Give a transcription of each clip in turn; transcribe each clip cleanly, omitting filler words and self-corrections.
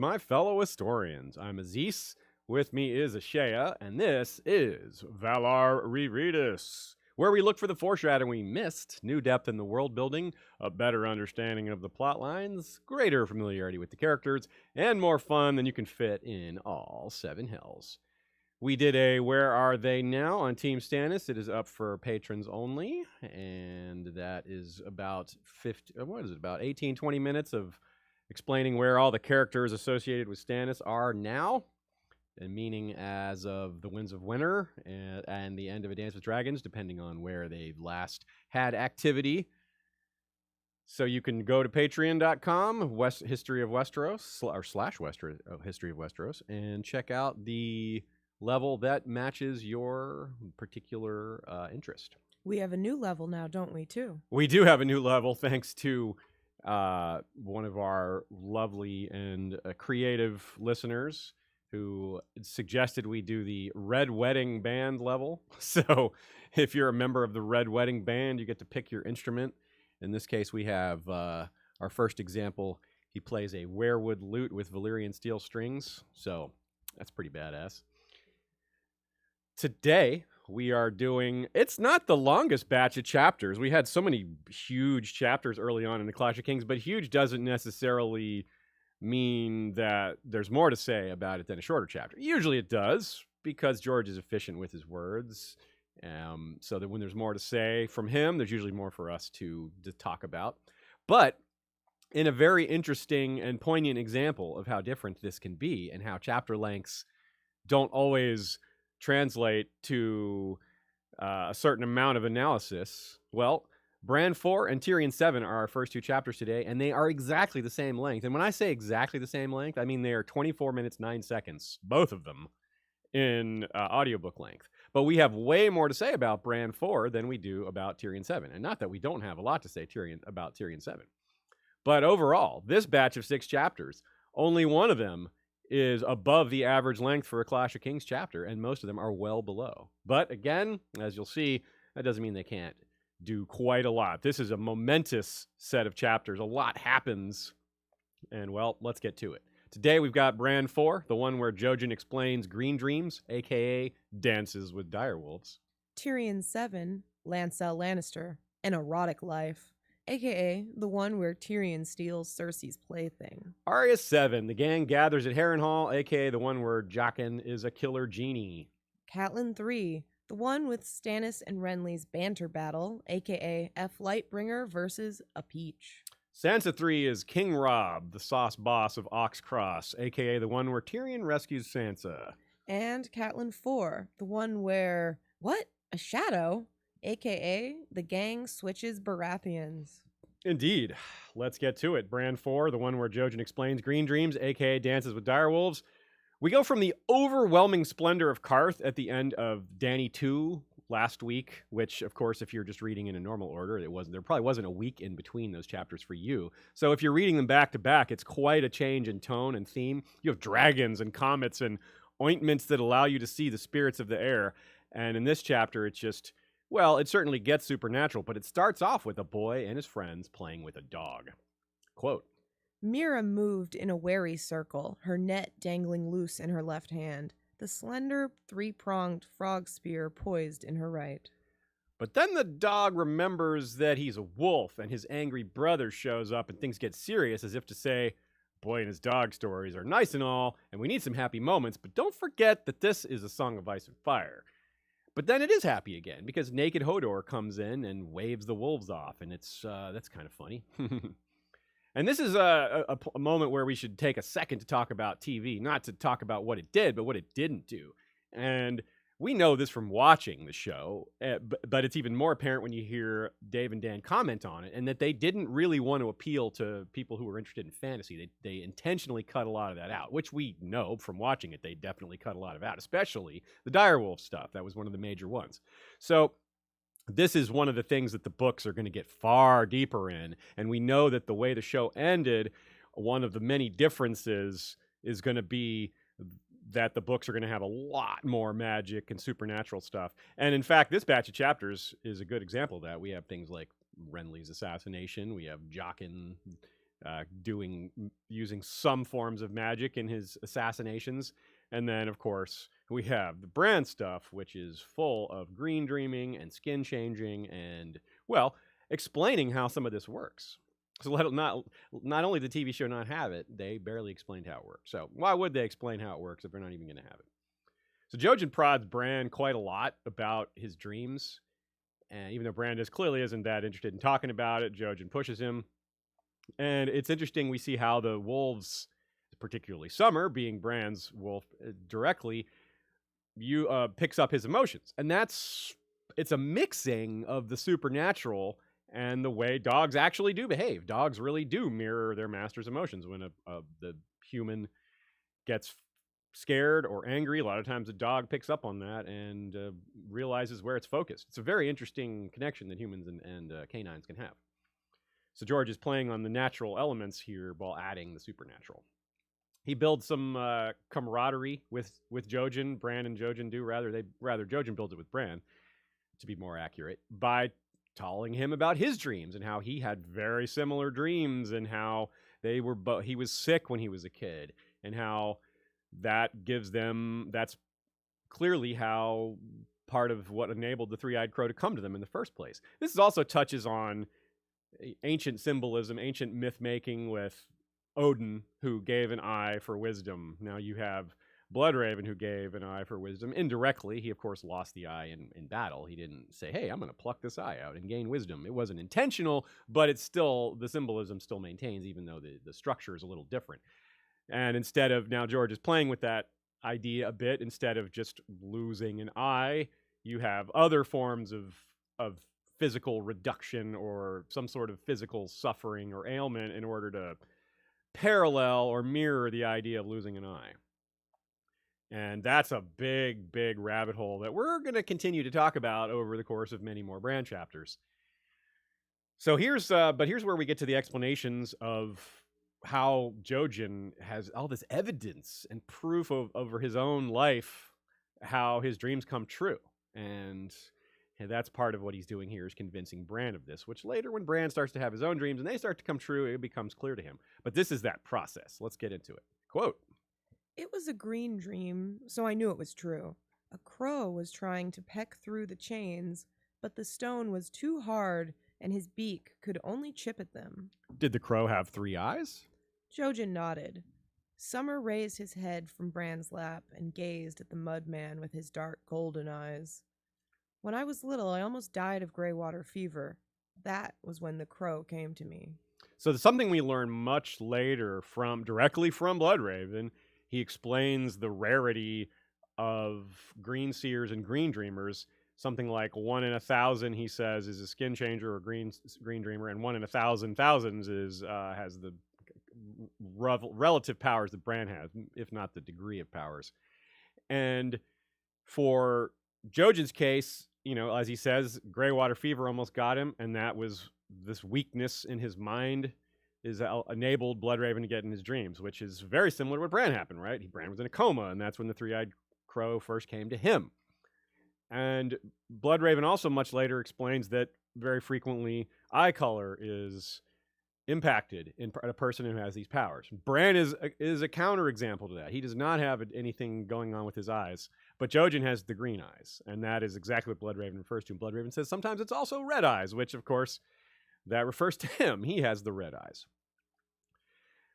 my fellow historians. I'm Aziz, with me is Ashea, and this is Valar Rereadis, where we look for the foreshadowing we missed, new depth in the world building, a better understanding of the plot lines, greater familiarity with the characters, and more fun than you can fit in all 7 hells. We did a Where Are They Now on Team Stannis. It is up for patrons only, and that is about 18, 20 minutes of explaining where all the characters associated with Stannis are now, and meaning as of the Winds of Winter and the end of A Dance with Dragons, depending on where they last had activity. So you can go to patreon.com, History of Westeros, or / History of Westeros, and check out the level that matches your particular interest. We have a new level now, don't we, too? We do have a new level, thanks to one of our lovely and creative listeners who suggested we do the Red Wedding Band level. So if you're a member of the Red Wedding Band, you get to pick your instrument. In this case, we have our first example. He plays a weirwood lute with Valyrian steel strings, so that's pretty badass. Today, we are doing, it's not the longest batch of chapters. We had so many huge chapters early on in the Clash of Kings, but huge doesn't necessarily mean that there's more to say about it than a shorter chapter. Usually it does, because George is efficient with his words. So that when there's more to say from him, there's usually more for us to talk about. But in a very interesting and poignant example of how different this can be and how chapter lengths don't always translate to a certain amount of analysis. Well, Bran IV and Tyrion 7 are our first 2 chapters today, and they are exactly the same length. And when I say exactly the same length, I mean they are 24 minutes, 9 seconds, both of them, in audiobook length. But we have way more to say about Bran IV than we do about Tyrion 7. And not that we don't have a lot to say about Tyrion 7. But overall, this batch of 6 chapters, only one of them is above the average length for a Clash of Kings chapter, and most of them are well below. But again, as you'll see, that doesn't mean they can't do quite a lot. This is a momentous set of chapters. A lot happens, and well, let's get to it. Today we've got Bran IV, the one where Jojen explains Green Dreams, a.k.a. dances with direwolves. Tyrion 7, Lancel Lannister, An Erotic Life, a.k.a. the one where Tyrion steals Cersei's plaything. Arya 7, the gang gathers at Harrenhal, a.k.a. the one where Jaqen is a killer genie. Catelyn III, the one with Stannis and Renly's banter battle, a.k.a. fLightbringer versus a peach. Sansa 3 is King Robb, the sauce boss of Oxcross, a.k.a. the one where Tyrion rescues Sansa. And Catelyn IV, the one where, what? A shadow? A.k.a. the Gang Switches Baratheons. Indeed. Let's get to it. Bran IV, the one where Jojen explains Green Dreams, a.k.a. dances with direwolves. We go from the overwhelming splendor of Qarth at the end of Dany 2 last week, which, of course, if you're just reading in a normal order, there probably wasn't a week in between those chapters for you. So if you're reading them back to back, it's quite a change in tone and theme. You have dragons and comets and ointments that allow you to see the spirits of the air. And in this chapter, it's just, well, it certainly gets supernatural, but it starts off with a boy and his friends playing with a dog. Quote, Mira moved in a wary circle, her net dangling loose in her left hand, the slender, 3-pronged frog spear poised in her right. But then the dog remembers that he's a wolf, and his angry brother shows up, and things get serious, as if to say, boy and his dog stories are nice and all, and we need some happy moments, but don't forget that this is a song of ice and fire. But then it is happy again, because naked Hodor comes in and waves the wolves off, and that's kind of funny. And this is a moment where we should take a second to talk about TV, not to talk about what it did, but what it didn't do. And we know this from watching the show, but it's even more apparent when you hear Dave and Dan comment on it, and that they didn't really want to appeal to people who were interested in fantasy. They intentionally cut a lot of that out, which we know from watching it. They definitely cut a lot of out, especially the direwolf stuff. That was one of the major ones. So this is one of the things that the books are going to get far deeper in, and we know that the way the show ended, one of the many differences is going to be that the books are going to have a lot more magic and supernatural stuff. And in fact, this batch of chapters is a good example of that. We have things like Renly's assassination. We have Jaqen using some forms of magic in his assassinations. And then, of course, we have the Bran stuff, which is full of green dreaming and skin changing and, well, explaining how some of this works. So not only the TV show not have it, they barely explained how it works. So why would they explain how it works if they're not even going to have it? So Jojen prods Bran quite a lot about his dreams. And even though Bran clearly isn't that interested in talking about it, Jojen pushes him. And it's interesting, we see how the wolves, particularly Summer, being Bran's wolf directly, picks up his emotions. And it's a mixing of the supernatural and the way dogs actually do behave. Dogs really do mirror their master's emotions. When the human gets scared or angry, a lot of times the dog picks up on that and realizes where it's focused. It's a very interesting connection that humans and canines can have. So George is playing on the natural elements here while adding the supernatural. He builds some camaraderie with Jojen. Bran and Jojen do rather Jojen builds it with Bran, to be more accurate, by telling him about his dreams and how he had very similar dreams and how he was sick when he was a kid and how that's clearly how part of what enabled the three-eyed crow to come to them in the first place. This also touches on ancient symbolism, ancient myth-making with Odin, who gave an eye for wisdom. Now you have Bloodraven, who gave an eye for wisdom. Indirectly, he, of course, lost the eye in battle. He didn't say, hey, I'm going to pluck this eye out and gain wisdom. It wasn't intentional, but the symbolism still maintains, even though the structure is a little different. And instead of, now George is playing with that idea a bit. Instead of just losing an eye, you have other forms of physical reduction or some sort of physical suffering or ailment in order to parallel or mirror the idea of losing an eye. And that's a big, big rabbit hole that we're going to continue to talk about over the course of many more Bran chapters. So here's where we get to the explanations of how Jojen has all this evidence and proof over his own life, how his dreams come true. And that's part of what he's doing here, is convincing Bran of this, which later, when Bran starts to have his own dreams and they start to come true, it becomes clear to him. But this is that process. Let's get into it. Quote, "It was a green dream, so I knew it was true. A crow was trying to peck through the chains, but the stone was too hard and his beak could only chip at them." Did the crow have 3 eyes? Jojen nodded. Summer raised his head from Bran's lap and gazed at the mudman with his dark golden eyes. "When I was little, I almost died of greywater fever. That was when the crow came to me." So something we learn much later directly from Bloodraven. He explains the rarity of green seers and green dreamers. Something like 1 in 1,000, he says, is a skin changer or green dreamer, and 1 in 1,000 thousands has the relative powers that Bran has, if not the degree of powers. And for Jojen's case, as he says, greywater fever almost got him, and that was this weakness in his mind is enabled Bloodraven to get in his dreams, which is very similar to what Bran happened, right? Bran was in a coma, and that's when the three-eyed crow first came to him. And Bloodraven also much later explains that very frequently eye color is impacted in a person who has these powers. Bran is a counterexample to that. He does not have anything going on with his eyes, but Jojen has the green eyes, and that is exactly what Bloodraven refers to. And Bloodraven says sometimes it's also red eyes, which, of course, that refers to him. He has the red eyes.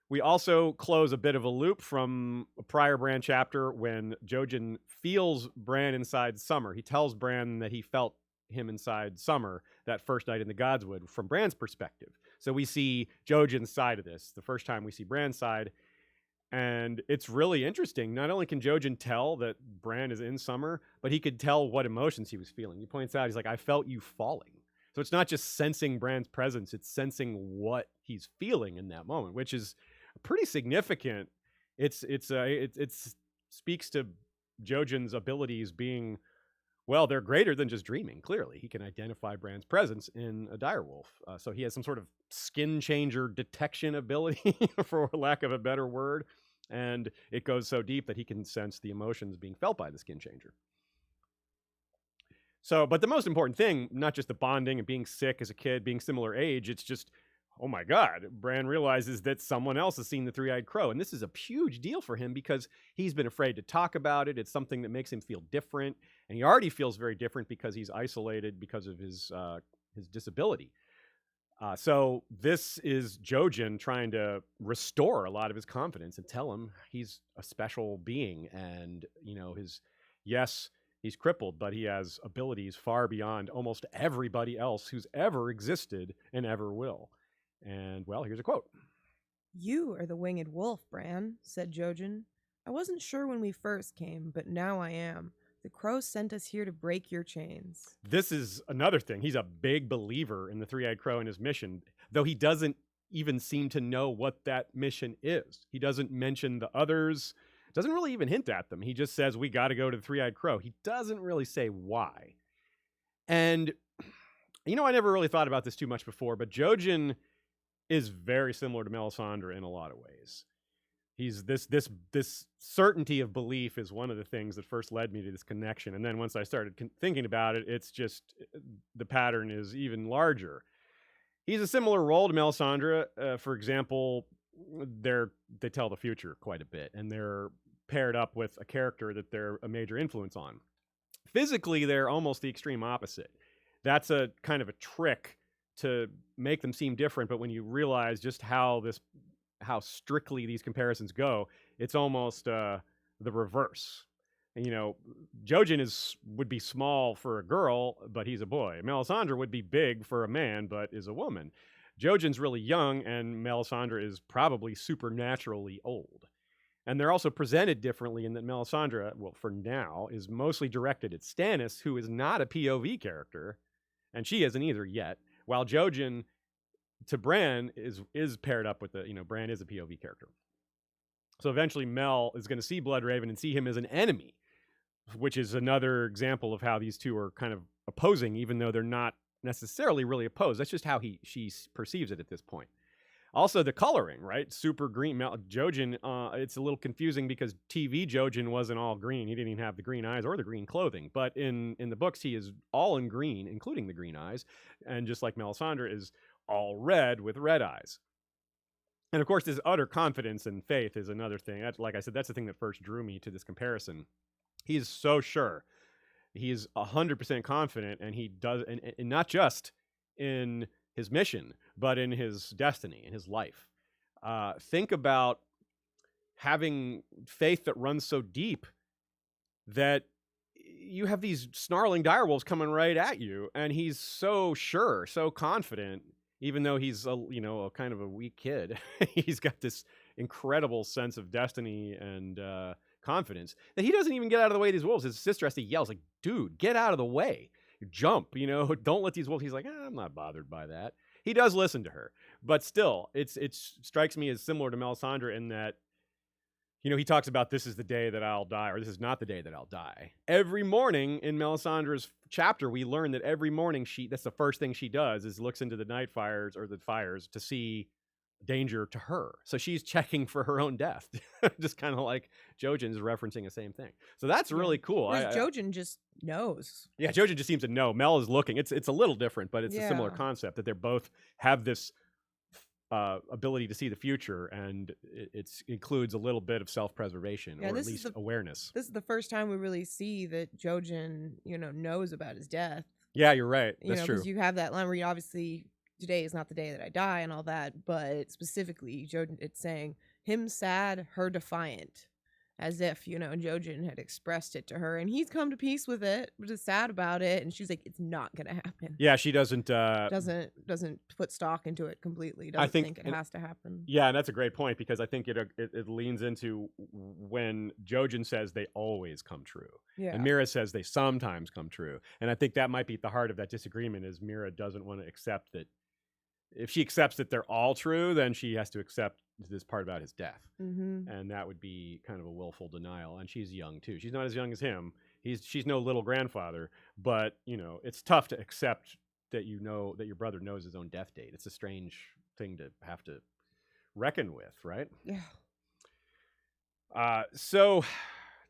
We also close a bit of a loop from a prior Bran chapter when Jojen feels Bran inside Summer. He tells Bran that he felt him inside Summer that first night in the Godswood from Bran's perspective. So we see Jojen's side of this, the first time we see Bran's side. And it's really interesting. Not only can Jojen tell that Bran is in Summer, but he could tell what emotions he was feeling. He points out, he's like, I felt you falling. So it's not just sensing Bran's presence, it's sensing what he's feeling in that moment, which is pretty significant. It speaks to Jojen's abilities being, well, they're greater than just dreaming. Clearly, he can identify Bran's presence in a direwolf. So he has some sort of skin changer detection ability, for lack of a better word. And it goes so deep that he can sense the emotions being felt by the skin changer. So, but the most important thing, not just the bonding and being sick as a kid, being similar age, it's just oh my God, Bran realizes that someone else has seen the three-eyed crow. And this is a huge deal for him because he's been afraid to talk about it. It's something that makes him feel different. And he already feels very different because he's isolated because of his disability. So this is Jojen trying to restore a lot of his confidence and tell him he's a special being. And, yes, he's crippled, but he has abilities far beyond almost everybody else who's ever existed and ever will. And, well, here's a quote. "You are the winged wolf, Bran," said Jojen. "I wasn't sure when we first came, but now I am. The crows sent us here to break your chains." This is another thing. He's a big believer in the three-eyed crow and his mission, though he doesn't even seem to know what that mission is. He doesn't mention the others, doesn't really even hint at them. He just says, we got to go to the three-eyed crow. He doesn't really say why. And, I never really thought about this too much before, but Jojen is very similar to Melisandre in a lot of ways. He's this certainty of belief is one of the things that first led me to this connection. And then once I started thinking about it, it's just the pattern is even larger. He's a similar role to Melisandre. For example, they tell the future quite a bit, and they're paired up with a character that they're a major influence on. Physically, they're almost the extreme opposite. That's a kind of a trick to make them seem different, but when you realize just how strictly these comparisons go, it's almost the reverse. And, Jojen would be small for a girl, but he's a boy. Melisandre would be big for a man, but is a woman. Jojen's really young, and Melisandre is probably supernaturally old. And they're also presented differently in that Melisandre, well, for now, is mostly directed at Stannis, who is not a POV character, and she isn't either yet, while Jojen to Bran is paired up with Bran is a POV character. So eventually Mel is going to see Bloodraven and see him as an enemy, which is another example of how these two are kind of opposing, even though they're not necessarily really opposed. That's just how she perceives it at this point. Also, the coloring, right? Super green. Jojen, it's a little confusing because TV Jojen wasn't all green. He didn't even have the green eyes or the green clothing. But in the books, he is all in green, including the green eyes. And just like Melisandre is all red with red eyes. And of course, this utter confidence and faith is another thing. Like I said, that's the thing that first drew me to this comparison. He is so sure. He is 100% confident, and he does, and not just in his mission, but in his destiny, in his life. Think about having faith that runs so deep that you have these snarling direwolves coming right at you, and he's so sure, so confident, even though he's a kind of a weak kid. He's got this incredible sense of destiny and confidence that he doesn't even get out of the way of these wolves. His sister has to yell, like, dude, get out of the way. Jump, don't let these wolves. He's like, I'm not bothered by that. He does listen to her, but still, it strikes me as similar to Melisandre in that, he talks about this is the day that I'll die, or this is not the day that I'll die. Every morning in Melisandre's chapter, we learn that every morning that's the first thing she does is looks into the night fires or the fires to see danger to her. So she's checking for her own death, just kind of like Jojen's referencing the same thing. So that's really cool. Jojen just knows. Yeah, Jojen just seems to know. Mel is looking. It's a little different, but it's a similar concept that they both have this ability to see the future, and it includes a little bit of self-preservation, or at least awareness. This is the first time we really see that Jojen, knows about his death. Yeah, you're right. That's true. Because you have that line where you obviously, today is not the day that I die and all that, but specifically, Jojen, it's saying him sad, her defiant, as if, Jojen had expressed it to her, and he's come to peace with it, but is sad about it, and she's like, it's not gonna happen. Yeah, she doesn't put stock into it completely. Doesn't think it has to happen. Yeah, and that's a great point, because I think it leans into when Jojen says they always come true. Yeah. And Mira says they sometimes come true. And I think that might be at the heart of that disagreement, is Mira doesn't want to accept that. If she accepts that they're all true, then she has to accept this part about his death. Mm-hmm. And that would be kind of a willful denial. And she's young, too. She's not as young as him. She's no little grandfather. But, it's tough to accept that that your brother knows his own death date. It's a strange thing to have to reckon with, right? Yeah. So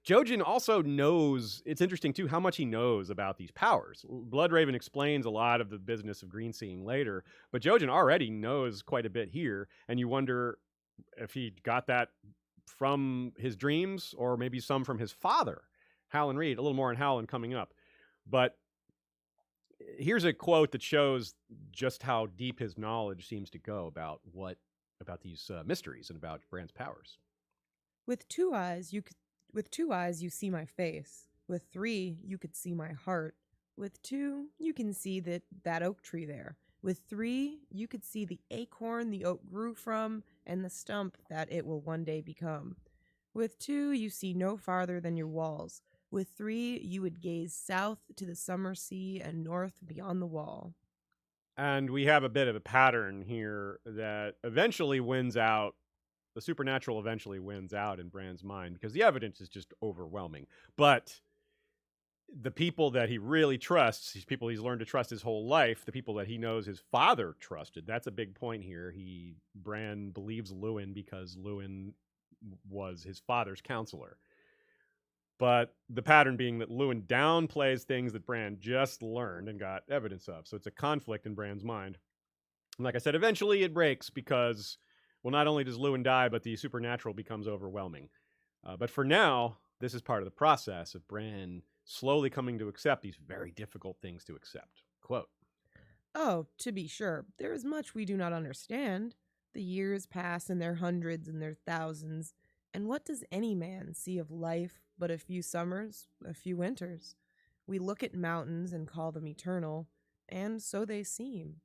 Jojen also knows, it's interesting too, how much he knows about these powers. Bloodraven explains a lot of the business of green seeing later, but Jojen already knows quite a bit here, and you wonder if he got that from his dreams or maybe some from his father, Hallan Reed. A little more on Hallan coming up. But here's a quote that shows just how deep his knowledge seems to go about these mysteries and about Bran's powers. With 2 eyes, you see my face. With 3, you could see my heart. With 2, you can see that oak tree there. With 3, you could see the acorn the oak grew from and the stump that it will one day become. With 2, you see no farther than your walls. With 3, you would gaze south to the summer sea and north beyond the wall. And we have a bit of a pattern here that eventually wins out. The supernatural eventually wins out in Bran's mind because the evidence is just overwhelming. But the people that he really trusts, these people he's learned to trust his whole life, the people that he knows his father trusted, that's a big point here. Bran believes Luwin because Luwin was his father's counselor. But the pattern being that Luwin downplays things that Bran just learned and got evidence of. So it's a conflict in Bran's mind. And like I said, eventually it breaks because, well, not only does Luwin die, but the supernatural becomes overwhelming. But for now, this is part of the process of Bran slowly coming to accept these very difficult things to accept. Quote, "Oh, to be sure, there is much we do not understand. The years pass in their hundreds and their thousands, and what does any man see of life but a few summers, a few winters? We look at mountains and call them eternal, and so they seem.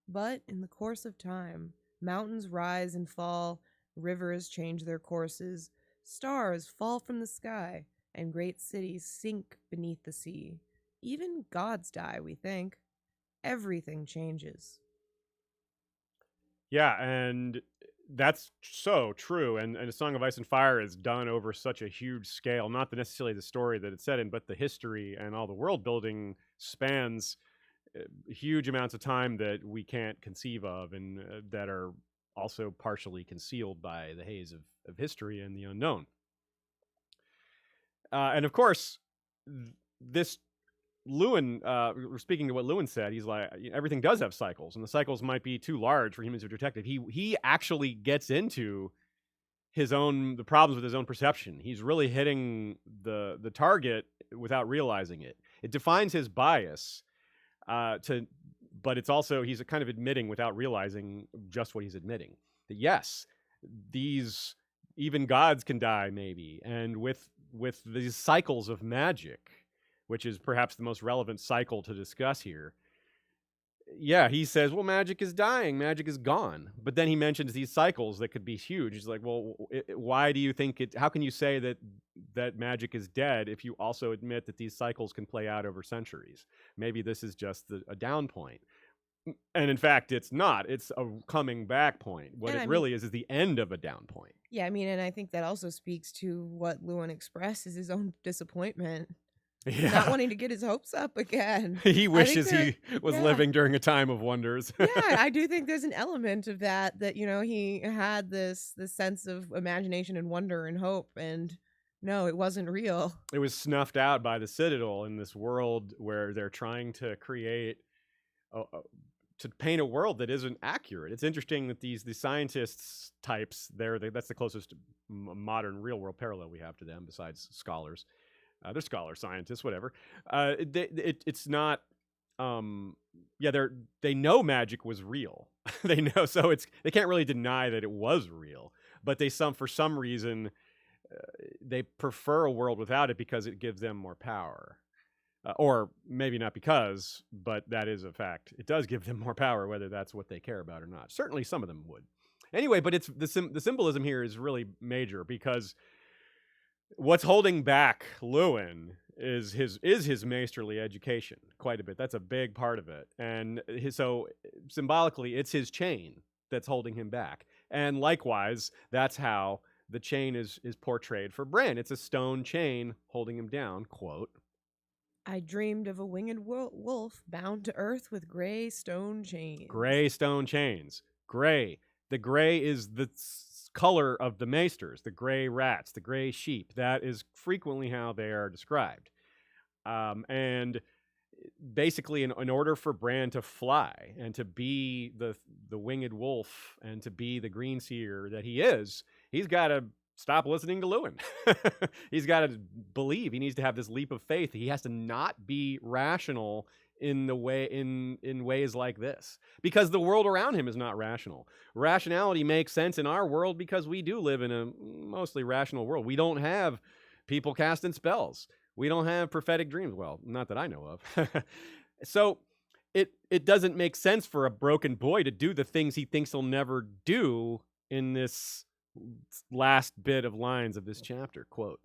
But in the course of time, mountains rise and fall, rivers change their courses, stars fall from the sky, and great cities sink beneath the sea. Even gods die, we think. Everything changes." yeah, and that's so true. And A Song of Ice and Fire is done over such a huge scale, not necessarily the story that it's set in, but the history and all the world building spans huge amounts of time that we can't conceive of, and that are also partially concealed by the haze of history and the unknown. And of course, this Luwin, speaking to what Luwin said, he's like, everything does have cycles, and the cycles might be too large for humans to detect it. He actually gets into the problems with his own perception. He's really hitting the target without realizing it. It defines his bias, but it's also, he's kind of admitting without realizing just what he's admitting. That yes, even gods can die, maybe, and with these cycles of magic, which is perhaps the most relevant cycle to discuss here. Yeah, he says, well, magic is dying, magic is gone. But then he mentions these cycles that could be huge. He's like, well, why do you think how can you say that magic is dead if you also admit that these cycles can play out over centuries? Maybe this is just a down point. And in fact, it's not. It's a coming back point. What it really is the end of a down point. Yeah, I mean, and I think that also speaks to what Luwin expressed as his own disappointment. Yeah. Not wanting to get his hopes up again. He wishes he was living during a time of wonders. Yeah, I do think there's an element of that, he had this sense of imagination and wonder and hope, and no, it wasn't real. It was snuffed out by the Citadel in this world where they're trying to create to paint a world that isn't accurate. It's interesting that these scientists types, that's the closest modern real world parallel we have to them besides scholars. They're scholars, scientists, whatever. It's not. They know magic was real. They know, so they can't really deny that it was real. But for some reason, they prefer a world without it because it gives them more power. Or maybe not because, but that is a fact. It does give them more power, whether that's what they care about or not. Certainly, some of them would. Anyway, but it's the symbolism here is really major because what's holding back Luwin is his maesterly education quite a bit. That's a big part of it. And so symbolically, it's his chain that's holding him back. And likewise, that's how the chain is portrayed for Bran. It's a stone chain holding him down, quote, "I dreamed of a winged wolf bound to earth with gray stone chains." Gray stone chains. Gray. The gray is the color of the maesters, the gray rats, the gray sheep. That is frequently how they are described. And basically, in order for Bran to fly and to be the winged wolf and to be the green seer that he is, he's got to stop listening to Lewin. He's got to believe. He needs to have this leap of faith. He has to not be rational in ways like this, because the world around him is not rational. Rationality makes sense in our world because we do live in a mostly rational world. We don't have people casting spells. We don't have prophetic dreams. Well, not that I know of. So it doesn't make sense for a broken boy to do the things he thinks he'll never do in this last bit of lines of this chapter. Quote,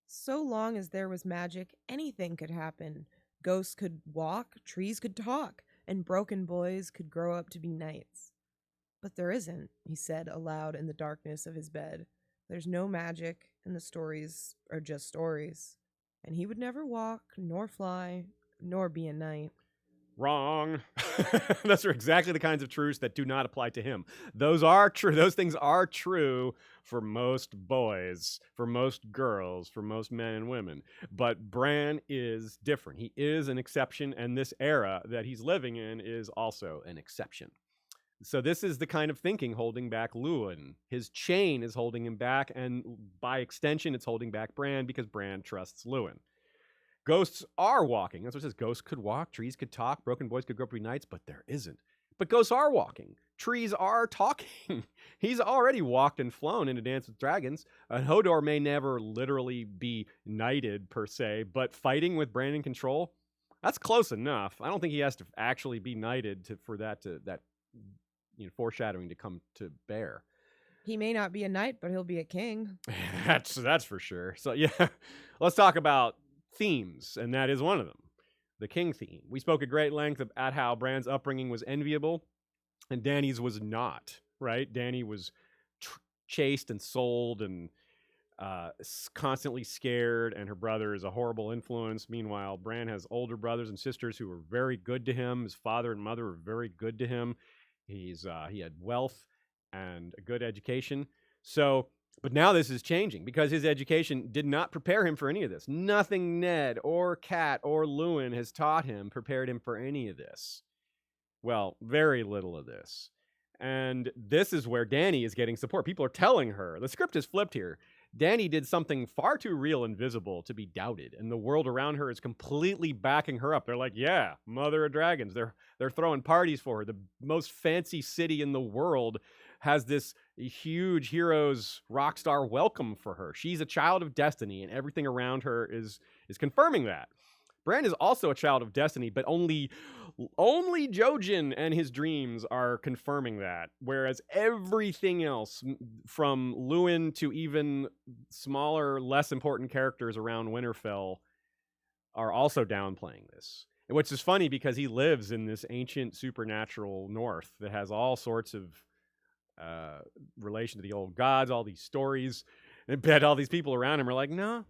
"So long as there was magic, anything could happen. Ghosts could walk, trees could talk, and broken boys could grow up to be knights. But there isn't," he said aloud in the darkness of his bed. "There's no magic, and the stories are just stories. And he would never walk, nor fly, nor be a knight." Wrong. Those are exactly the kinds of truths that do not apply to him. Those are true. Those things are true for most boys, for most girls, for most men and women. But Bran is different. He is an exception, and this era that he's living in is also an exception. So this is the kind of thinking holding back Lewin. His chain is holding him back, and by extension, it's holding back Bran because Bran trusts Lewin. Ghosts are walking. That's what it says. Ghosts could walk, trees could talk, broken boys could grow up to be knights, but there isn't. But ghosts are walking. Trees are talking. He's already walked and flown in A Dance with Dragons. Hodor may never literally be knighted per se, but fighting with Bran in control, that's close enough. I don't think he has to actually be knighted for that foreshadowing to come to bear. He may not be a knight, but he'll be a king. That's for sure. So yeah, let's talk about themes, and that is one of them, the king theme. We spoke at great length about how Bran's upbringing was enviable, and Dany's was not, right? Dany was chased and sold and constantly scared, and her brother is a horrible influence. Meanwhile, Bran has older brothers and sisters who were very good to him. His father and mother were very good to him. He had wealth and a good education. But now this is changing because his education did not prepare him for any of this. Nothing Ned or Cat or Lewin has taught him prepared him for any of this. Well, very little of this. And this is where Dany is getting support. People are telling her, the script is flipped here. Dany did something far too real and visible to be doubted, and the world around her is completely backing her up. They're like, yeah, Mother of Dragons. They're throwing parties for her. The most fancy city in the world has this huge hero's rock star welcome for her. She's a child of destiny, and everything around her is confirming that. Bran is also a child of destiny, but only Jojen and his dreams are confirming that, whereas everything else, from Lewin to even smaller, less important characters around Winterfell, are also downplaying this. Which is funny because he lives in this ancient supernatural north that has all sorts of relation to the old gods, all these stories, and bet all these people around him are like, no,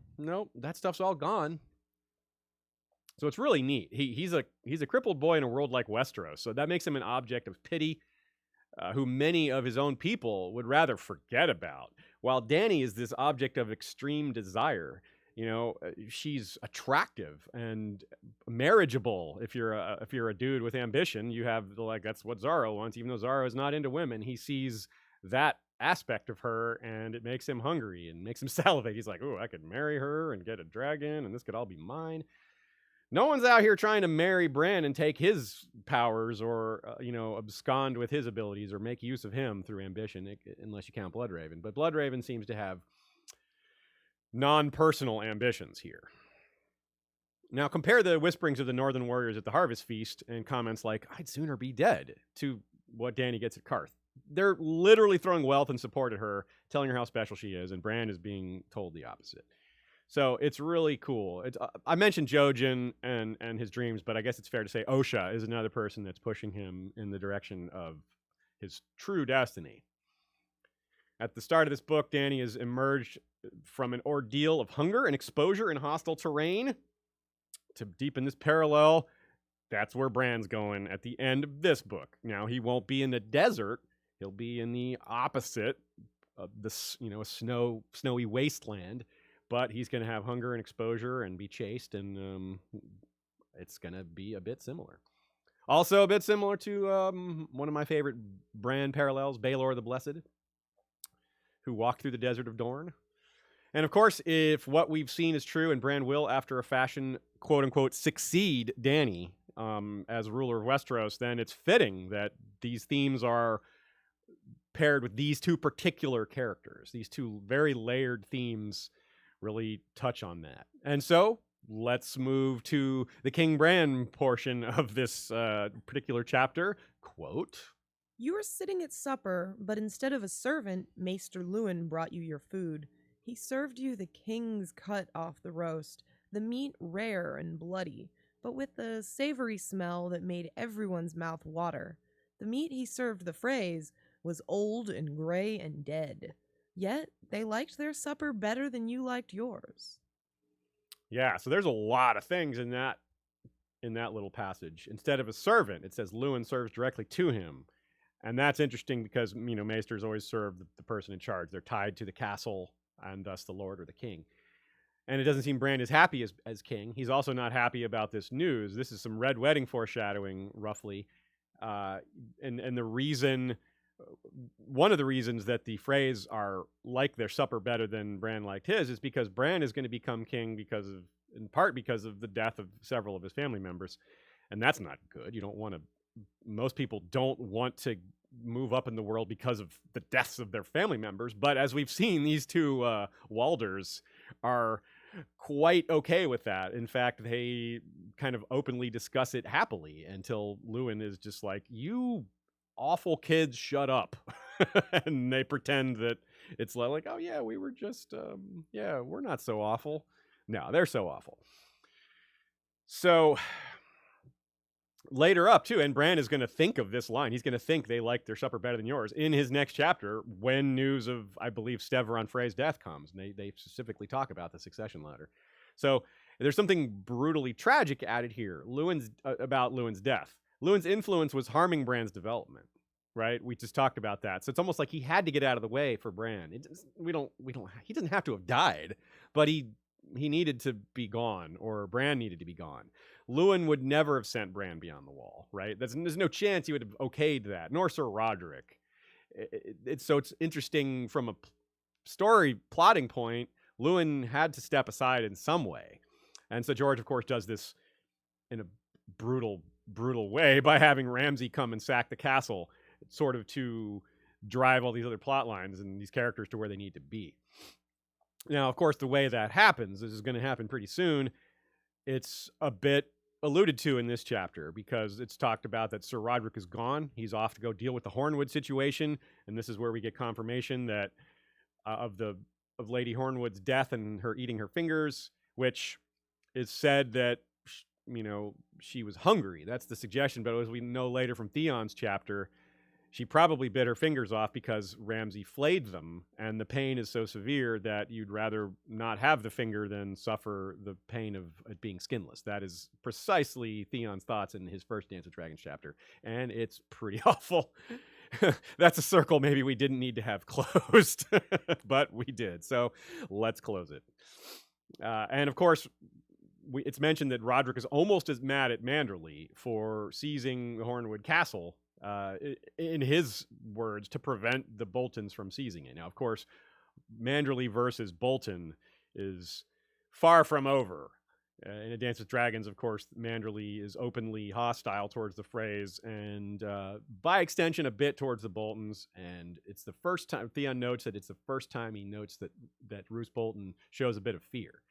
that stuff's all gone. So it's really neat. He's a crippled boy in a world like Westeros, so that makes him an object of pity, who many of his own people would rather forget about. While Dany is this object of extreme desire. She's attractive and marriageable. If you're a dude with ambition, you have that's what Zaro wants. Even though Zaro is not into women, he sees that aspect of her, and it makes him hungry and makes him salivate. He's like, "Ooh, I could marry her and get a dragon, and this could all be mine." No one's out here trying to marry Bran and take his powers or, abscond with his abilities or make use of him through ambition, unless you count Bloodraven. But Bloodraven seems to have non-personal ambitions here. Now, compare the whisperings of the Northern Warriors at the Harvest Feast and comments like, "I'd sooner be dead," to what Dany gets at Karth. They're literally throwing wealth and support at her, telling her how special she is, and Bran is being told the opposite. So it's really cool. I mentioned Jojen and his dreams, but I guess it's fair to say Osha is another person that's pushing him in the direction of his true destiny. At the start of this book, Dany has emerged from an ordeal of hunger and exposure in hostile terrain. To deepen this parallel, that's where Bran's going at the end of this book. Now, he won't be in the desert. He'll be in the opposite a snowy wasteland, but he's going to have hunger and exposure and be chased, and it's going to be a bit similar. Also, a bit similar to one of my favorite Bran parallels, Baelor the Blessed, who walked through the Desert of Dorne. And of course, if what we've seen is true, and Bran will, after a fashion, quote unquote, succeed Dany as ruler of Westeros, then it's fitting that these themes are paired with these two particular characters. These two very layered themes really touch on that. And so let's move to the King Bran portion of this particular chapter. Quote, "You were sitting at supper, but instead of a servant, Maester Luwin brought you your food. He served you the king's cut off the roast, the meat rare and bloody, but with a savory smell that made everyone's mouth water. The meat he served the Freys was old and gray and dead. Yet they liked their supper better than you liked yours." Yeah, so there's a lot of things in that little passage. Instead of a servant, it says Luwin serves directly to him. And that's interesting because, maesters always serve the person in charge. They're tied to the castle and thus the lord or the king. And it doesn't seem Bran is happy as king. He's also not happy about this news. This is some Red Wedding foreshadowing, roughly. And the reason, one of the reasons that the Freys are like their supper better than Bran liked his is because Bran is going to become king in part because of the death of several of his family members. And that's not good. Most people don't want to move up in the world because of the deaths of their family members. But as we've seen, these two Walders are quite okay with that. In fact, they kind of openly discuss it happily until Luwin is just like, "You awful kids, shut up." And they pretend that it's like, "Oh yeah, we were just, we're not so awful." No, they're so awful. So later up too, and Bran is going to think of this line. He's going to think they like their supper better than yours in his next chapter when news of, I believe, Steveron Frey's death comes. And they specifically talk about the succession ladder. So there's something brutally tragic added here. About Luwin's death. Luwin's influence was harming Bran's development, right? We just talked about that. So it's almost like he had to get out of the way for Bran. He doesn't have to have died, but he needed to be gone, or Bran needed to be gone. Luwin would never have sent Bran beyond the wall, right? There's no chance he would have okayed that, nor Sir Roderick. So it's interesting from a story plotting point. Luwin had to step aside in some way. And so George, of course, does this in a brutal way by having Ramsay come and sack the castle, sort of to drive all these other plot lines and these characters to where they need to be. Now, of course, the way that happens, this is going to happen pretty soon. It's a bit alluded to in this chapter because it's talked about that Sir Roderick is gone. He's off to go deal with the Hornwood situation, and this is where we get confirmation that of Lady Hornwood's death and her eating her fingers, which is said that she was hungry. That's the suggestion, but as we know later from Theon's chapter, she probably bit her fingers off because Ramsay flayed them, and the pain is so severe that you'd rather not have the finger than suffer the pain of it being skinless. That is precisely Theon's thoughts in his first Dance with Dragons chapter, and it's pretty awful. That's a circle maybe we didn't need to have closed, but we did, so let's close it. And of course, it's mentioned that Roderick is almost as mad at Manderley for seizing the Hornwood Castle, in his words, to prevent the Boltons from seizing it. Now, of course, Manderley versus Bolton is far from over. In A Dance with Dragons, of course, Manderley is openly hostile towards the Freys and, by extension, a bit towards the Boltons. And it's the first time, Theon notes that it's the first time he notes that Roose Bolton shows a bit of fear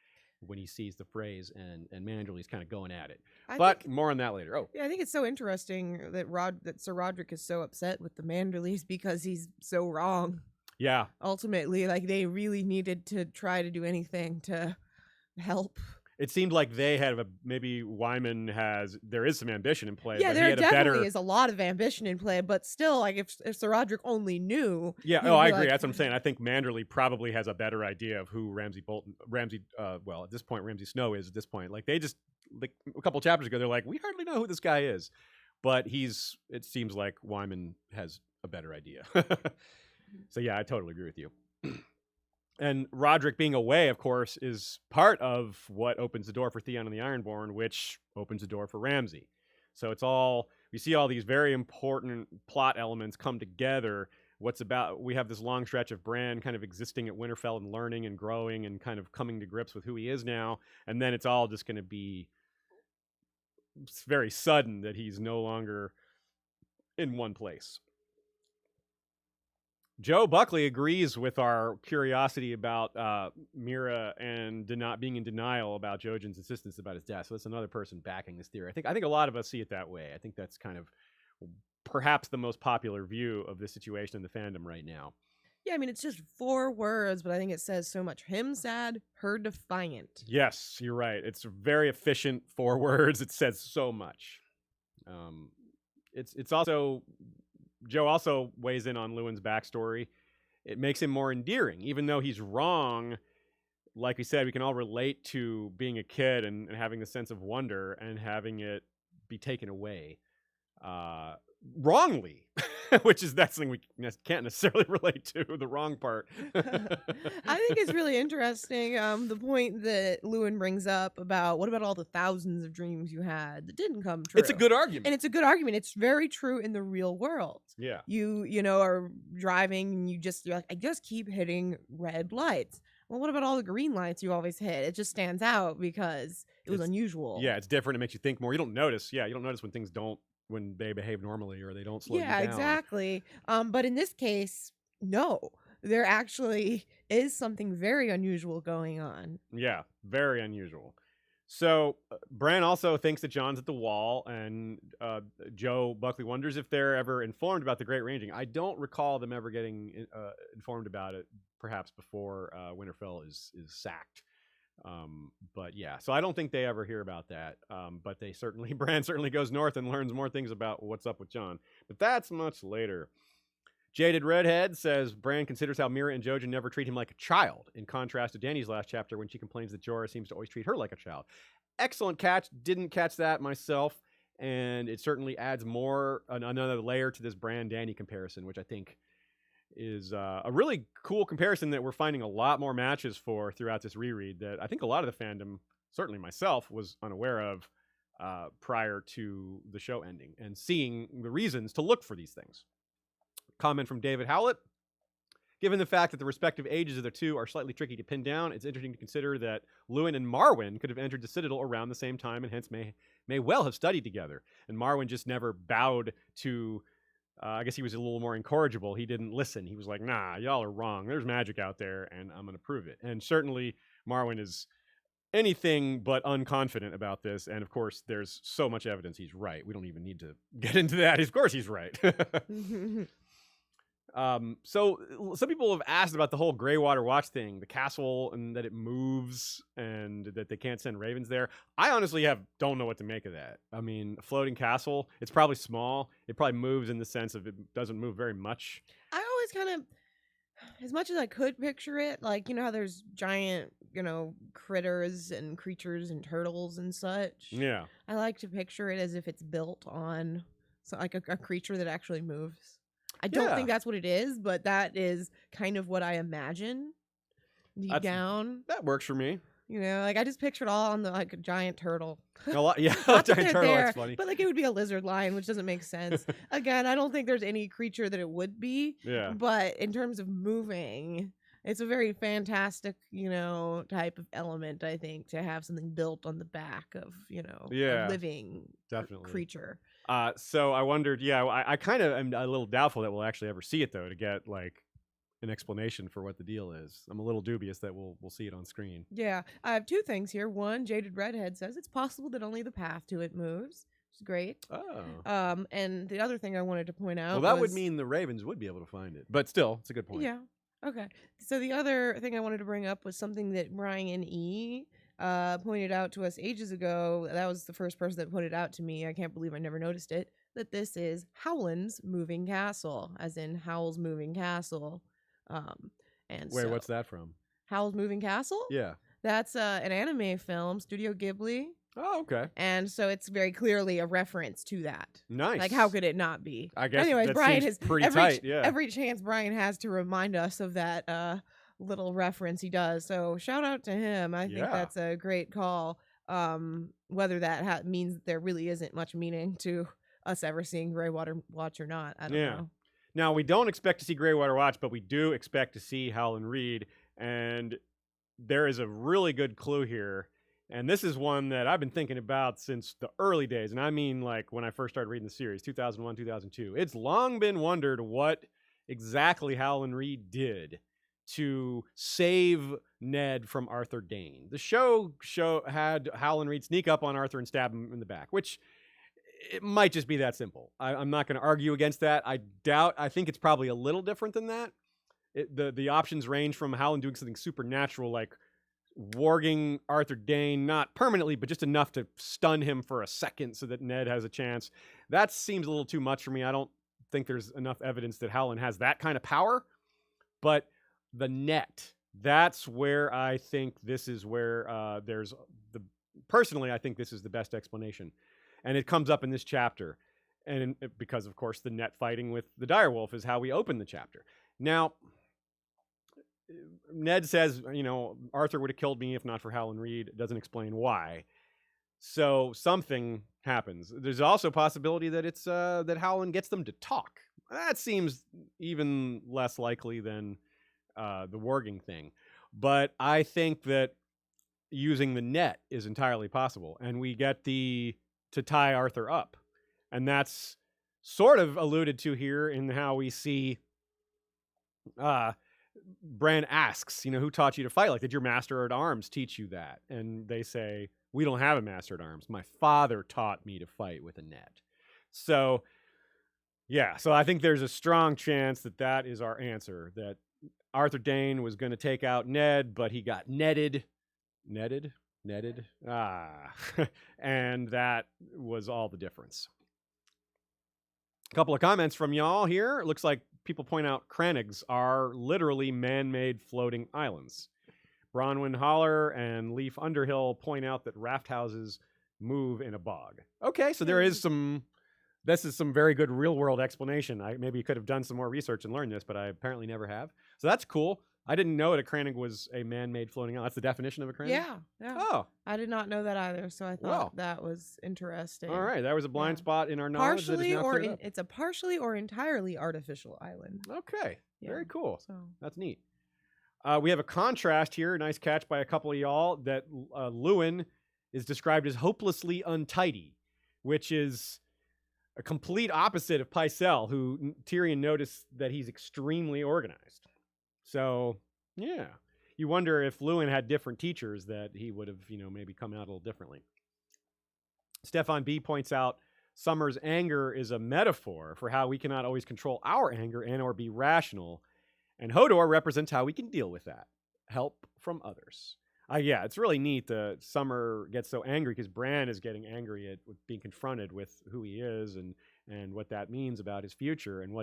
when he sees the Freys and Manderley's kind of going at it. But more on that later. Oh, yeah, I think it's so interesting that Sir Roderick is so upset with the Manderleys because he's so wrong. Yeah. Ultimately, they really needed to try to do anything to help. It seemed like they had maybe Wyman there is some ambition in play. Yeah, but there definitely is a lot of ambition in play, but still, if Sir Roderick only knew. Yeah, I agree. That's what I'm saying. I think Manderley probably has a better idea of who Ramsay at this point, Ramsay Snow is at this point. They just, a couple chapters ago, they're like, we hardly know who this guy is. But it seems like Wyman has a better idea. So yeah, I totally agree with you. And Roderick being away, of course, is part of what opens the door for Theon and the Ironborn, which opens the door for Ramsay. So it's all, we see all these very important plot elements come together. We have this long stretch of Bran kind of existing at Winterfell and learning and growing and kind of coming to grips with who he is now. And then it's all just going to be very sudden that he's no longer in one place. Joe Buckley agrees with our curiosity about Mira and not being in denial about Jojen's insistence about his death. So that's another person backing this theory. I think a lot of us see it that way. I think that's kind of perhaps the most popular view of the situation in the fandom right now. Yeah, I mean, it's just 4 words, but I think it says so much. Him sad, her defiant. Yes, you're right. It's very efficient 4 words. It says so much. It's also... Joe also weighs in on Lewin's backstory. It makes him more endearing, even though he's wrong. Like we said, we can all relate to being a kid and having the sense of wonder and having it be taken away wrongly, which is that's something we can't necessarily relate to, the wrong part. I think it's really interesting, the point that Lewin brings up about what about all the thousands of dreams you had that didn't come true. It's a good argument. And it's a good argument. It's very true in the real world. Yeah. You know, are driving and you're like, I just keep hitting red lights. Well, what about all the green lights you always hit? It just stands out because it was unusual. Yeah, it's different. It makes you think more. You don't notice. Yeah, you don't notice when they behave normally or they don't slow you down. Yeah, exactly. But in this case, no. There actually is something very unusual going on. Yeah, very unusual. So Bran also thinks that Jon's at the Wall, and Joe Buckley wonders if they're ever informed about the Great Ranging. I don't recall them ever getting informed about it, perhaps before Winterfell is sacked. But yeah, so I don't think they ever hear about that. But Bran certainly goes north and learns more things about what's up with Jon. But that's much later. Jaded Redhead says Bran considers how Mira and Jojen never treat him like a child, in contrast to Dany's last chapter when she complains that Jorah seems to always treat her like a child. Excellent catch. Didn't catch that myself, and it certainly adds another layer to this Bran-Dany comparison, which I think is a really cool comparison that we're finding a lot more matches for throughout this reread that I think a lot of the fandom, certainly myself, was unaware of prior to the show ending, and seeing the reasons to look for these things. Comment from David Howlett. Given the fact that the respective ages of the two are slightly tricky to pin down, it's interesting to consider that Lewin and Marwyn could have entered the Citadel around the same time and hence may well have studied together. And Marwyn just never bowed to... I guess he was a little more incorrigible. He didn't listen. He was like, nah, y'all are wrong. There's magic out there, and I'm going to prove it. And certainly Marwyn is anything but unconfident about this. And, of course, there's so much evidence he's right. We don't even need to get into that. Of course he's right. So some people have asked about the whole Greywater Watch thing, the castle, and that it moves and that they can't send ravens there. I honestly don't know what to make of that. I mean, a floating castle, it's probably small. It probably moves in the sense of it doesn't move very much. I always kind of, as much as I could picture it, like, you know how there's giant, critters and creatures and turtles and such? Yeah. I like to picture it as if it's built on like a creature that actually moves. I don't think that's what it is, but that is kind of what I imagine deep down. That works for me. Like I just picture it all on the like a giant turtle. Yeah, giant turtle. That's funny. But like it would be a lizard lion, which doesn't make sense. Again, I don't think there's any creature that it would be. Yeah. But in terms of moving, it's a very fantastic, type of element. I think to have something built on the back of, a living creature. So I wondered, I kind of am a little doubtful that we'll actually ever see it, though, to get, like, an explanation for what the deal is. I'm a little dubious that we'll see it on screen. Yeah, I have 2 things here. One, Jaded Redhead says it's possible that only the path to it moves, which is great. Oh. And the other thing I wanted to point out would mean the ravens would be able to find it. But still, it's a good point. Yeah, okay. So the other thing I wanted to bring up was something that Brian E., pointed out to us ages ago. That was the first person that pointed out to me. I can't believe I never noticed it. That this is Howland's Moving Castle, as in Howl's Moving Castle. What's that from? Howl's Moving Castle? Yeah. That's an anime film, Studio Ghibli. Oh, okay. And so it's very clearly a reference to that. Nice. Like, how could it not be? I guess Anyways, that Brian seems is pretty tight, yeah. every chance Brian has to remind us of that little reference he does. So shout out to him. I think that's a great call. Whether that means that there really isn't much meaning to us ever seeing Greywater Watch or not, I don't know. Now, we don't expect to see Greywater Watch, but we do expect to see Howland Reed, and there is a really good clue here. And this is one that I've been thinking about since the early days, and I mean like when I first started reading the series, 2001, 2002. It's long been wondered what exactly Howland Reed did to save Ned from Arthur Dayne. The show had Howland Reed sneak up on Arthur and stab him in the back, which it might just be that simple. I'm not going to argue against that. I think it's probably a little different than that. The options range from Howland doing something supernatural like warging Arthur Dayne, not permanently, but just enough to stun him for a second so that Ned has a chance. That seems a little too much for me. I don't think there's enough evidence that Howland has that kind of power. But the net, that's where I think this is where personally, I think this is the best explanation. And it comes up in this chapter. And because, of course, the net fighting with the direwolf is how we open the chapter. Now, Ned says, Arthur would have killed me if not for Howland Reed. It doesn't explain why. So something happens. There's also a possibility that it's that Howland gets them to talk. That seems even less likely than the warging thing. But I think that using the net is entirely possible. And we get to tie Arthur up. And that's sort of alluded to here in how we see Bran asks, who taught you to fight? Like, did your master at arms teach you that? And they say, we don't have a master at arms. My father taught me to fight with a net. So, yeah. So I think there's a strong chance that is our answer, that Arthur Dayne was going to take out Ned, but he got netted. And that was all the difference. A couple of comments from y'all here. It looks like people point out Crannigs are literally man-made floating islands. Bronwyn Holler and Leaf Underhill point out that raft houses move in a bog. Okay, so this is some very good real-world explanation. I maybe could have done some more research and learned this, but I apparently never have. So that's cool. I didn't know that a Crannig was a man-made floating island. That's the definition of a Crannig? Yeah. Oh. I did not know that either, so I thought that was interesting. All right, that was a blind spot in our knowledge. It's a partially or entirely artificial island. Okay, very cool. So that's neat. We have a contrast here, nice catch by a couple of y'all, that Luwin is described as hopelessly untidy, which is a complete opposite of Pycelle, who Tyrion noticed that he's extremely organized. So, yeah. You wonder if Luwin had different teachers that he would have, maybe come out a little differently. Stefan B. points out Summer's anger is a metaphor for how we cannot always control our anger and or be rational. And Hodor represents how we can deal with that. Help from others. Yeah, it's really neat that Summer gets so angry because Bran is getting angry at being confronted with who he is and what that means about his future and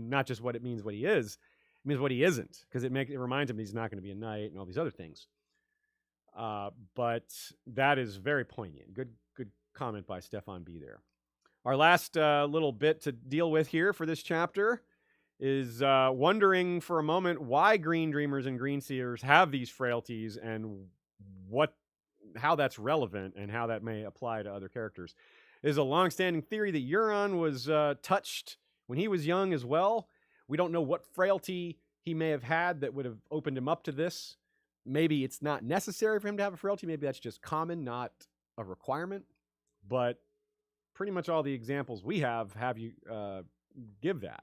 not just what it means what he is. It means what he isn't, because it reminds him he's not going to be a knight and all these other things. But that is very poignant. Good comment by Stefan B. there. Our last little bit to deal with here for this chapter is wondering for a moment why Green Dreamers and Green Seers have these frailties and how that's relevant and how that may apply to other characters. There's a long-standing theory that Euron was touched when he was young as well. We don't know what frailty he may have had that would have opened him up to this. Maybe it's not necessary for him to have a frailty. Maybe that's just common, not a requirement. But pretty much all the examples we have you give that.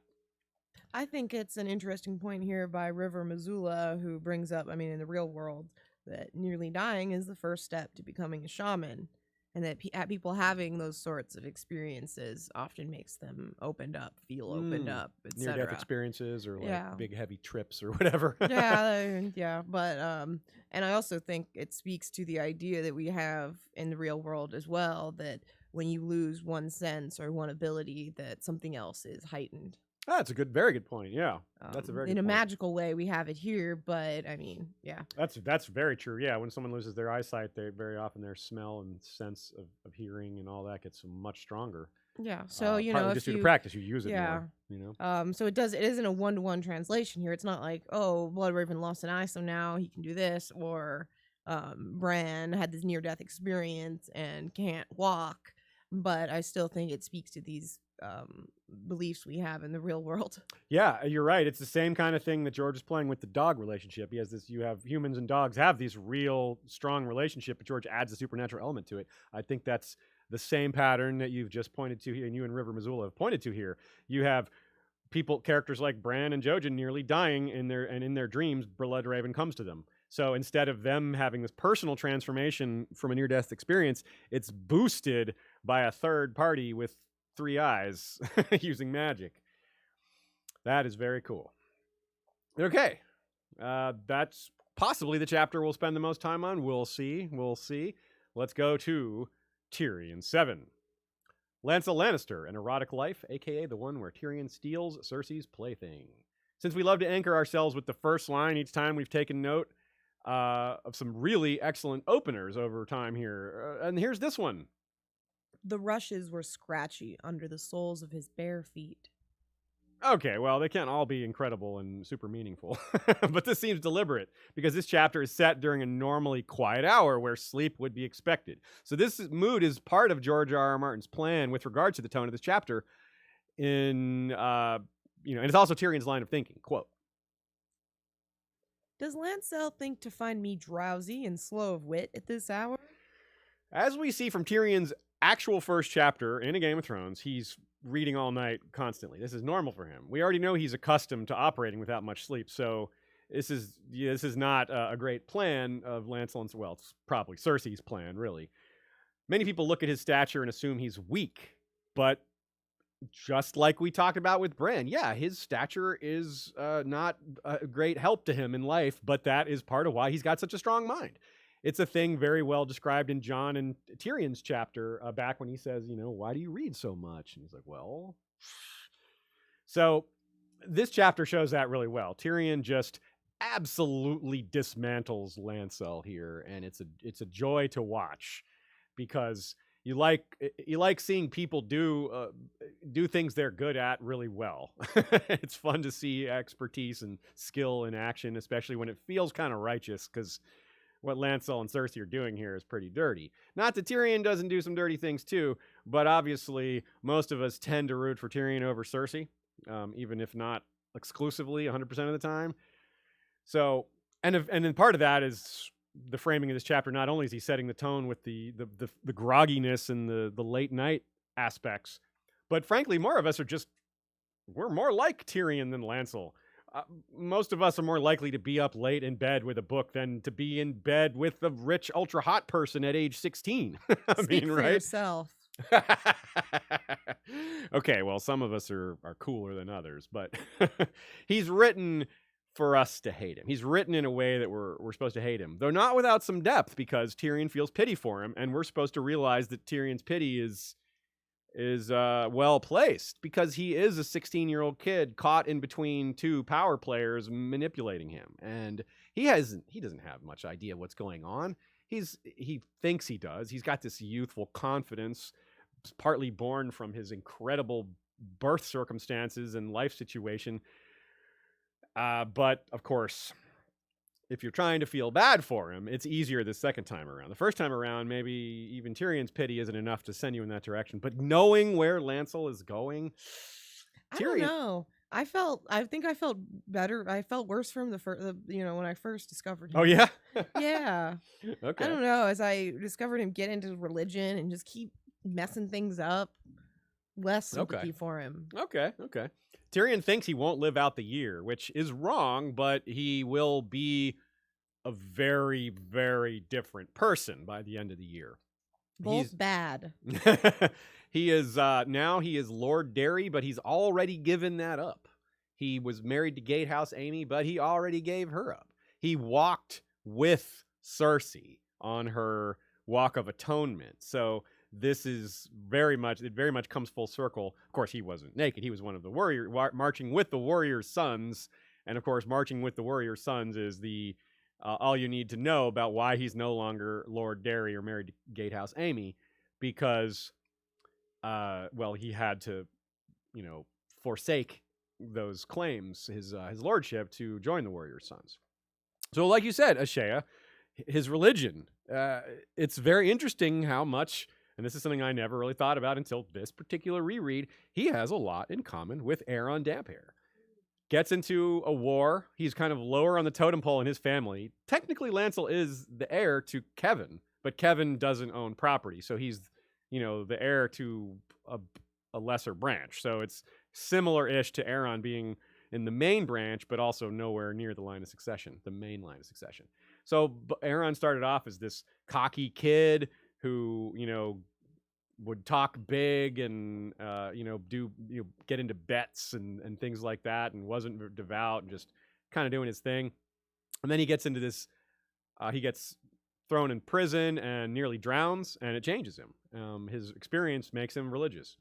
I think it's an interesting point here by River Missoula, who brings up, in the real world, that nearly dying is the first step to becoming a shaman. And that people having those sorts of experiences often makes them opened up, etc. Near-death experiences or big heavy trips or whatever. yeah. But and I also think it speaks to the idea that we have in the real world as well, that when you lose one sense or one ability, that something else is heightened. That's a very good point. Yeah, that's a very good in a point. magical way. We have it here, but I mean, yeah, That's very true. Yeah, when someone loses their eyesight, they very often their smell and sense of hearing and all that gets much stronger. yeah. So partly if just due to you, practice, you use it yeah. more. You know. So it isn't a 1-to-1 translation here. It's not like, oh, Bloodraven lost an eye, so now he can do this, or Bran had this near-death experience and can't walk. But I still think it speaks to these beliefs we have in the real world. Yeah, you're right. It's the same kind of thing that George is playing with the dog relationship. He has this. You have humans and dogs have these real strong relationship, but George adds a supernatural element to it. I think that's the same pattern that you've just pointed to here, and you and River Missoula have pointed to here. You have characters like Bran and Jojen nearly dying in their dreams, Bloodraven comes to them. So instead of them having this personal transformation from a near-death experience, it's boosted by a third party with 3 eyes using magic. That is very cool. Okay. That's possibly the chapter we'll spend the most time on. We'll see. Let's go to Tyrion 7. Lancel Lannister, an erotic life, a.k.a. the one where Tyrion steals Cersei's plaything. Since we love to anchor ourselves with the first line each time, we've taken note of some really excellent openers over time here. And here's this one. The rushes were scratchy under the soles of his bare feet. Okay, well, they can't all be incredible and super meaningful, but this seems deliberate because this chapter is set during a normally quiet hour where sleep would be expected. So this mood is part of George R.R. Martin's plan with regard to the tone of this chapter. And it's also Tyrion's line of thinking. Quote: Does Lancel think to find me drowsy and slow of wit at this hour? As we see from Tyrion's actual first chapter in A Game of Thrones, he's reading all night constantly. This is normal for him. We already know he's accustomed to operating without much sleep, so this is not a great plan of Lancel's. Well, it's probably Cersei's plan, really. Many people look at his stature and assume he's weak, but just like we talked about with Bran, yeah, his stature is not a great help to him in life, but that is part of why he's got such a strong mind. It's a thing very well described in Jon and Tyrion's chapter back when he says, why do you read so much? And he's like, well. So this chapter shows that really well. Tyrion just absolutely dismantles Lancel here, and it's a joy to watch because you like seeing people do things they're good at really well. It's fun to see expertise and skill in action, especially when it feels kind of righteous, because what Lancel and Cersei are doing here is pretty dirty. Not that Tyrion doesn't do some dirty things too, but obviously most of us tend to root for Tyrion over Cersei, even if not exclusively 100% of the time. So, and then part of that is the framing of this chapter. Not only is he setting the tone with the grogginess and the late night aspects, but frankly, more of us we're more like Tyrion than Lancel. Most of us are more likely to be up late in bed with a book than to be in bed with a rich, ultra hot person at age 16. Speak for right? yourself. Okay, well, some of us are cooler than others, but he's written for us to hate him. He's written in a way that we're supposed to hate him, though not without some depth, because Tyrion feels pity for him, and we're supposed to realize that Tyrion's pity is well placed because he is a 16-year-old kid caught in between two power players manipulating him, and he doesn't have much idea what's going on. He thinks he does. He's got this youthful confidence, partly born from his incredible birth circumstances and life situation. But of course, if you're trying to feel bad for him, it's easier the second time around. The first time around, maybe even Tyrion's pity isn't enough to send you in that direction. But knowing where Lancel is going, I don't know. I think I felt better. I felt worse from when I first discovered him. Oh, yeah? Yeah. Okay. I don't know. As I discovered him get into religion and just keep messing things up, less sympathy for him. Okay. Tyrion thinks he won't live out the year, which is wrong, but he will be a very, very different person by the end of the year. Both bad. He is Lord Derry, but he's already given that up. He was married to Gatehouse Amy, but he already gave her up. He walked with Cersei on her walk of atonement. So this is it very much comes full circle. Of course, he wasn't naked. He was one of the marching with the warrior's sons. And of course, marching with the warrior's sons is the all you need to know about why he's no longer Lord Derry or married to Gatehouse Amy, because, he had to, forsake those claims, his lordship, to join the warrior's sons. So, like you said, Ashea, his religion, it's very interesting how much, and this is something I never really thought about until this particular reread, he has a lot in common with Aeron Damphair. Gets into a war. He's kind of lower on the totem pole in his family. Technically, Lancel is the heir to Kevin, but Kevin doesn't own property, so he's, the heir to a lesser branch. So it's similar-ish to Aeron being in the main branch, but also nowhere near the line of succession, the main line of succession. So Aeron started off as this cocky kid who, would talk big and, get into bets and things like that, and wasn't devout and just kind of doing his thing. And then he gets into this, he gets thrown in prison and nearly drowns, and it changes him. His experience makes him religious.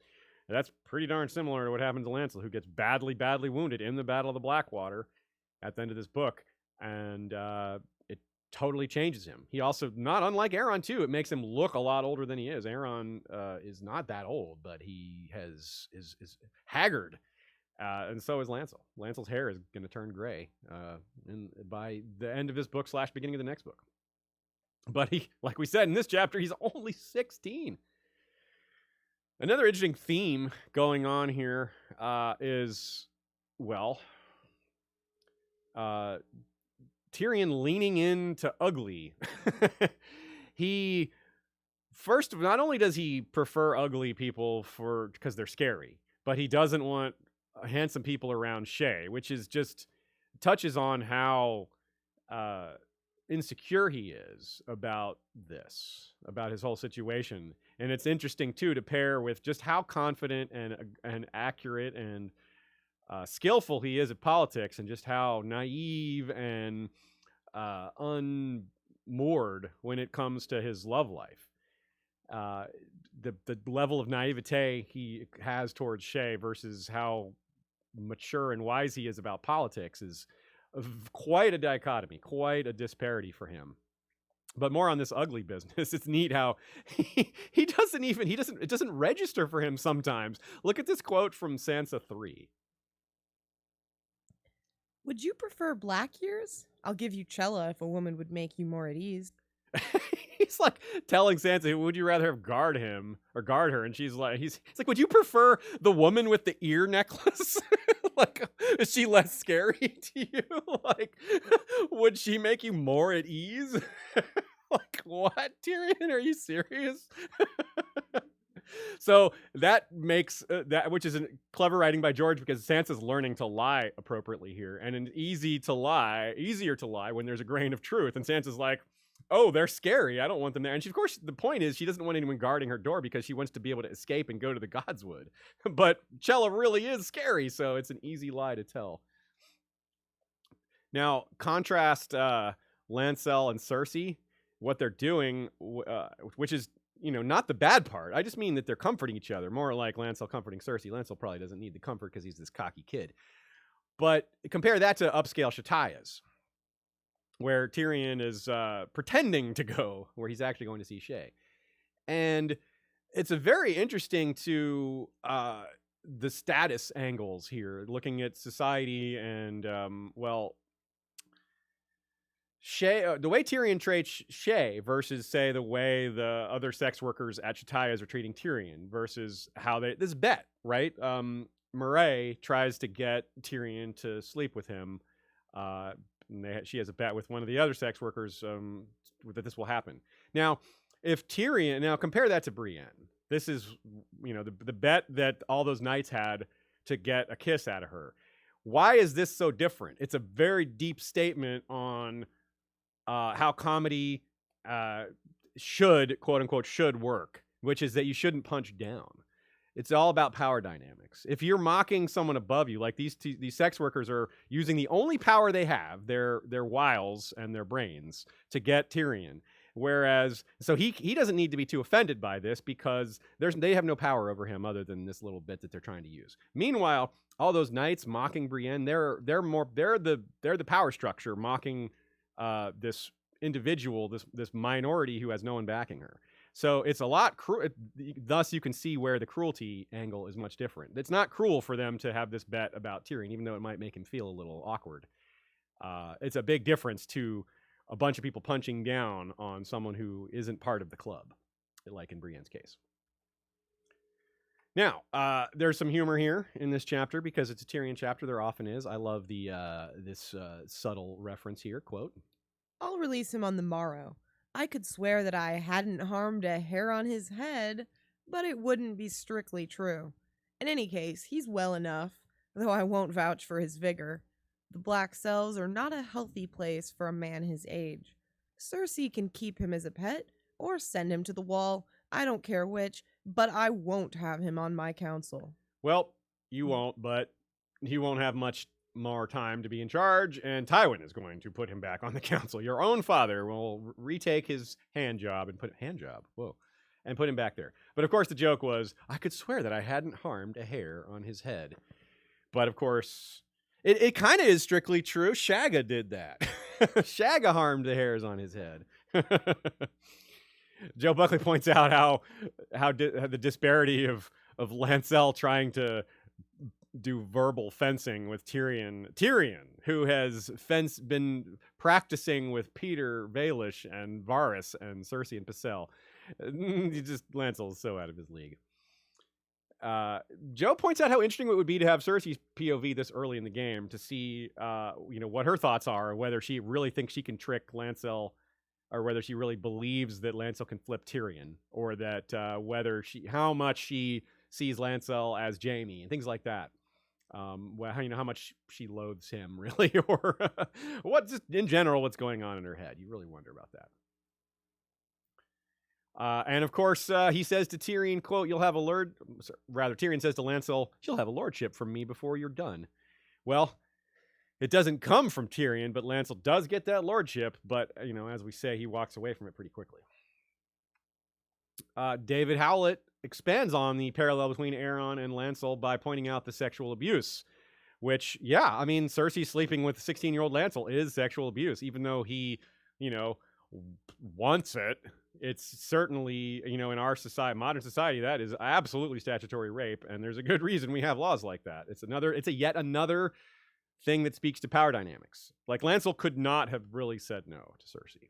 And that's pretty darn similar to what happened to Lancel, who gets badly, badly wounded in the Battle of the Blackwater at the end of this book. And it totally changes him. He also, not unlike Aeron too, it makes him look a lot older than he is. Aeron is not that old, but he is haggard. And so is Lancel. Lancel's hair is going to turn gray by the end of this book / beginning of the next book. But he, like we said in this chapter, he's only 16. Another interesting theme going on here is, Tyrion leaning into ugly. He, first, not only does he prefer ugly people because they're scary, but he doesn't want handsome people around Shae, which is just touches on how insecure he is about his whole situation. And it's interesting too to pair with just how confident and accurate and skillful he is at politics, and just how naive and unmoored when it comes to his love life. The level of naivete he has towards Shae versus how mature and wise he is about politics is quite a dichotomy, quite a disparity for him. But more on this ugly business. It's neat how it doesn't register for him sometimes. Look at this quote from Sansa 3. Would you prefer black ears? I'll give you Chella if a woman would make you more at ease. He's like telling Sansa, would you rather have guard her? And she's like, he's like, would you prefer the woman with the ear necklace? Like, is she less scary to you? Like, would she make you more at ease? Like, what, Tyrion? Are you serious? So that makes which is a clever writing by George, because Sansa's learning to lie appropriately here, and it's easier to lie when there's a grain of truth. And Sansa's like, oh, they're scary, I don't want them there. And she, of course, the point is she doesn't want anyone guarding her door because she wants to be able to escape and go to the Godswood. But Chella really is scary, so it's an easy lie to tell. Now, contrast Lancel and Cersei, what they're doing, which is, not the bad part. I just mean that they're comforting each other, more like Lancel comforting Cersei. Lancel probably doesn't need the comfort because he's this cocky kid. But compare that to upscale Shatayas, where Tyrion is pretending to go, where he's actually going to see Shae. And it's a very interesting to the status angles here, looking at society and, Shae, the way Tyrion treats Shae versus, say, the way the other sex workers at Shatayas are treating Tyrion, versus how this bet, right? Murray tries to get Tyrion to sleep with him. She has a bet with one of the other sex workers that this will happen. Now, compare that to Brienne. This is, the bet that all those knights had to get a kiss out of her. Why is this so different? It's a very deep statement on how comedy should, quote unquote, should work, which is that you shouldn't punch down. It's all about power dynamics. If you're mocking someone above you, like these sex workers are using the only power they have, their wiles and their brains, to get Tyrion, Whereas, so he doesn't need to be too offended by this because they have no power over him other than this little bit that they're trying to use. Meanwhile, all those knights mocking Brienne, they're the power structure mocking this individual, this minority who has no one backing her. So it's a lot thus you can see where the cruelty angle is much different. It's not cruel for them to have this bet about Tyrion, even though it might make him feel a little awkward. It's a big difference to a bunch of people punching down on someone who isn't part of the club, like in Brienne's case. Now, there's some humor here in this chapter because it's a Tyrion chapter. There often is. I love this subtle reference here. Quote, "I'll release him on the morrow. I could swear that I hadn't harmed a hair on his head, but it wouldn't be strictly true. In any case, he's well enough, though I won't vouch for his vigor. The Black Cells are not a healthy place for a man his age. Cersei can keep him as a pet, or send him to the wall. I don't care which, but I won't have him on my council." Well, you won't, but he won't have much more time to be in charge, and Tywin is going to put him back on the council. Your own father will retake his hand job and put him back there. But of course, the joke was, I could swear that I hadn't harmed a hair on his head. But of course, it kind of is strictly true. Shagga did that. Shagga harmed the hairs on his head. Joe Buckley points out how the disparity of Lancel trying to do verbal fencing with Tyrion, who has been practicing with Peter Baelish and Varys and Cersei and Pycelle. Lancel is so out of his league. Joe points out how interesting it would be to have Cersei's POV this early in the game to see, what her thoughts are, whether she really thinks she can trick Lancel, or whether she really believes that Lancel can flip Tyrion, or that how much she sees Lancel as Jaime and things like that. How much she loathes him, really, or just in general what's going on in her head. You really wonder about that. And of course, he says to Tyrion, quote, Tyrion says to Lancel, "You'll have a lordship from me before you're done." Well, it doesn't come from Tyrion, but Lancel does get that lordship, but, as we say, he walks away from it pretty quickly. David Howlett expands on the parallel between Aeron and Lancel by pointing out the sexual abuse, which, Cersei sleeping with 16-year-old Lancel is sexual abuse, even though he, wants it. It's certainly, in our modern society, that is absolutely statutory rape, and there's a good reason we have laws like that. It's yet another thing that speaks to power dynamics. Like, Lancel could not have really said no to Cersei.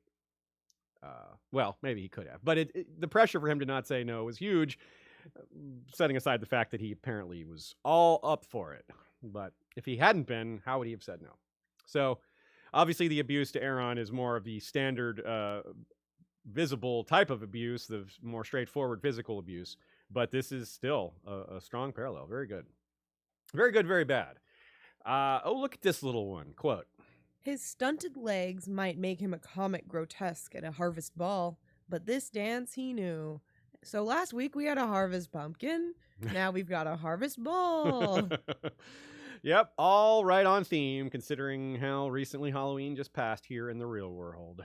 Well, maybe he could have, but the pressure for him to not say no was huge, setting aside the fact that he apparently was all up for it. But if he hadn't been, how would he have said no? So, obviously, the abuse to Aeron is more of the standard visible type of abuse, the more straightforward physical abuse, but this is still a strong parallel. Very good. Very good, very bad. Look at this little one. Quote, "His stunted legs might make him a comic grotesque at a harvest ball, but this dance he knew. So last week we had a harvest pumpkin. Now we've got a harvest ball." Yep, all right on theme, considering how recently Halloween just passed here in the real world.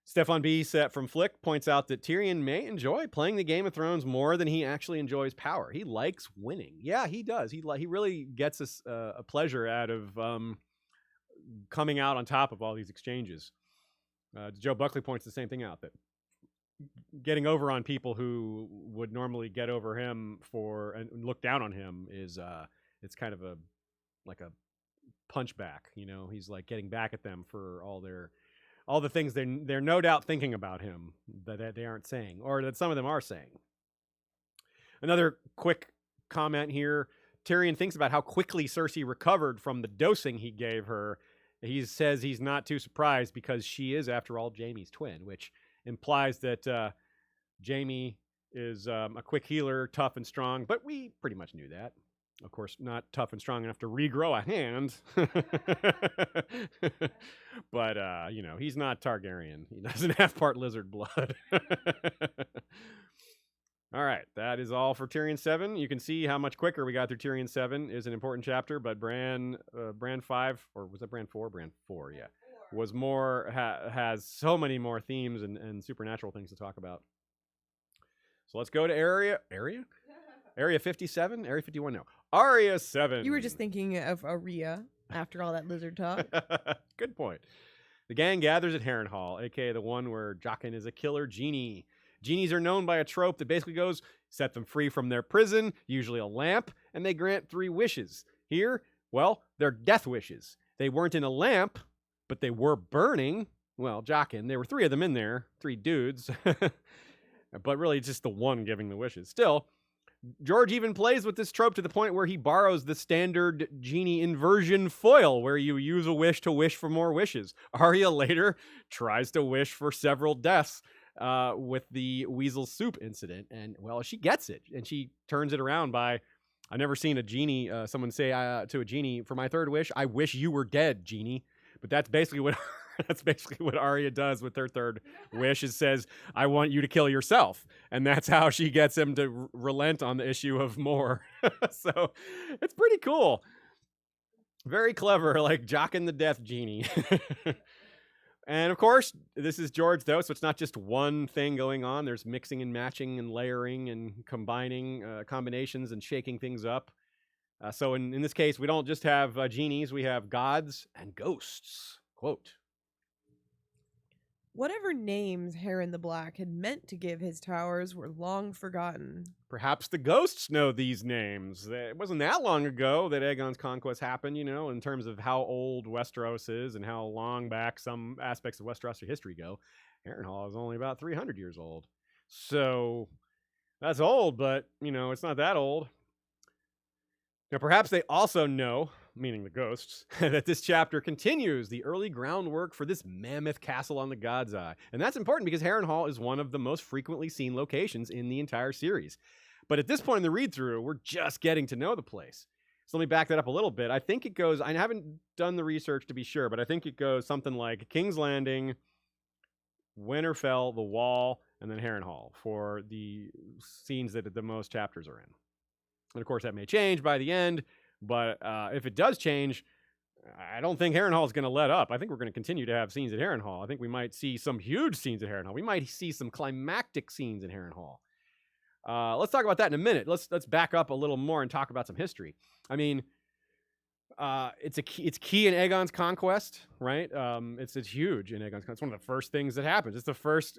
Stefan B. set from Flick points out that Tyrion may enjoy playing the Game of Thrones more than he actually enjoys power. He likes winning. Yeah, he does. He really gets a pleasure out of coming out on top of all these exchanges. Joe Buckley points the same thing out, that getting over on people who would normally get over him and look down on him is it's kind of a punchback. He's like getting back at them for all the things they're no doubt thinking about him that they aren't saying, or that some of them are saying. Another quick comment here. Tyrion thinks about how quickly Cersei recovered from the dosing he gave her. He says he's not too surprised because she is, after all, Jaime's twin, which implies that Jaime is a quick healer, tough and strong, but we pretty much knew that. Of course, not tough and strong enough to regrow a hand. But, he's not Targaryen. He doesn't have part lizard blood. All right, that is all for Tyrion 7. You can see how much quicker we got through Tyrion 7 is an important chapter, but Bran 5, or was that Bran 4? Bran 4, yeah. was more has so many more themes and supernatural things to talk about. So let's go to Area 57, Area 51. No, Arya 7. You were just thinking of Arya after all that lizard talk. Good point. The gang gathers at Harrenhal, aka the one where Jaqen is a killer genie. Genies are known by a trope that basically goes, set them free from their prison, usually a lamp, and they grant 3 wishes. Here, well, they're death wishes. They weren't in a lamp, but they were burning. Well, Jaqen, there were 3 of them in there, 3 dudes. But really, it's just the one giving the wishes. Still, George even plays with this trope to the point where he borrows the standard genie inversion foil, where you use a wish to wish for more wishes. Arya later tries to wish for several deaths with the weasel soup incident, and well, she gets it, and she turns it around by, I've never seen a genie, someone say to a genie, for my 3rd wish, I wish you were dead, genie. But that's basically what Arya does with her 3rd wish, is says, I want you to kill yourself. And that's how she gets him to relent on the issue of more. So it's pretty cool. Very clever, like Jaqen the Death Genie. And of course, this is George, though, so it's not just one thing going on. There's mixing and matching and layering and combining combinations and shaking things up. So in this case, we don't just have genies, we have gods and ghosts. Quote. Whatever names Harren the Black had meant to give his towers were long forgotten. Perhaps the ghosts know these names. It wasn't that long ago that Aegon's conquest happened, in terms of how old Westeros is and how long back some aspects of Westeros history go. Harrenhal is only about 300 years old. So that's old, but, it's not that old. Now, perhaps they also know, meaning the ghosts, that this chapter continues the early groundwork for this mammoth castle on the God's Eye. And that's important because Harrenhal is one of the most frequently seen locations in the entire series. But at this point in the read-through, we're just getting to know the place. So let me back that up a little bit. I think it goes, I haven't done the research to be sure, but I think it goes something like King's Landing, Winterfell, the Wall, and then Harrenhal for the scenes that the most chapters are in. And of course, that may change by the end, but if it does change, I don't think Harrenhal is going to let up. I think we're going to continue to have scenes at Harrenhal. I think we might see some huge scenes at Harrenhal. We might see some climactic scenes at Harrenhal. Let's talk about that in a minute. Let's back up a little more and talk about some history. I mean, it's key in Aegon's conquest, right? It's huge in Aegon's conquest. It's one of the first things that happens. It's the first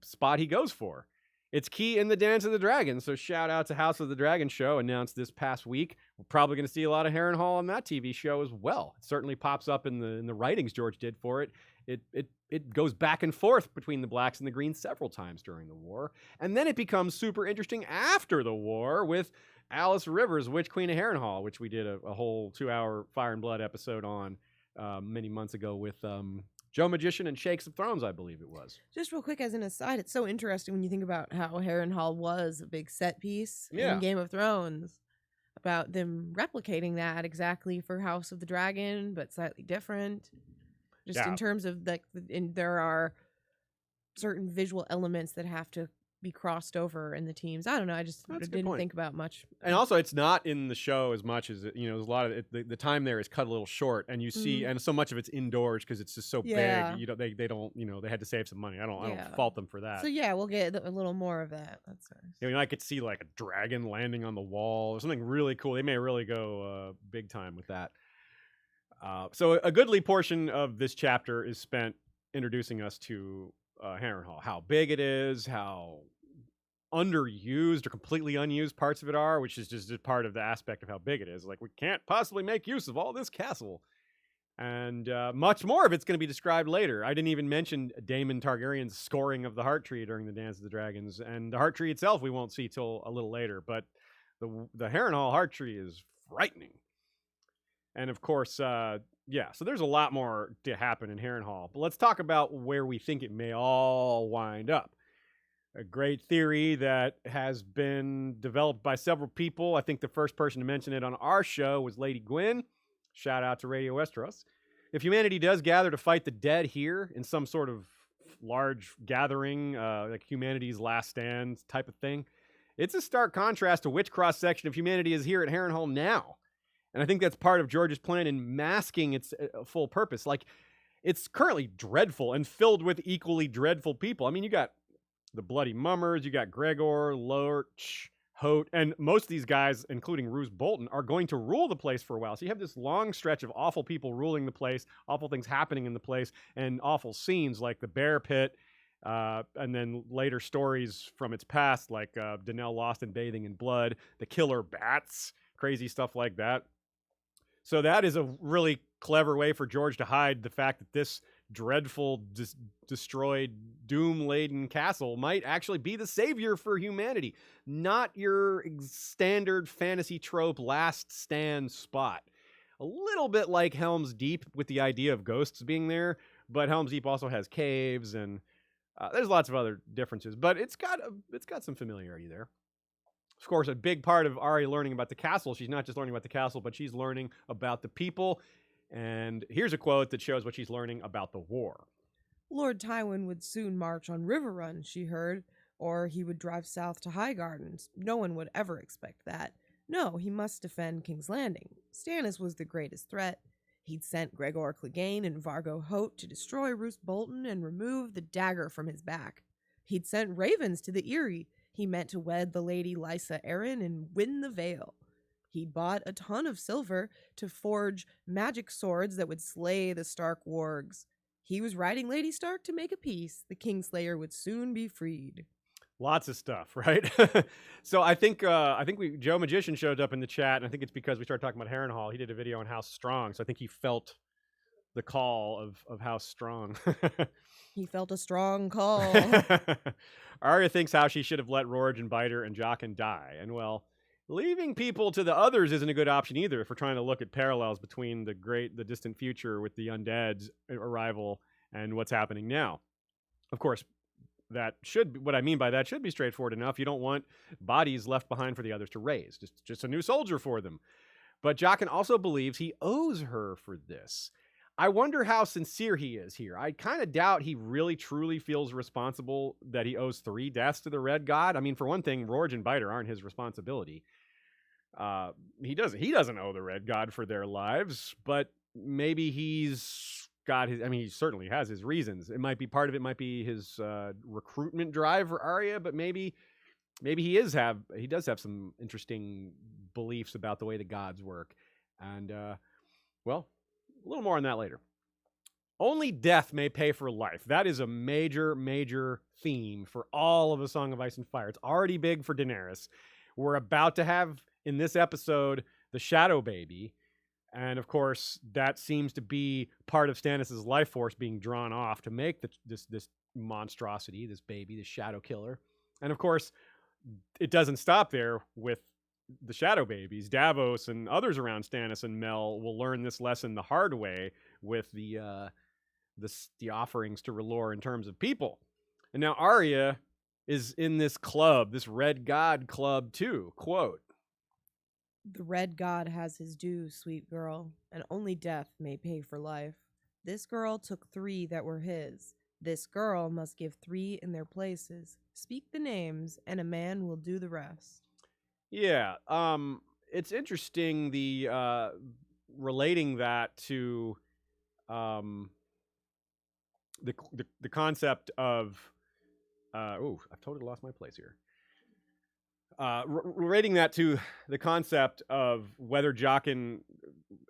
spot he goes for. It's key in the Dance of the Dragon, so shout out to House of the Dragon show, announced this past week. We're probably going to see a lot of Harrenhal on that TV show as well. It certainly pops up in the writings George did for it. It goes back and forth between the Blacks and the Greens several times during the war. And then it becomes super interesting after the war with Alice Rivers, Witch Queen of Harrenhal, which we did a whole 2-hour Fire and Blood episode on many months ago with Joe Magician and Shakes of Thrones, I believe it was. Just real quick as an aside, it's so interesting when you think about how Harrenhal was a big set piece in Game of Thrones, about them replicating that exactly for House of the Dragon, but slightly different. Just in terms of there are certain visual elements that have to be crossed over in the teams. I don't know. I just didn't think about much. And also, it's not in the show as much as, there's a lot of it, the time there is cut a little short, and you see, and so much of it's indoors because it's just so big. They don't, they had to save some money. I don't fault them for that. So we'll get a little more of that. That's nice. I could see like a dragon landing on the wall or something really cool. They may really go big time with that. So a goodly portion of this chapter is spent introducing us to Harrenhal, how big it is, how underused or completely unused parts of it are, which is just part of the aspect of how big it is. Like, we can't possibly make use of all this castle. And much more of it's going to be described later. I didn't even mention Daemon Targaryen's scoring of the Heart Tree during the Dance of the Dragons. And the Heart Tree itself we won't see till a little later. But the Harrenhal Heart Tree is frightening. And of course, so there's a lot more to happen in Harrenhal. But let's talk about where we think it may all wind up. A great theory that has been developed by several people. I think the first person to mention it on our show was Lady Gwyn. Shout out to Radio Westeros. If humanity does gather to fight the dead here in some sort of large gathering, like humanity's last stand type of thing, it's a stark contrast to which cross-section of humanity is here at Harrenhal now. And I think that's part of George's plan in masking its full purpose. Like, it's currently dreadful and filled with equally dreadful people. I mean, you got the Bloody Mummers, you got Gregor, Lorch, Hote, and most of these guys, including Roose Bolton, are going to rule the place for a while. So you have this long stretch of awful people ruling the place, awful things happening in the place, and awful scenes like the Bear Pit, and then later stories from its past, like Danelle lost and bathing in blood, the killer bats, crazy stuff like that. So that is a really clever way for George to hide the fact that this dreadful, destroyed, doom-laden castle might actually be the savior for humanity, not your standard fantasy trope last stand spot. A little bit like Helm's Deep with the idea of ghosts being there, but Helm's Deep also has caves and there's lots of other differences, but it's got some familiarity there. Of course, a big part of Arya learning about the castle, she's not just learning about the castle, but she's learning about the people. And here's a quote that shows what she's learning about the war. Lord Tywin would soon march on River Run, she heard, or he would drive south to Highgarden. No one would ever expect that. No, he must defend King's Landing. Stannis was the greatest threat. He'd sent Gregor Clegane and Vargo Hote to destroy Roose Bolton and remove the dagger from his back. He'd sent ravens to the Eyrie. He meant to wed the Lady Lysa Arryn and win the Vale. He'd bought a ton of silver to forge magic swords that would slay the Stark wargs. He was riding Lady Stark to make a peace. The Kingslayer would soon be freed. Lots of stuff, right? So I think Joe Magician showed up in the chat, and I think it's because we started talking about Harrenhal. He did a video on House Strong, so I think he felt the call of House Strong. He felt a strong call. Arya thinks how she should have let Rorge and Biter and Jaqen die, and well, leaving people to the others isn't a good option either if we're trying to look at parallels between the distant future with the undead's arrival and what's happening now. Of course, what I mean by that should be straightforward enough. You don't want bodies left behind for the others to raise. Just a new soldier for them. But Jaqen also believes he owes her for this. I wonder how sincere he is here. I kind of doubt he really truly feels responsible that he owes 3 deaths to the Red God. I mean, for one thing, Rorge and Biter aren't his responsibility. He doesn't owe the Red God for their lives, but maybe he's got his, I mean, he certainly has his reasons. It might be part of it might be his recruitment drive for Arya, but maybe he does have some interesting beliefs about the way the gods work. And well, a little more on that later. Only death may pay for life. That is a major, major theme for all of A Song of Ice and Fire. It's already big for Daenerys. We're about to have, in this episode, the Shadow Baby. And, of course, that seems to be part of Stannis' life force being drawn off to make this monstrosity, this baby, this Shadow Killer. And, of course, it doesn't stop there with the Shadow Babies. Davos and others around Stannis and Mel will learn this lesson the hard way with the offerings to R'hllor in terms of people. And now Arya is in this club, this Red God club too. Quote, "The Red God has his due, sweet girl, and only death may pay for life. This girl took 3 that were his. This girl must give 3 in their places. Speak the names, and a man will do the rest." Yeah, it's interesting the relating that to the concept of I've totally lost my place here. Relating that to the concept of whether Jaqen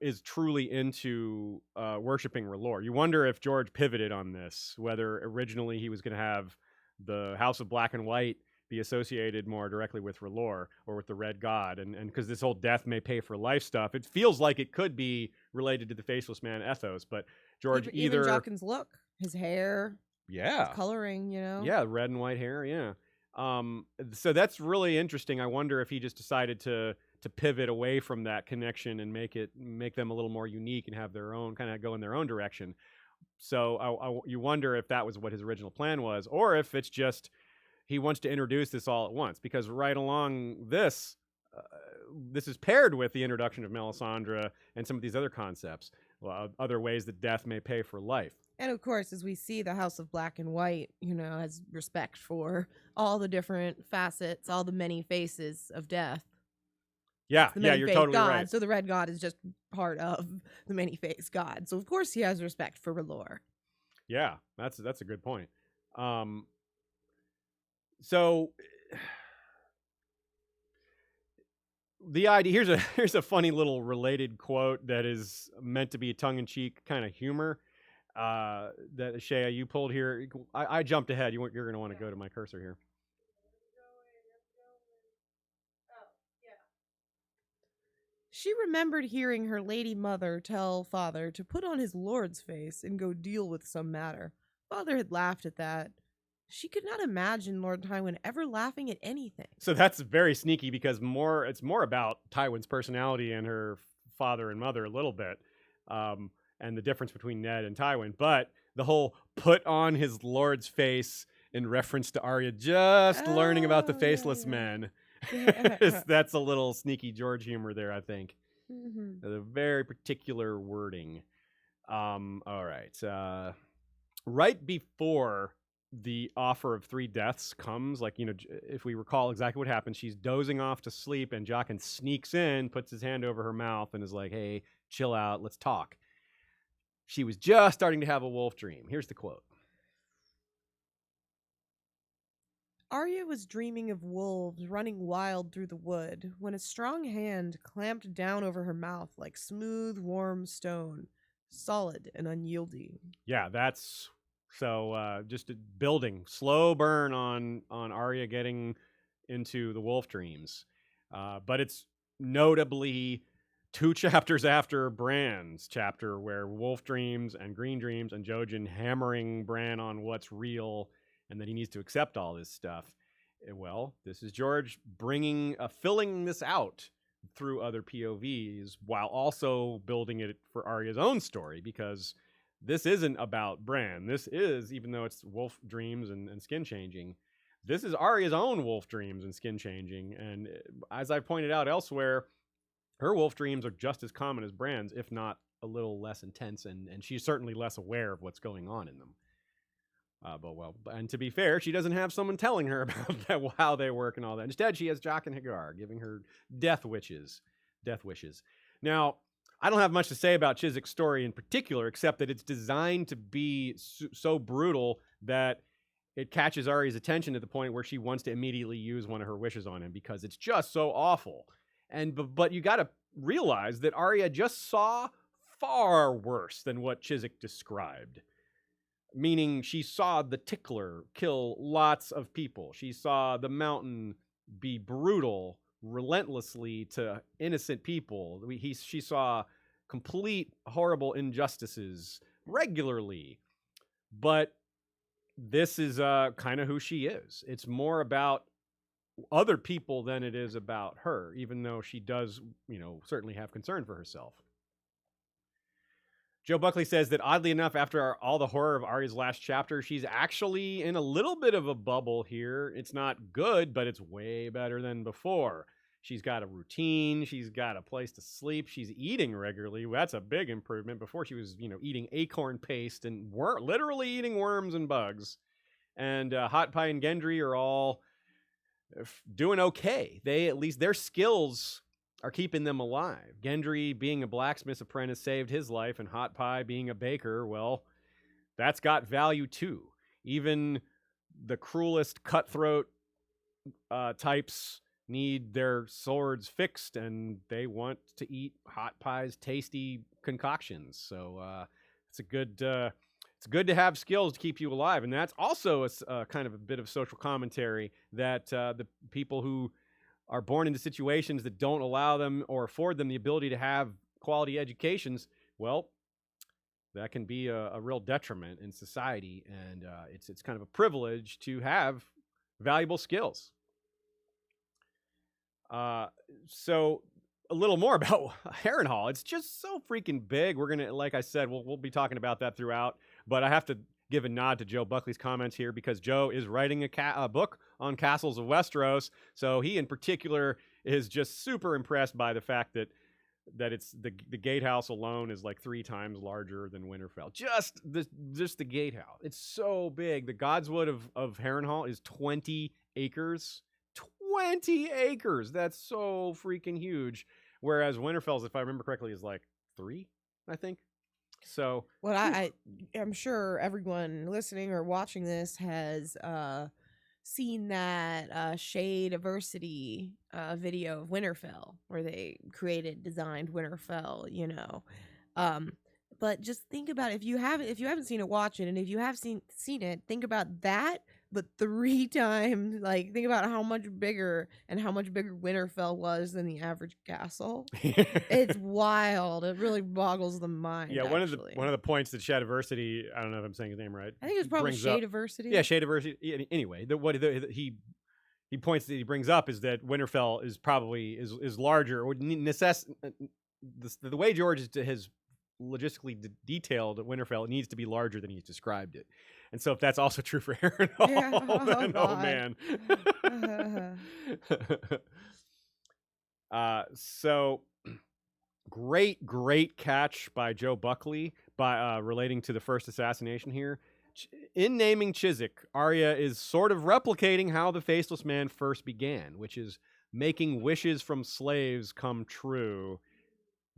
is truly into worshiping R'hllor. You wonder if George pivoted on this, whether originally he was going to have the House of Black and White be associated more directly with R'hllor or with the Red God, and because this whole death may pay for life stuff, it feels like it could be related to the Faceless Man ethos. But George even Jaqen's look, his hair, his coloring, red and white hair, so that's really interesting. I wonder if he just decided to pivot away from that connection and make them a little more unique and have their own, kind of go in their own direction. So you wonder if that was what his original plan was, or if it's just he wants to introduce this all at once, because right along this is paired with the introduction of Melisandre and some of these other concepts, other ways that death may pay for life. And of course, as we see, the House of Black and White, has respect for all the different facets, all the many faces of death. Yeah, The yeah, many you're faced totally god, right. so the red god is just part of the many faced god. So of course he has respect for R'hllor. Yeah, that's a good point. So the idea here's a funny little related quote that is meant to be tongue-in-cheek kind of humor. That Shea, you pulled here. I jumped ahead. You're going to want to go to my cursor here. She remembered hearing her lady mother tell father to put on his lord's face and go deal with some matter. Father had laughed at that. She could not imagine Lord Tywin ever laughing at anything. So that's very sneaky because it's more about Tywin's personality and her father and mother a little bit, and the difference between Ned and Tywin. But the whole put on his lord's face in reference to Arya just learning about the faceless men. That's a little sneaky George humor there, I think. Mm-hmm. A very particular wording. All right. Right before the offer of 3 deaths comes, like, if we recall exactly what happens, she's dozing off to sleep and Jaqen sneaks in, puts his hand over her mouth and is like, hey, chill out, let's talk. She was just starting to have a wolf dream. Here's the quote. Arya was dreaming of wolves running wild through the wood when a strong hand clamped down over her mouth like smooth, warm stone, solid and unyielding. Yeah, that's just a building, slow burn on Arya getting into the wolf dreams. But it's notably 2 chapters after Bran's chapter, where wolf dreams and green dreams and Jojen hammering Bran on what's real and that he needs to accept all this stuff. Well, this is George filling this out through other POVs while also building it for Arya's own story, because this isn't about Bran. This is, even though it's wolf dreams and skin changing, this is Arya's own wolf dreams and skin changing. And as I've pointed out elsewhere, her wolf dreams are just as common as Bran's, if not a little less intense, and she's certainly less aware of what's going on in them. And to be fair, she doesn't have someone telling her about how they work and all that. Instead, she has Jaqen and Hagar giving her death wishes. Now, I don't have much to say about Chiswick's story in particular, except that it's designed to be so brutal that it catches Arya's attention to the point where she wants to immediately use one of her wishes on him because it's just so awful. But you got to realize that Arya just saw far worse than what Chiswick described. Meaning she saw the Tickler kill lots of people. She saw the Mountain be brutal relentlessly to innocent people. She saw complete horrible injustices regularly. But this is kind of who she is. It's more about other people than it is about her, even though she does, certainly have concern for herself. Joe Buckley says that oddly enough, after all the horror of Arya's last chapter, she's actually in a little bit of a bubble here. It's not good, but it's way better than before. She's got a routine. She's got a place to sleep. She's eating regularly. That's a big improvement. Before she was, eating acorn paste and literally eating worms and bugs. And Hot Pie and Gendry are all doing okay. At least their skills are keeping them alive. Gendry, being a blacksmith's apprentice, saved his life, and Hot Pie, being a baker, well, that's got value too. Even the cruelest cutthroat types need their swords fixed, and they want to eat Hot Pie's tasty concoctions. So it's good to have skills to keep you alive, and that's also a kind of a bit of social commentary that the people who are born into situations that don't allow them or afford them the ability to have quality educations, well, that can be a real detriment in society, and it's kind of a privilege to have valuable skills. So a little more about Harrenhal. It's just so freaking big. We're gonna, like I said, we'll be talking about that throughout. But I have to give a nod to Joe Buckley's comments here because Joe is writing a book on Castles of Westeros. So he in particular is just super impressed by the fact that it's the gatehouse alone is like 3 times larger than Winterfell. Just the gatehouse. It's so big. The Godswood of Harrenhal is 20 acres. 20 acres. That's so freaking huge. Whereas Winterfell's, if I remember correctly, is like 3, I think. So, Well, I'm sure everyone listening or watching this has seen that Shade Diversity video of Winterfell, where they designed Winterfell, you know. But just think about it. If you haven't seen it, watch it, and if you have seen it, think about that, but 3 times. Like, think about how much bigger Winterfell was than the average castle. It's wild. It really boggles the mind. yeah, one of the points that Shadiversity, I don't know if I'm saying his name right. I think it was probably Shadiversity. Yeah, Shadiversity. Anyway, he points that he brings up is that Winterfell is probably is larger. Or the way George has logistically detailed Winterfell, it needs to be larger than he's described it. And so if that's also true for Harrenhal, then oh man. So great catch by Joe Buckley by relating to the first assassination here. In naming Chiswick, Arya is sort of replicating how the Faceless Man first began, which is making wishes from slaves come true.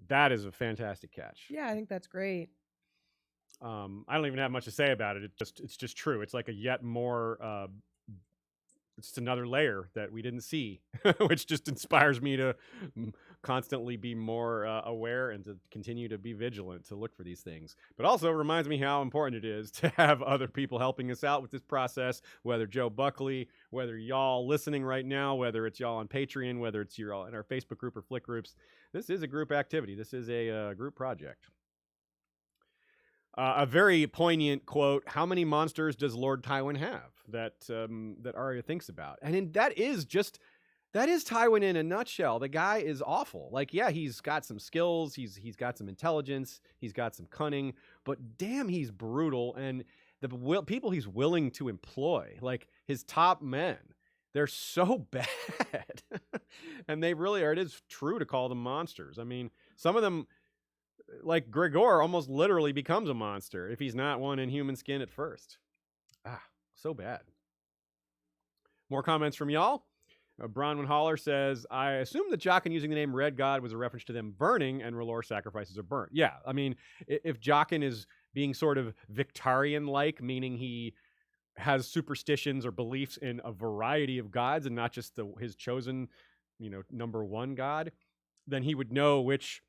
That is a fantastic catch. Yeah, I think that's great. I don't even have much to say about it. It's just true. It's like a yet more it's just another layer that we didn't see, which just inspires me to constantly be more aware and to continue to be vigilant to look for these things. But also reminds me how important it is to have other people helping us out with this process, whether Joe Buckley, whether y'all listening right now, whether it's y'all on Patreon, whether it's y'all in our Facebook group or Flick groups. This is a group activity. This is a group project. A very poignant quote: "How many monsters does Lord Tywin have?" That Arya thinks about, and that is Tywin in a nutshell. The guy is awful. Like, yeah, he's got some skills, he's got some intelligence, he's got some cunning, but damn, he's brutal. And the people he's willing to employ, like his top men, they're so bad, and they really are. It is true to call them monsters. I mean, some of them, like Gregor, almost literally becomes a monster if he's not one in human skin at first. So bad. More comments from y'all. Bronwyn Holler says, I assume that Jaqen using the name Red God was a reference to them burning and R'hllor sacrifices are burnt. Yeah, I mean, if Jaqen is being sort of Victarion-like, meaning he has superstitions or beliefs in a variety of gods and not just his chosen, number one god, then he would know which,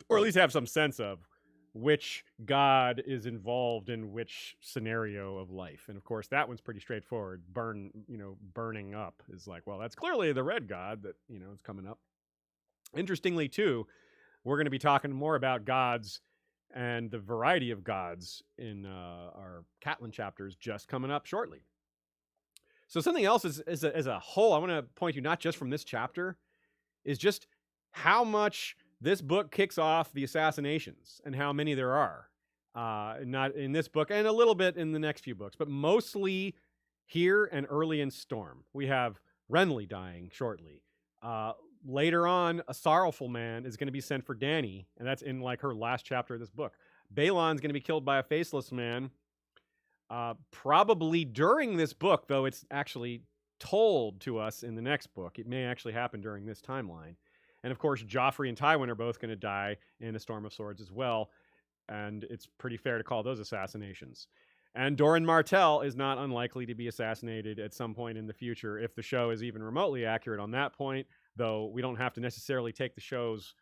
or at least have some sense of which god is involved in which scenario of life. And of course, that one's pretty straightforward. Burning up is like, well, that's clearly the red god that, is coming up. Interestingly, too, we're going to be talking more about gods and the variety of gods in our Catelyn chapters just coming up shortly. So something else is as a whole, I want to point you not just from this chapter, is just how much this book kicks off the assassinations and how many there are. Not in this book and a little bit in the next few books, but mostly here and early in Storm. We have Renly dying shortly. Later on, a sorrowful man is going to be sent for Dany, and that's in like her last chapter of this book. Balon's going to be killed by a faceless man. Probably during this book, though it's actually told to us in the next book. It may actually happen during this timeline. And of course, Joffrey and Tywin are both going to die in a storm of swords as well. And it's pretty fair to call those assassinations. And Doran Martell is not unlikely to be assassinated at some point in the future if the show is even remotely accurate on that point, though we don't have to necessarily take the show's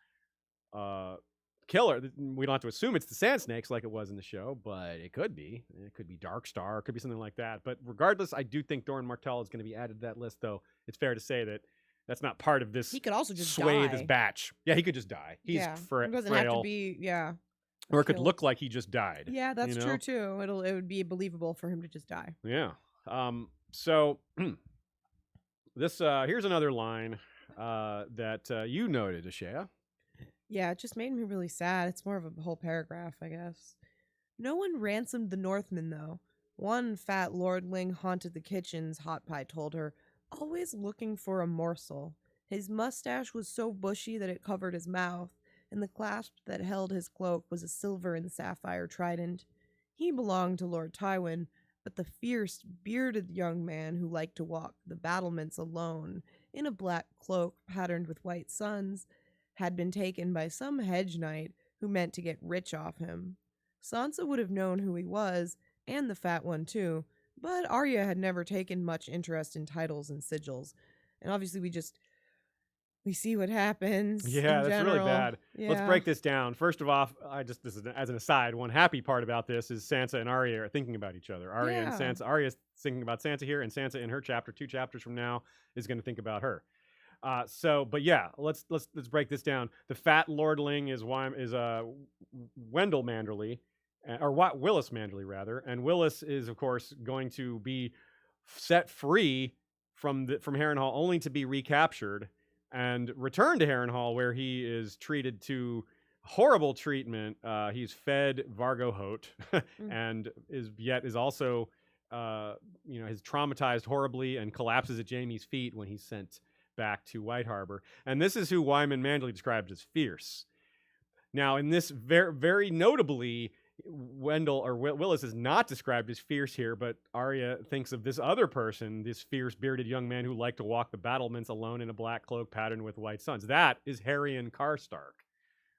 killer. We don't have to assume it's the Sand Snakes like it was in the show, but it could be. It could be Darkstar. It could be something like that. But regardless, I do think Doran Martell is going to be added to that list, though it's fair to say that that's not part of this. He could also just sway die. This batch. Yeah, he could just die. He's it doesn't have to be, or it could look like he just died. Yeah, that's true too. It would be believable for him to just die. Yeah. So this here's another line that you noted, Ashea. Yeah, it just made me really sad. It's more of a whole paragraph, I guess. No one ransomed the Northmen, though. One fat lordling haunted the kitchens, Hot Pie told her, always looking for a morsel. His mustache was so bushy that it covered his mouth, and the clasp that held his cloak was a silver and sapphire trident. He belonged to Lord Tywin, but the fierce, bearded young man who liked to walk the battlements alone in a black cloak patterned with white suns, had been taken by some hedge knight who meant to get rich off him. Sansa would have known who he was, and the fat one too, but Arya had never taken much interest in titles and sigils. And obviously we see what happens. Yeah, in that's general. really bad. Yeah. Let's break this down. First of all, this is as an aside, one happy part about this is Sansa and Arya are thinking about each other. Arya and Yeah. Sansa. Arya's thinking about Sansa here, and Sansa in her chapter, 2 chapters from now, is going to think about her. But yeah, let's break this down. The fat lordling is Wendell Manderly, or Willis Manderly rather, and Willis is of course going to be set free from Harrenhal, only to be recaptured and returned to Harrenhal, where he is treated to horrible treatment. He's fed Vargo Hoat, and is also is traumatized horribly and collapses at Jaime's feet when he's sent back to White Harbor. And this is who Wyman Manderly described as fierce. Now, in this very notably, Willis is not described as fierce here, but Arya thinks of this other person, this fierce bearded young man who liked to walk the battlements alone in a black cloak patterned with white suns. That is Harrenhal Karstark.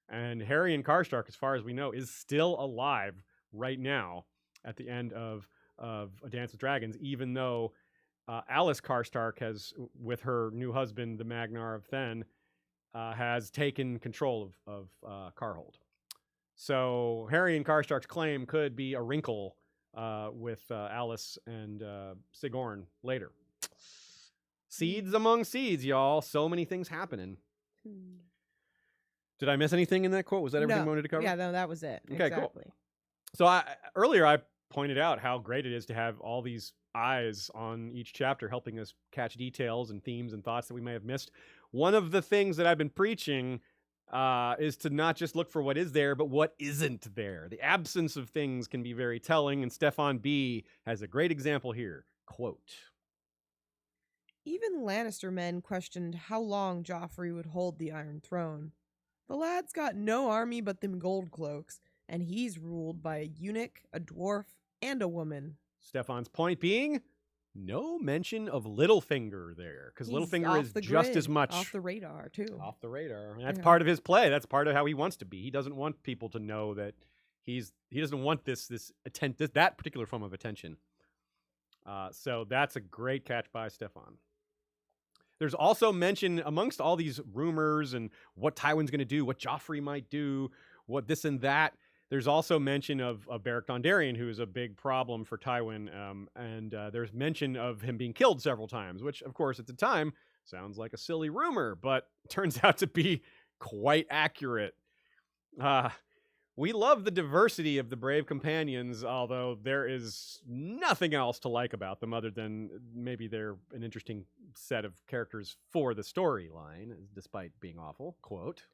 And Harrenhal Karstark, as far as we know, is still alive right now at the end of A Dance with Dragons, even though Alice Karstark has, with her new husband, the Magnar of Then, has taken control of Karhold. So Harrenhal Karstark's claim could be a wrinkle with Alice and Sigorn later. Seeds among seeds, y'all. So many things happening. Did I miss anything in that quote? Was that everything we wanted to cover? Yeah, no, that was it. Okay, exactly. Cool. So earlier I pointed out how great it is to have all these eyes on each chapter helping us catch details and themes and thoughts that we may have missed. One of the things that I've been preaching is to not just look for what is there, but what isn't there. The absence of things can be very telling, and Stefan B. has a great example here. Quote, "Even Lannister men questioned how long Joffrey would hold the Iron Throne. The lad's got no army but them gold cloaks, and he's ruled by a eunuch, a dwarf, and a woman." Stefan's point being, no mention of Littlefinger there, because Littlefinger is just as much off the radar too. Off the radar. And that's part of his play. That's part of how he wants to be. He doesn't want people to know that he doesn't want that particular form of attention. So that's a great catch by Stefan. There's also mention amongst all these rumors and what Tywin's going to do, what Joffrey might do, what this and that. There's also mention of Beric Dondarrion, who is a big problem for Tywin, and there's mention of him being killed several times, which, of course, at the time sounds like a silly rumor, but turns out to be quite accurate. We love the diversity of the Brave Companions, although there is nothing else to like about them other than maybe they're an interesting set of characters for the storyline, despite being awful. Quote,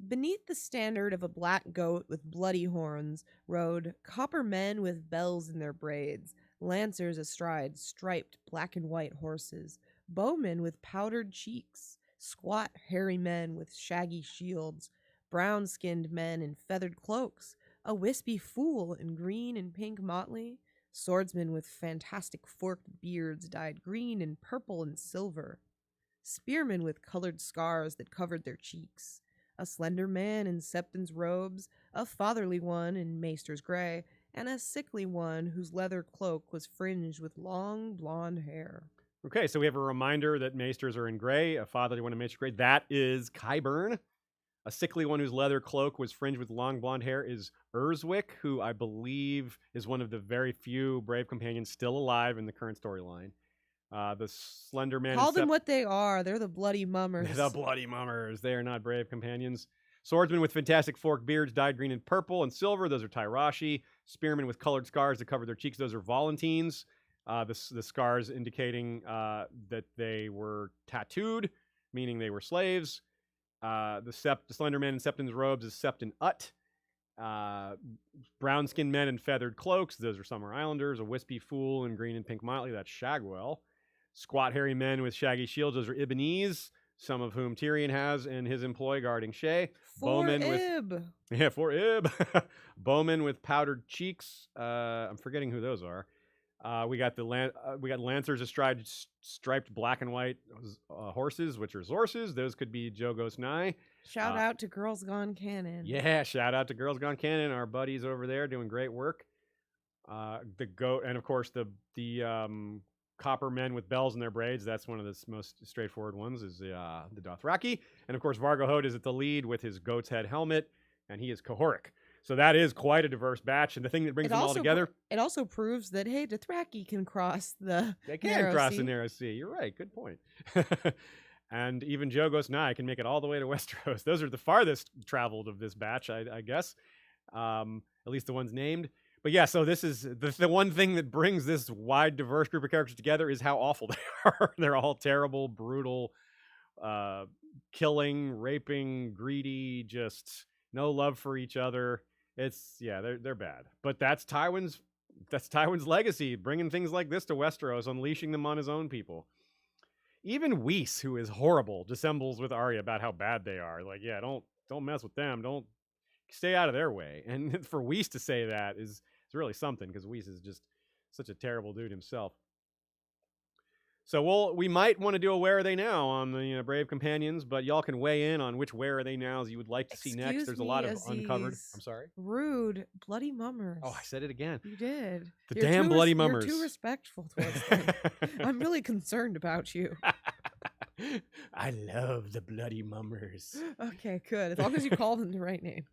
"Beneath the standard of a black goat with bloody horns rode copper men with bells in their braids, lancers astride striped black and white horses, bowmen with powdered cheeks, squat hairy men with shaggy shields, brown-skinned men in feathered cloaks, a wispy fool in green and pink motley, swordsmen with fantastic forked beards dyed green and purple and silver, spearmen with colored scars that covered their cheeks, a slender man in Septon's robes, a fatherly one in Maester's gray, and a sickly one whose leather cloak was fringed with long blonde hair." Okay, so we have a reminder that Maesters are in gray, a fatherly one in Maester's gray. That is Qyburn. A sickly one whose leather cloak was fringed with long blonde hair is Urswick, who I believe is one of the very few Brave Companions still alive in the current storyline. The Slender Man... Call them what they are. They're the Bloody Mummers. The Bloody Mummers. They are not Brave Companions. Swordsmen with fantastic forked beards dyed green and purple and silver. Those are Tyrashi. Spearmen with colored scars that cover their cheeks. Those are Volantines. The scars indicating that they were tattooed, meaning they were slaves. The Slender Man in Septon's robes is Septon Ut. Brown-skinned men in feathered cloaks. Those are Summer Islanders. A wispy fool in green and pink motley. That's Shagwell. Squat hairy men with shaggy shields. Those are Ibonese, some of whom Tyrion has in his employ guarding Shay. For Ib. For Ib. Bowmen with powdered cheeks. I'm forgetting who those are. We got Lancers astride striped black and white horses, which are Zorses. Those could be Jogos Nye. Shout out to Girls Gone Canon. Yeah, shout out to Girls Gone Canon, our buddies over there doing great work. The goat, and of course the copper men with bells in their braids. That's one of the most straightforward ones. Is the Dothraki, and of course Vargo Hoat is at the lead with his goat's head helmet, and he is Kahoric. So that is quite a diverse batch, and the thing that brings them all together. It also proves that hey, Dothraki can cross the. They can cross the narrow sea. You're right. Good point. And even Jogos Nye can make it all the way to Westeros. Those are the farthest traveled of this batch, I guess. At least the ones named. But yeah, so this is the one thing that brings this wide, diverse group of characters together is how awful they are. They're all terrible, brutal, killing, raping, greedy, just no love for each other. They're bad. But that's Tywin's legacy, bringing things like this to Westeros, unleashing them on his own people. Even Weiss, who is horrible, dissembles with Arya about how bad they are. Like, yeah, don't mess with them. Don't stay out of their way. And for Weiss to say that is really something, because Weiss is just such a terrible dude himself. So we might want to do a Where Are They Now on the Brave Companions, but y'all can weigh in on which Where Are They Nows you would like to see next. There's a lot of uncovered. I'm sorry. Rude, bloody mummers. Oh, I said it again. You did. You're damn bloody mummers. You're too respectful towards them. I'm really concerned about you. I love the bloody mummers. Okay, good. As long as you call them the right name.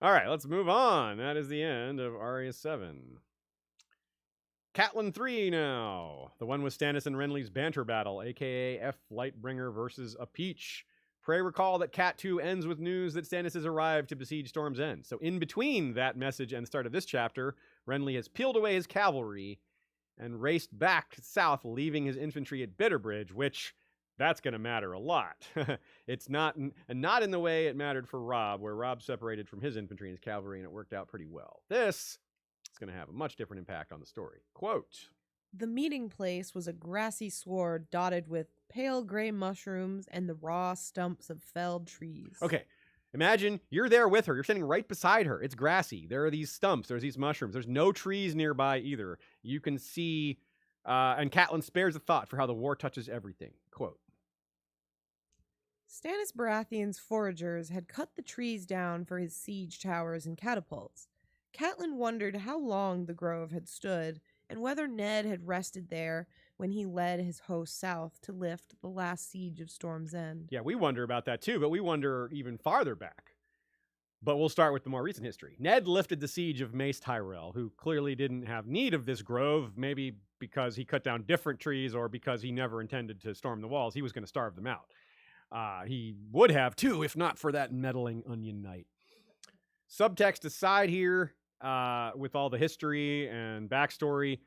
All right, let's move on. That is the end of Arya 7. Catelyn III now. The one with Stannis and Renly's banter battle, a.k.a. fLightbringer versus a Peach. Pray recall that Cat 2 ends with news that Stannis has arrived to besiege Storm's End. So in between that message and the start of this chapter, Renly has peeled away his cavalry and raced back south, leaving his infantry at Bitterbridge, which that's going to matter a lot. It's not in the way it mattered for Robb, where Robb separated from his infantry and his cavalry, and it worked out pretty well. This is going to have a much different impact on the story. Quote, "The meeting place was a grassy sward dotted with pale gray mushrooms and the raw stumps of felled trees." Okay, imagine you're there with her. You're standing right beside her. It's grassy. There are these stumps. There's these mushrooms. There's no trees nearby either. You can see, and Catelyn spares a thought for how the war touches everything. Quote, "Stannis Baratheon's foragers had cut the trees down for his siege towers and catapults. Catelyn wondered how long the grove had stood and whether Ned had rested there when he led his host south to lift the last siege of Storm's End." Yeah, we wonder about that too, but we wonder even farther back. But we'll start with the more recent history. Ned lifted the siege of Mace Tyrell, who clearly didn't have need of this grove, maybe because he cut down different trees or because he never intended to storm the walls. He was going to starve them out. He would have too, if not for that meddling Onion Knight. Subtext aside here, with all the history and backstory,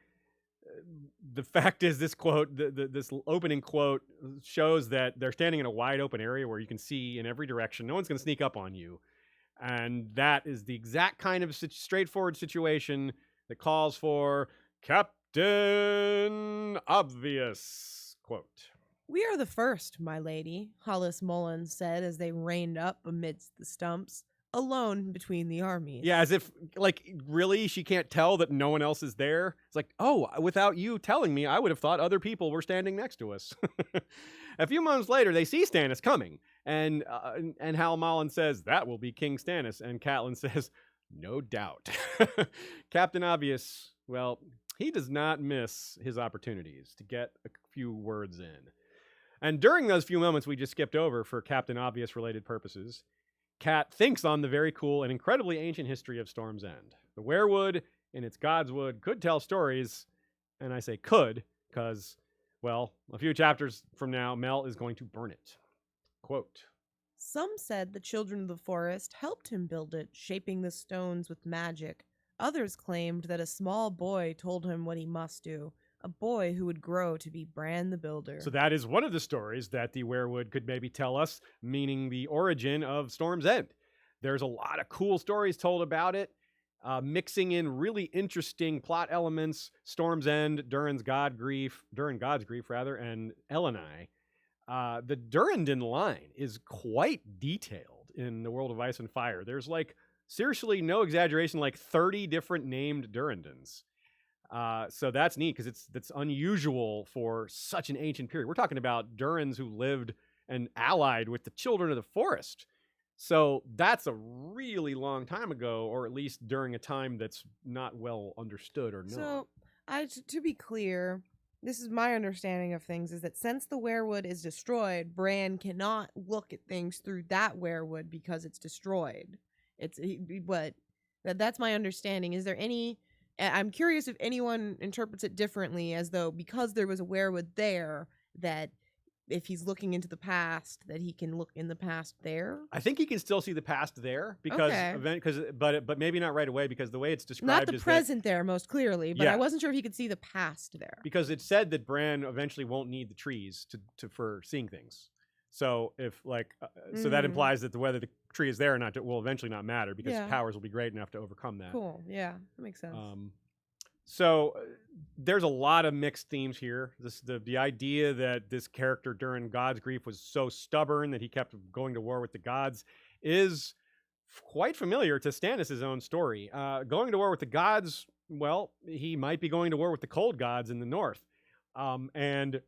the fact is this quote, this opening quote shows that they're standing in a wide open area where you can see in every direction. No one's going to sneak up on you. And that is the exact kind of straightforward situation that calls for Captain Obvious. Quote, "We are the first, my lady," Hollis Mullins said as they reined up amidst the stumps, alone between the armies. Yeah, as if, like, really, she can't tell that no one else is there? It's like, oh, without you telling me, I would have thought other people were standing next to us. A few moments later, they see Stannis coming, and Hal Mullins says, "That will be King Stannis," and Catelyn says, "No doubt." Captain Obvious, well, he does not miss his opportunities to get a few words in. And during those few moments we just skipped over for Captain Obvious related purposes, Cat thinks on the very cool and incredibly ancient history of Storm's End. The Werewood in its Godswood could tell stories, and I say could, because, well, a few chapters from now, Mel is going to burn it. Quote, "Some said the children of the forest helped him build it, shaping the stones with magic. Others claimed that a small boy told him what he must do, a boy who would grow to be Bran the Builder." So that is one of the stories that the Werewood could maybe tell us, meaning the origin of Storm's End. There's a lot of cool stories told about it, mixing in really interesting plot elements, Storm's End, Durin's God's grief, and Elenai. The Durrandon line is quite detailed in the World of Ice and Fire. There's, like, seriously, no exaggeration, like 30 different named Durrandons. So that's neat because that's unusual for such an ancient period. We're talking about Durins who lived and allied with the Children of the Forest. So that's a really long time ago, or at least during a time that's not well understood or known. So, to be clear, this is my understanding of things, is that since the werewood is destroyed, Bran cannot look at things through that werewood because it's destroyed. But that's my understanding. Is there any... I'm curious if anyone interprets it differently, as though because there was a werewood there, that if he's looking into the past, that he can look in the past there. I think he can still see the past there because, but maybe not right away because the way it's described not the is present there most clearly, but Yeah. I wasn't sure if he could see the past there. because it's said that Bran eventually won't need the trees for seeing things. So if so that implies that whether the tree is there or not will eventually not matter because his powers will be great enough to overcome that. Cool. Yeah, that makes sense. So there's a lot of mixed themes here. The idea that this character during God's grief was so stubborn that he kept going to war with the gods is quite familiar to Stannis' own story. Going to war with the gods, well, he might be going to war with the cold gods in the north. And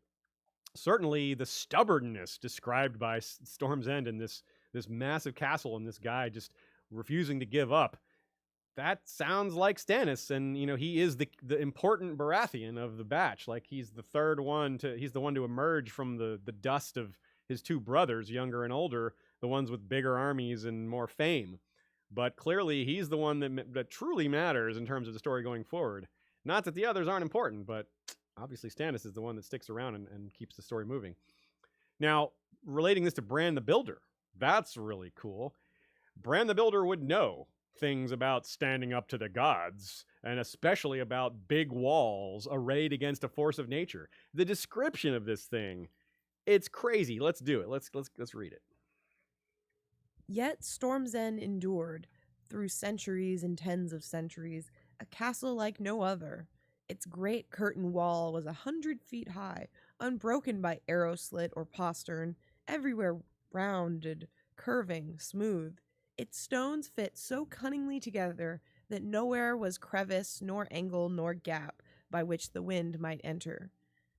certainly the stubbornness described by Storm's End and this massive castle and this guy just refusing to give up. That sounds like Stannis, and he is the important Baratheon of the batch. Like he's the one to emerge from the dust of his two brothers, younger and older, the ones with bigger armies and more fame. But clearly, he's the one that truly matters in terms of the story going forward. Not that the others aren't important, but obviously Stannis is the one that sticks around and keeps the story moving. Now, relating this to Bran the Builder, that's really cool. Bran the Builder would know things about standing up to the gods, and especially about big walls arrayed against a force of nature. The description of this thing, it's crazy. Let's do it. Let's read it. Yet Storm's End endured, through centuries and tens of centuries, a castle like no other. Its great curtain wall was 100 feet high, unbroken by arrow slit or postern, everywhere rounded, curving, smooth. Its stones fit so cunningly together that nowhere was crevice, nor angle, nor gap by which the wind might enter.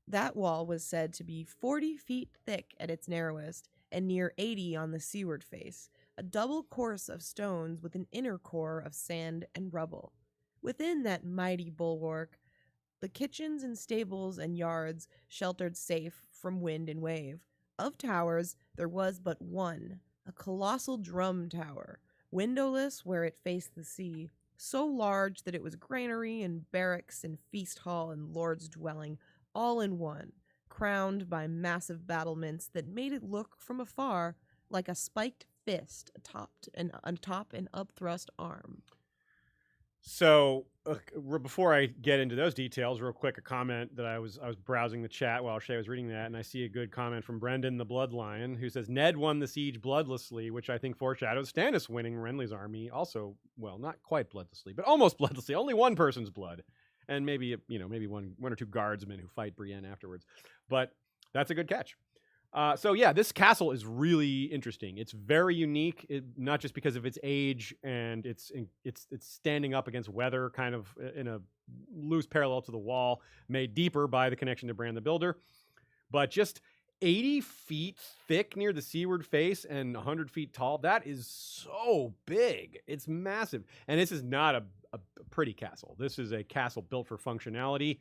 That wall was said to be 40 feet thick at its narrowest, and near 80 on the seaward face, a double course of stones with an inner core of sand and rubble. Within that mighty bulwark, the kitchens and stables and yards sheltered safe from wind and wave. Of towers, there was but one, a colossal drum tower, windowless where it faced the sea, so large that it was granary and barracks and feast hall and lord's dwelling, all in one, crowned by massive battlements that made it look from afar like a spiked fist atop an upthrust arm. So before I get into those details, real quick, a comment that I was browsing the chat while Shay was reading that, and I see a good comment from Brendan the Bloodlion, who says Ned won the siege bloodlessly, which I think foreshadows Stannis winning Renly's army. Also, well, not quite bloodlessly, but almost bloodlessly. Only one person's blood, and maybe one or two guardsmen who fight Brienne afterwards. But that's a good catch. So yeah, this castle is really interesting. It's very unique, not just because of its age and it's standing up against weather, kind of in a loose parallel to the wall, made deeper by the connection to Bran the Builder, but just 80 feet thick near the seaward face and 100 feet tall. That is so big. It's massive, and this is not a pretty castle. This is a castle built for functionality.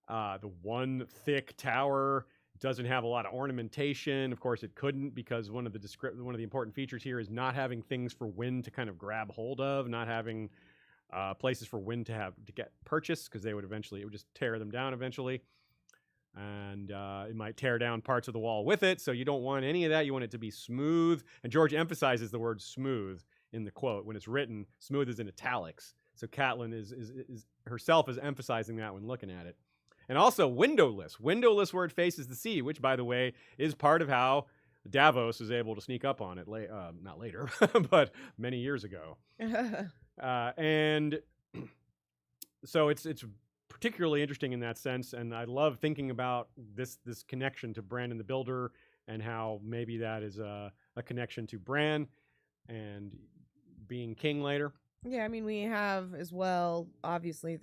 The one thick tower doesn't have a lot of ornamentation. Of course, it couldn't, because one of the important features here is not having things for wind to kind of grab hold of, not having places for wind to get purchased, because it would just tear them down eventually, and it might tear down parts of the wall with it. So you don't want any of that. You want it to be smooth. And George emphasizes the word smooth in the quote. When it's written, smooth is in italics. So Catelyn is herself is emphasizing that when looking at it. And also windowless where it faces the sea, which, by the way, is part of how Davos is able to sneak up on it. Not later, but many years ago. And so it's particularly interesting in that sense. And I love thinking about this connection to Bran the Builder, and how maybe that is a connection to Bran and being king later. Yeah, I mean, we have as well, obviously,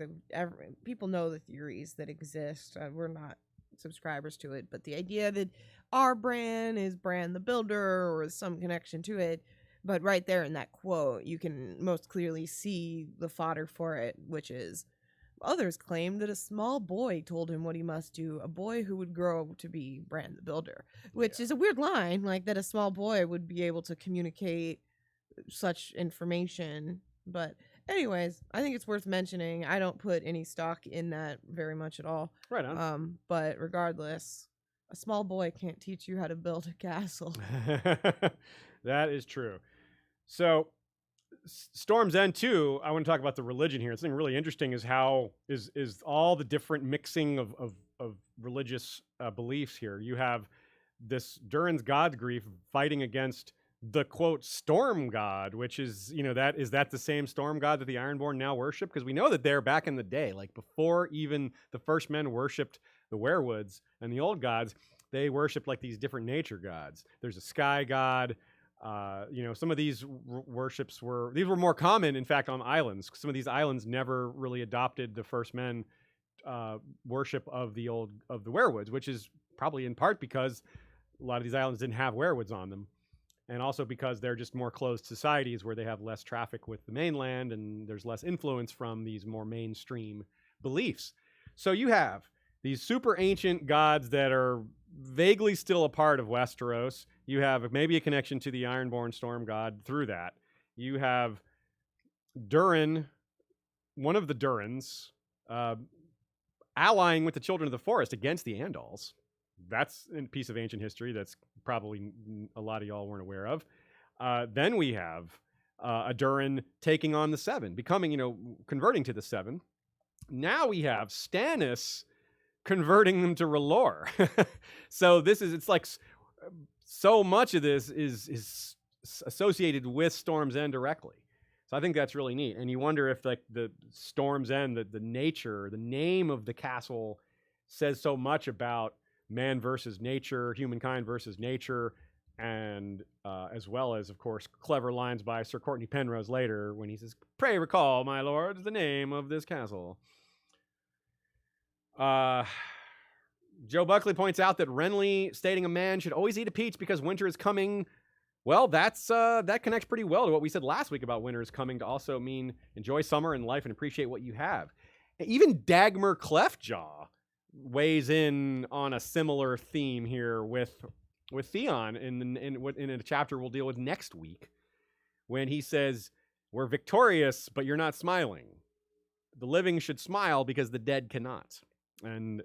people know the theories that exist. We're not subscribers to it, but the idea that our Bran is Bran the Builder or is some connection to it. But right there in that quote, you can most clearly see the fodder for it, which is others claim that a small boy told him what he must do, a boy who would grow to be Bran the Builder, which is a weird line, like that a small boy would be able to communicate such information. But anyways, I think it's worth mentioning. I don't put any stock in that very much at all. Right on. But regardless, a small boy can't teach you how to build a castle. That is true. So Storm's End too, I want to talk about the religion here. Something really interesting is how is all the different mixing of religious beliefs here. You have this Durin's god grief fighting against the quote storm god, which is, that the same storm god that the Ironborn now worship? Because we know that they're back in the day, like before even the first men worshipped the werewoods and the old gods, they worshipped like these different nature gods. There's a sky god. Some of these worships were more common, in fact, on islands. Some of these islands never really adopted the first men worship of the werewoods, which is probably in part because a lot of these islands didn't have werewoods on them, and also because they're just more closed societies where they have less traffic with the mainland and there's less influence from these more mainstream beliefs. So you have these super ancient gods that are vaguely still a part of Westeros. You have maybe a connection to the Ironborn storm god through that. You have Durin, one of the Durins, allying with the Children of the Forest against the Andals. That's a piece of ancient history that's probably a lot of y'all weren't aware of. Then we have a Durin taking on the Seven, converting to the Seven. Now we have Stannis converting them to R'hllor. So it's like so much of this is associated with Storm's End directly. So I think that's really neat. And you wonder if like the Storm's End, the nature, the name of the castle says so much about man versus nature, humankind versus nature, and as well as, of course, clever lines by Sir Courtney Penrose later when he says, "Pray recall, my lords, the name of this castle." Joe Buckley points out that Renly stating a man should always eat a peach because winter is coming. Well, that connects pretty well to what we said last week about winter is coming to also mean enjoy summer and life and appreciate what you have. Even Dagmar Cleftjaw weighs in on a similar theme here with Theon in a chapter we'll deal with next week, when he says, "We're victorious, but you're not smiling. The living should smile because the dead cannot." And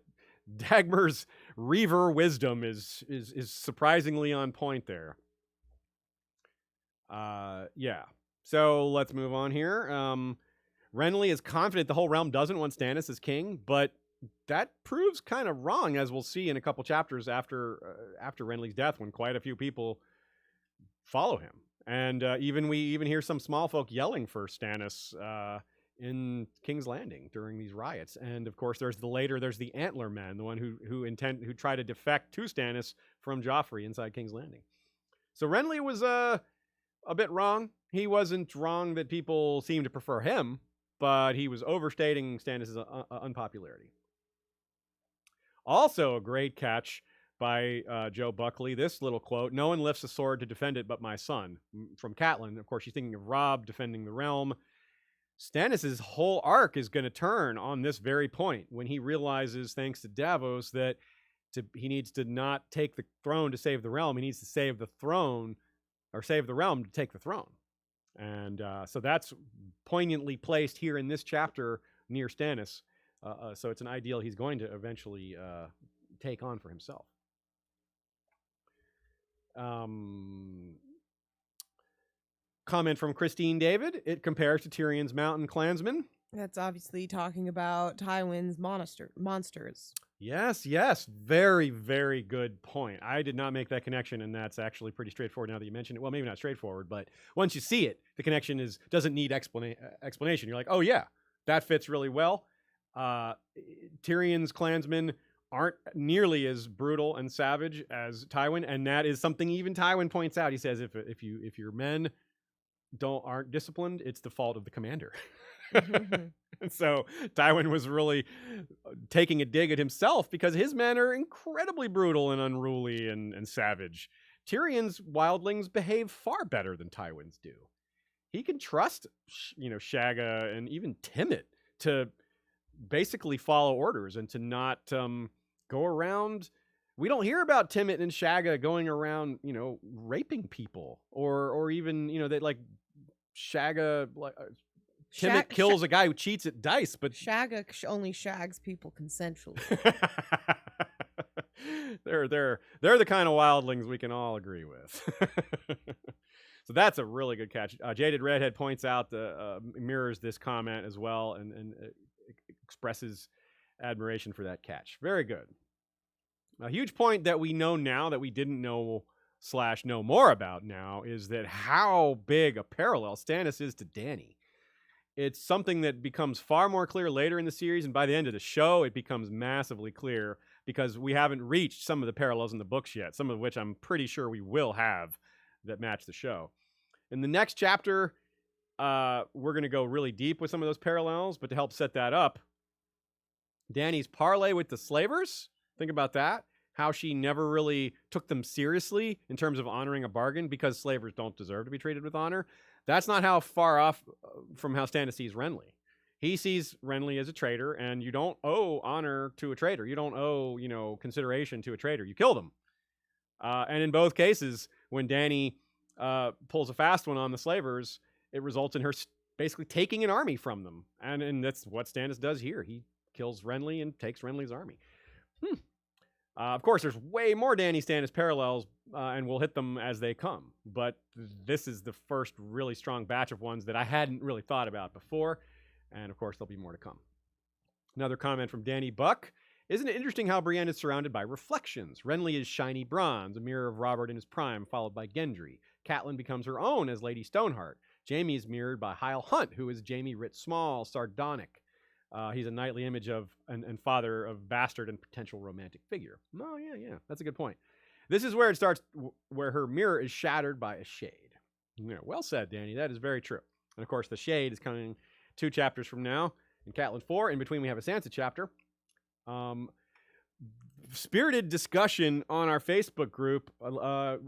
Dagmar's Reaver wisdom is surprisingly on point there. Yeah. So let's move on here. Renly is confident the whole realm doesn't want Stannis as king, but that proves kind of wrong, as we'll see in a couple chapters after Renly's death, when quite a few people follow him. And we even hear some small folk yelling for Stannis in King's Landing during these riots. And of course, there's the Antler Men, the one who try to defect to Stannis from Joffrey inside King's Landing. So Renly was a bit wrong. He wasn't wrong that people seemed to prefer him, but he was overstating Stannis' unpopularity. Also, a great catch by Joe Buckley. This little quote: "No one lifts a sword to defend it but my son," from Catelyn. Of course, she's thinking of Robb defending the realm. Stannis' whole arc is going to turn on this very point when he realizes, thanks to Davos, that he needs to not take the throne to save the realm. He needs to save the throne, or save the realm to take the throne. And so that's poignantly placed here in this chapter near Stannis. So it's an ideal he's going to eventually take on for himself. Comment from Christine David: "It compares to Tyrion's mountain clansmen." That's obviously talking about Tywin's monsters. Yes. Very, very good point. I did not make that connection, and that's actually pretty straightforward now that you mention it. Well, maybe not straightforward, but once you see it, the connection doesn't need explanation. You're like, oh yeah, that fits really well. Tyrion's clansmen aren't nearly as brutal and savage as Tywin, and that is something even Tywin points out. He says, if your men aren't disciplined, it's the fault of the commander. Mhm. And so Tywin was really taking a dig at himself because his men are incredibly brutal and unruly and savage. Tyrion's wildlings behave far better than Tywin's do. He can trust, Shagga and even Timett to basically follow orders and to not go around. We don't hear about Timett and Shagga going around, raping people or even, that like Shagga, like Timett kills a guy who cheats at dice, but Shagga only shags people consensually. they're the kind of wildlings we can all agree with. So that's a really good catch. Jaded Redhead points out mirrors this comment as well and expresses admiration for that catch. Very good. A huge point that we know now that we didn't know / know more about now is that how big a parallel Stannis is to Dany. It's something that becomes far more clear later in the series, and by the end of the show, it becomes massively clear because we haven't reached some of the parallels in the books yet, some of which I'm pretty sure we will have that match the show. In the next chapter, we're going to go really deep with some of those parallels, but to help set that up, Dany's parlay with the slavers, think about that. How she never really took them seriously in terms of honoring a bargain because slavers don't deserve to be treated with honor. That's not how far off from how Stannis sees Renly. He sees Renly as a traitor, and you don't owe honor to a traitor. You don't owe, consideration to a traitor. You kill them. And in both cases, when Dany pulls a fast one on the slavers, it results in her basically taking an army from them. And that's what Stannis does here. He kills Renly and takes Renly's army. Of course, there's way more Dany Stannis parallels, and we'll hit them as they come. But this is the first really strong batch of ones that I hadn't really thought about before. And of course, there'll be more to come. Another comment from Danny Buck. Isn't it interesting how Brienne is surrounded by reflections? Renly is shiny bronze, a mirror of Robert in his prime, followed by Gendry. Catelyn becomes her own as Lady Stoneheart. Jaime is mirrored by Hyle Hunt, who is Jaime Writ Small, sardonic. He's a knightly image of and father of bastard and potential romantic figure. Oh, yeah. That's a good point. This is where it starts, where her mirror is shattered by a shade. Yeah, well said, Danny. That is very true. And of course, the shade is coming 2 chapters from now in Catelyn IV. In between, we have a Sansa chapter. Spirited discussion on our Facebook group,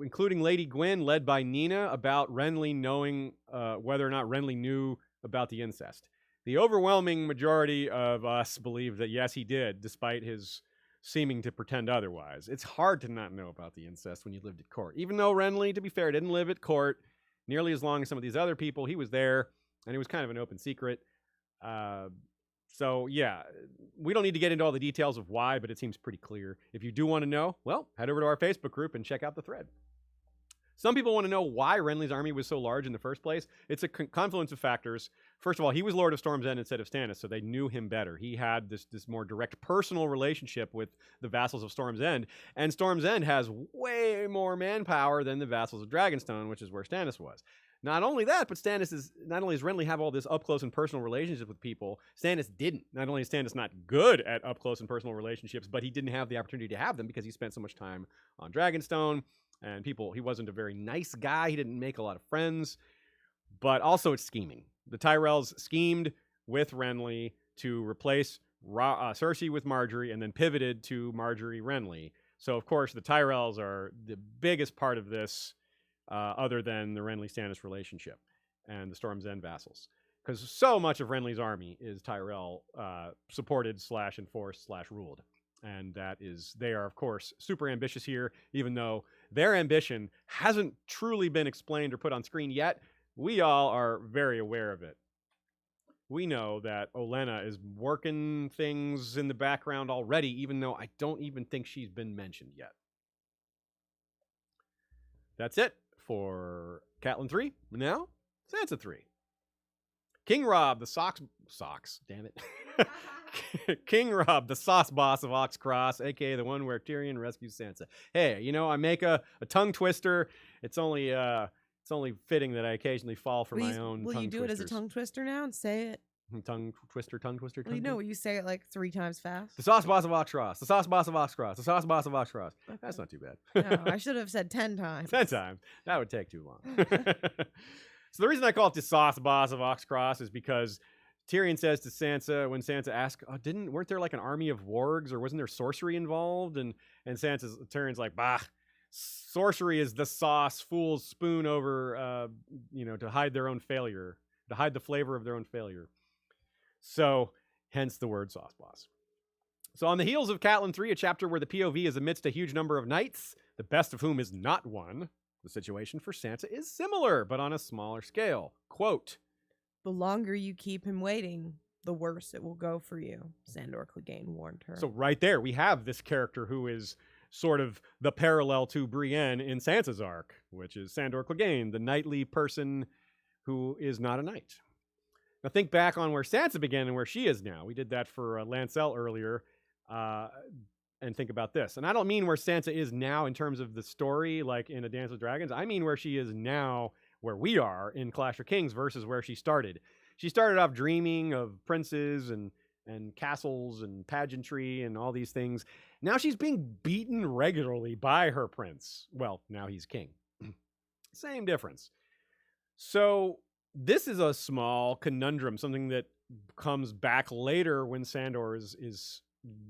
including Lady Gwyn, led by Nina, about Renly knowing whether or not Renly knew about the incest. The overwhelming majority of us believe that yes, he did, despite his seeming to pretend otherwise. It's hard to not know about the incest when you lived at court. Even though Renly, to be fair, didn't live at court nearly as long as some of these other people, he was there, and it was kind of an open secret. So, yeah, we don't need to get into all the details of why, but it seems pretty clear. If you do want to know, well, head over to our Facebook group and check out the thread. Some people want to know why Renly's army was so large in the first place. It's a confluence of factors. First of all, he was Lord of Storm's End instead of Stannis, so they knew him better. He had this more direct personal relationship with the vassals of Storm's End, and Storm's End has way more manpower than the vassals of Dragonstone, which is where Stannis was. Not only that, but not only does Renly have all this up-close and personal relationships with people, Stannis didn't. Not only is Stannis not good at up-close and personal relationships, but he didn't have the opportunity to have them because he spent so much time on Dragonstone. And he wasn't a very nice guy. He didn't make a lot of friends. But also it's scheming. The Tyrells schemed with Renly to replace Cersei with Marjorie and then pivoted to Marjorie Renly. So, of course, the Tyrells are the biggest part of this other than the Renly-Stannis relationship and the Storm's End vassals. Because so much of Renly's army is Tyrell supported / enforced / ruled. And they are, of course, super ambitious here, even though their ambition hasn't truly been explained or put on screen yet. We all are very aware of it. We know that Olenna is working things in the background already, even though I don't even think she's been mentioned yet. That's it for Catelyn 3. Now, Sansa 3. King Robb, the socks, damn it. King Robb, the sauce boss of Oxcross, aka the one where Tyrion rescues Sansa. Hey, I make a tongue twister. It's only fitting that I occasionally fall for my own tongue twisters. Will you do it as a tongue twister now and say it? Tongue twister. Well, you say it like 3 times fast. The sauce boss of Oxcross. The sauce boss of Oxcross. The sauce boss of Oxcross. Okay. That's not too bad. No, I should have said 10 times. 10 times. That would take too long. So the reason I call it the sauce boss of Oxcross is because Tyrion says to Sansa, when Sansa asks, weren't there like an army of wargs, or wasn't there sorcery involved? And Tyrion's like, bah, sorcery is the sauce fools spoon over, to hide their own failure, to hide the flavor of their own failure. So, hence the word sauce boss. So on the heels of Catelyn III, a chapter where the POV is amidst a huge number of knights, the best of whom is not one, the situation for Sansa is similar, but on a smaller scale. Quote, "The longer you keep him waiting, the worse it will go for you," Sandor Clegane warned her. So right there, we have this character who is sort of the parallel to Brienne in Sansa's arc, which is Sandor Clegane, the knightly person who is not a knight. Now think back on where Sansa began and where she is now. We did that for Lancel earlier. And think about this. And I don't mean where Sansa is now in terms of the story, like in A Dance with Dragons. I mean where she is now, where we are in Clash of Kings versus where she started. She started off dreaming of princes and castles and pageantry and all these things. Now she's being beaten regularly by her prince. Well, now he's king. Same difference. So this is a small conundrum, something that comes back later when Sandor is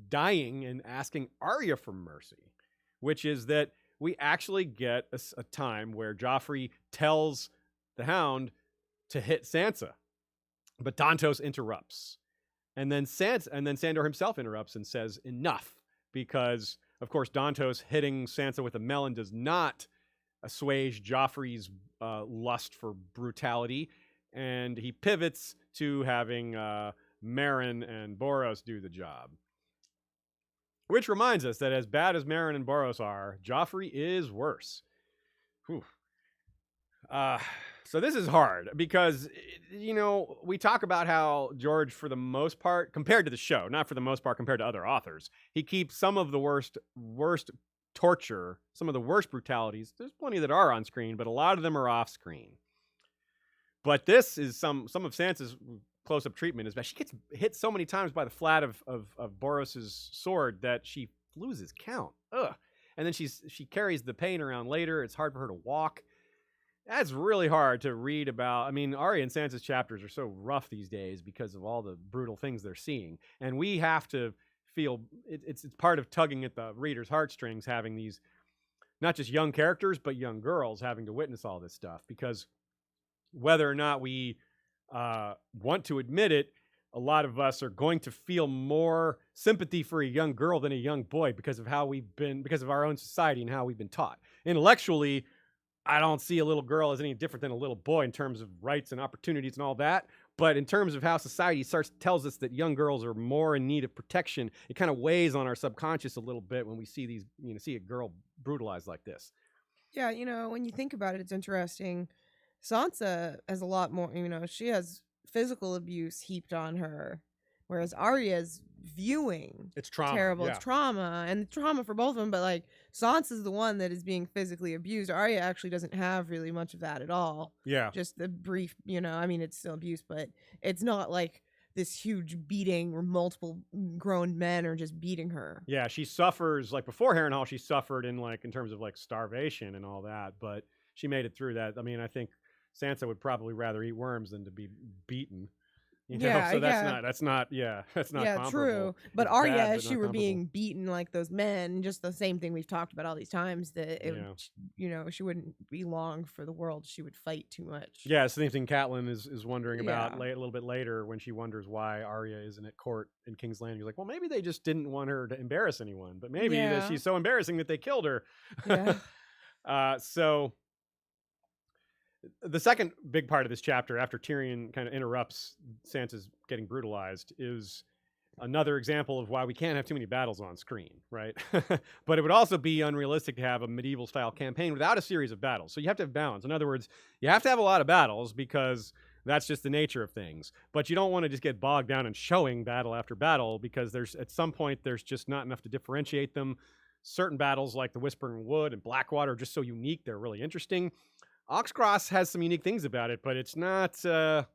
dying and asking Arya for mercy, which is that we actually get a time where Joffrey tells the Hound to hit Sansa, but Dantos interrupts, and then Sandor himself interrupts and says enough, because of course Dantos hitting Sansa with a melon does not assuage Joffrey's lust for brutality, and he pivots to having Meryn and Boros do the job. Which reminds us that as bad as Meryn and Boros are, Joffrey is worse. Whew. So this is hard because, we talk about how George, for the most part, compared to the show, not for the most part compared to other authors, he keeps some of the worst torture, some of the worst brutalities. There's plenty that are on screen, but a lot of them are off screen. But this is some of Sansa's close-up treatment is that she gets hit so many times by the flat of Boros's sword that she loses count. Ugh. And then she carries the pain around later. It's hard for her to walk. That's really hard to read about. I mean, Arya and Sansa's chapters are so rough these days because of all the brutal things they're seeing. And we have to feel it's part of tugging at the reader's heartstrings, having these not just young characters, but young girls having to witness all this stuff, because whether or not we want to admit it, a lot of us are going to feel more sympathy for a young girl than a young boy because of our own society and how we've been taught. Intellectually, I don't see a little girl as any different than a little boy in terms of rights and opportunities and all that. But in terms of how society tells us that young girls are more in need of protection, it kind of weighs on our subconscious a little bit when we see these, see a girl brutalized like this. Yeah, when you think about it, it's interesting. Sansa has a lot more, she has physical abuse heaped on her, whereas Arya's viewing it's trauma. Terrible. Yeah. It's trauma, and trauma for both of them, but like Sansa's the one that is being physically abused. Arya actually doesn't have really much of that at all. Yeah. Just the brief, it's still abuse, but it's not like this huge beating where multiple grown men are just beating her. Yeah, she suffers, like before Harrenhal, she suffered in terms of like starvation and all that, but she made it through that. I mean, I think Sansa would probably rather eat worms than to be beaten. So that's not comparable. True. But It's Arya, bad, if but she not were comparable. being beaten like those men, just the same thing we've talked about all these times, that she wouldn't be long for the world. She would fight too much. Yeah, it's the same thing Catelyn is wondering about Yeah. a little bit later when she wonders why Arya isn't at court in King's Landing. You're like, well, maybe they just didn't want her to embarrass anyone, but maybe that she's so embarrassing that they killed her. Yeah. So the second big part of this chapter, after Tyrion kind of interrupts Sansa's getting brutalized, is another example of why we can't have too many battles on screen, right? But it would also be unrealistic to have a medieval-style campaign without a series of battles. So you have to have balance. In other words, you have to have a lot of battles because that's just the nature of things. But you don't want to just get bogged down in showing battle after battle, because at some point there's just not enough to differentiate them. Certain battles like the Whispering Wood and Blackwater are just so unique, they're really interesting. Oxcross has some unique things about it, but it's not the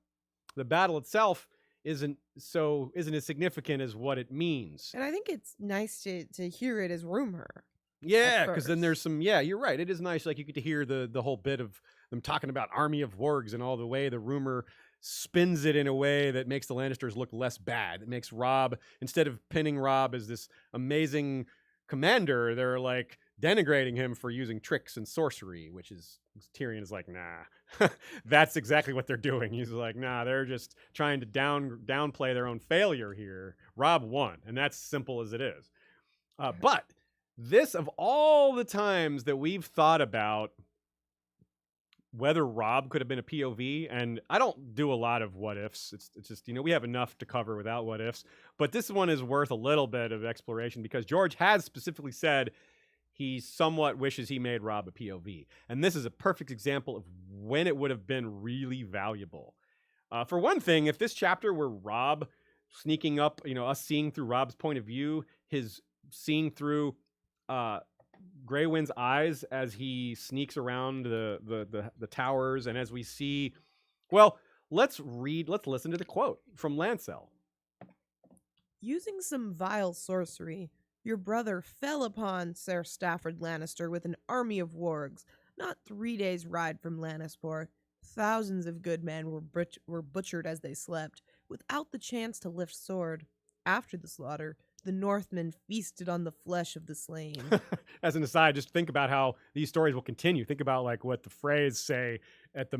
battle itself isn't as significant as what it means. And I think it's nice to hear it as rumor. Yeah, because then first. there's some. Yeah, you're right. It is nice. Like you get to hear the whole bit of them talking about army of wargs and all the way the rumor spins it in a way that makes the Lannisters look less bad. It makes Robb, instead of pinning Robb as this amazing commander, they're like denigrating him for using tricks and sorcery, which is Tyrion is like, nah, that's exactly what they're doing. He's like, nah, they're just trying to downplay their own failure here. Robb won, and that's simple as it is. But this, of all the times that we've thought about whether Robb could have been a POV, and I don't do a lot of what ifs. It's just, we have enough to cover without what ifs. But this one is worth a little bit of exploration because George has specifically said he somewhat wishes he made Robb a POV. And this is a perfect example of when it would have been really valuable. For one thing, if this chapter were Robb sneaking up, us seeing through Robb's point of view, his seeing through Grey Wind's eyes as he sneaks around the towers, and as we see, well, let's listen to the quote from Lancel. Using some vile sorcery, your brother fell upon Ser Stafford Lannister with an army of wargs, not 3 days' ride from Lannisport. Thousands of good men were butchered as they slept, without the chance to lift sword. After the slaughter, the Northmen feasted on the flesh of the slain. As an aside, just think about how these stories will continue. Think about like what the Freys say at the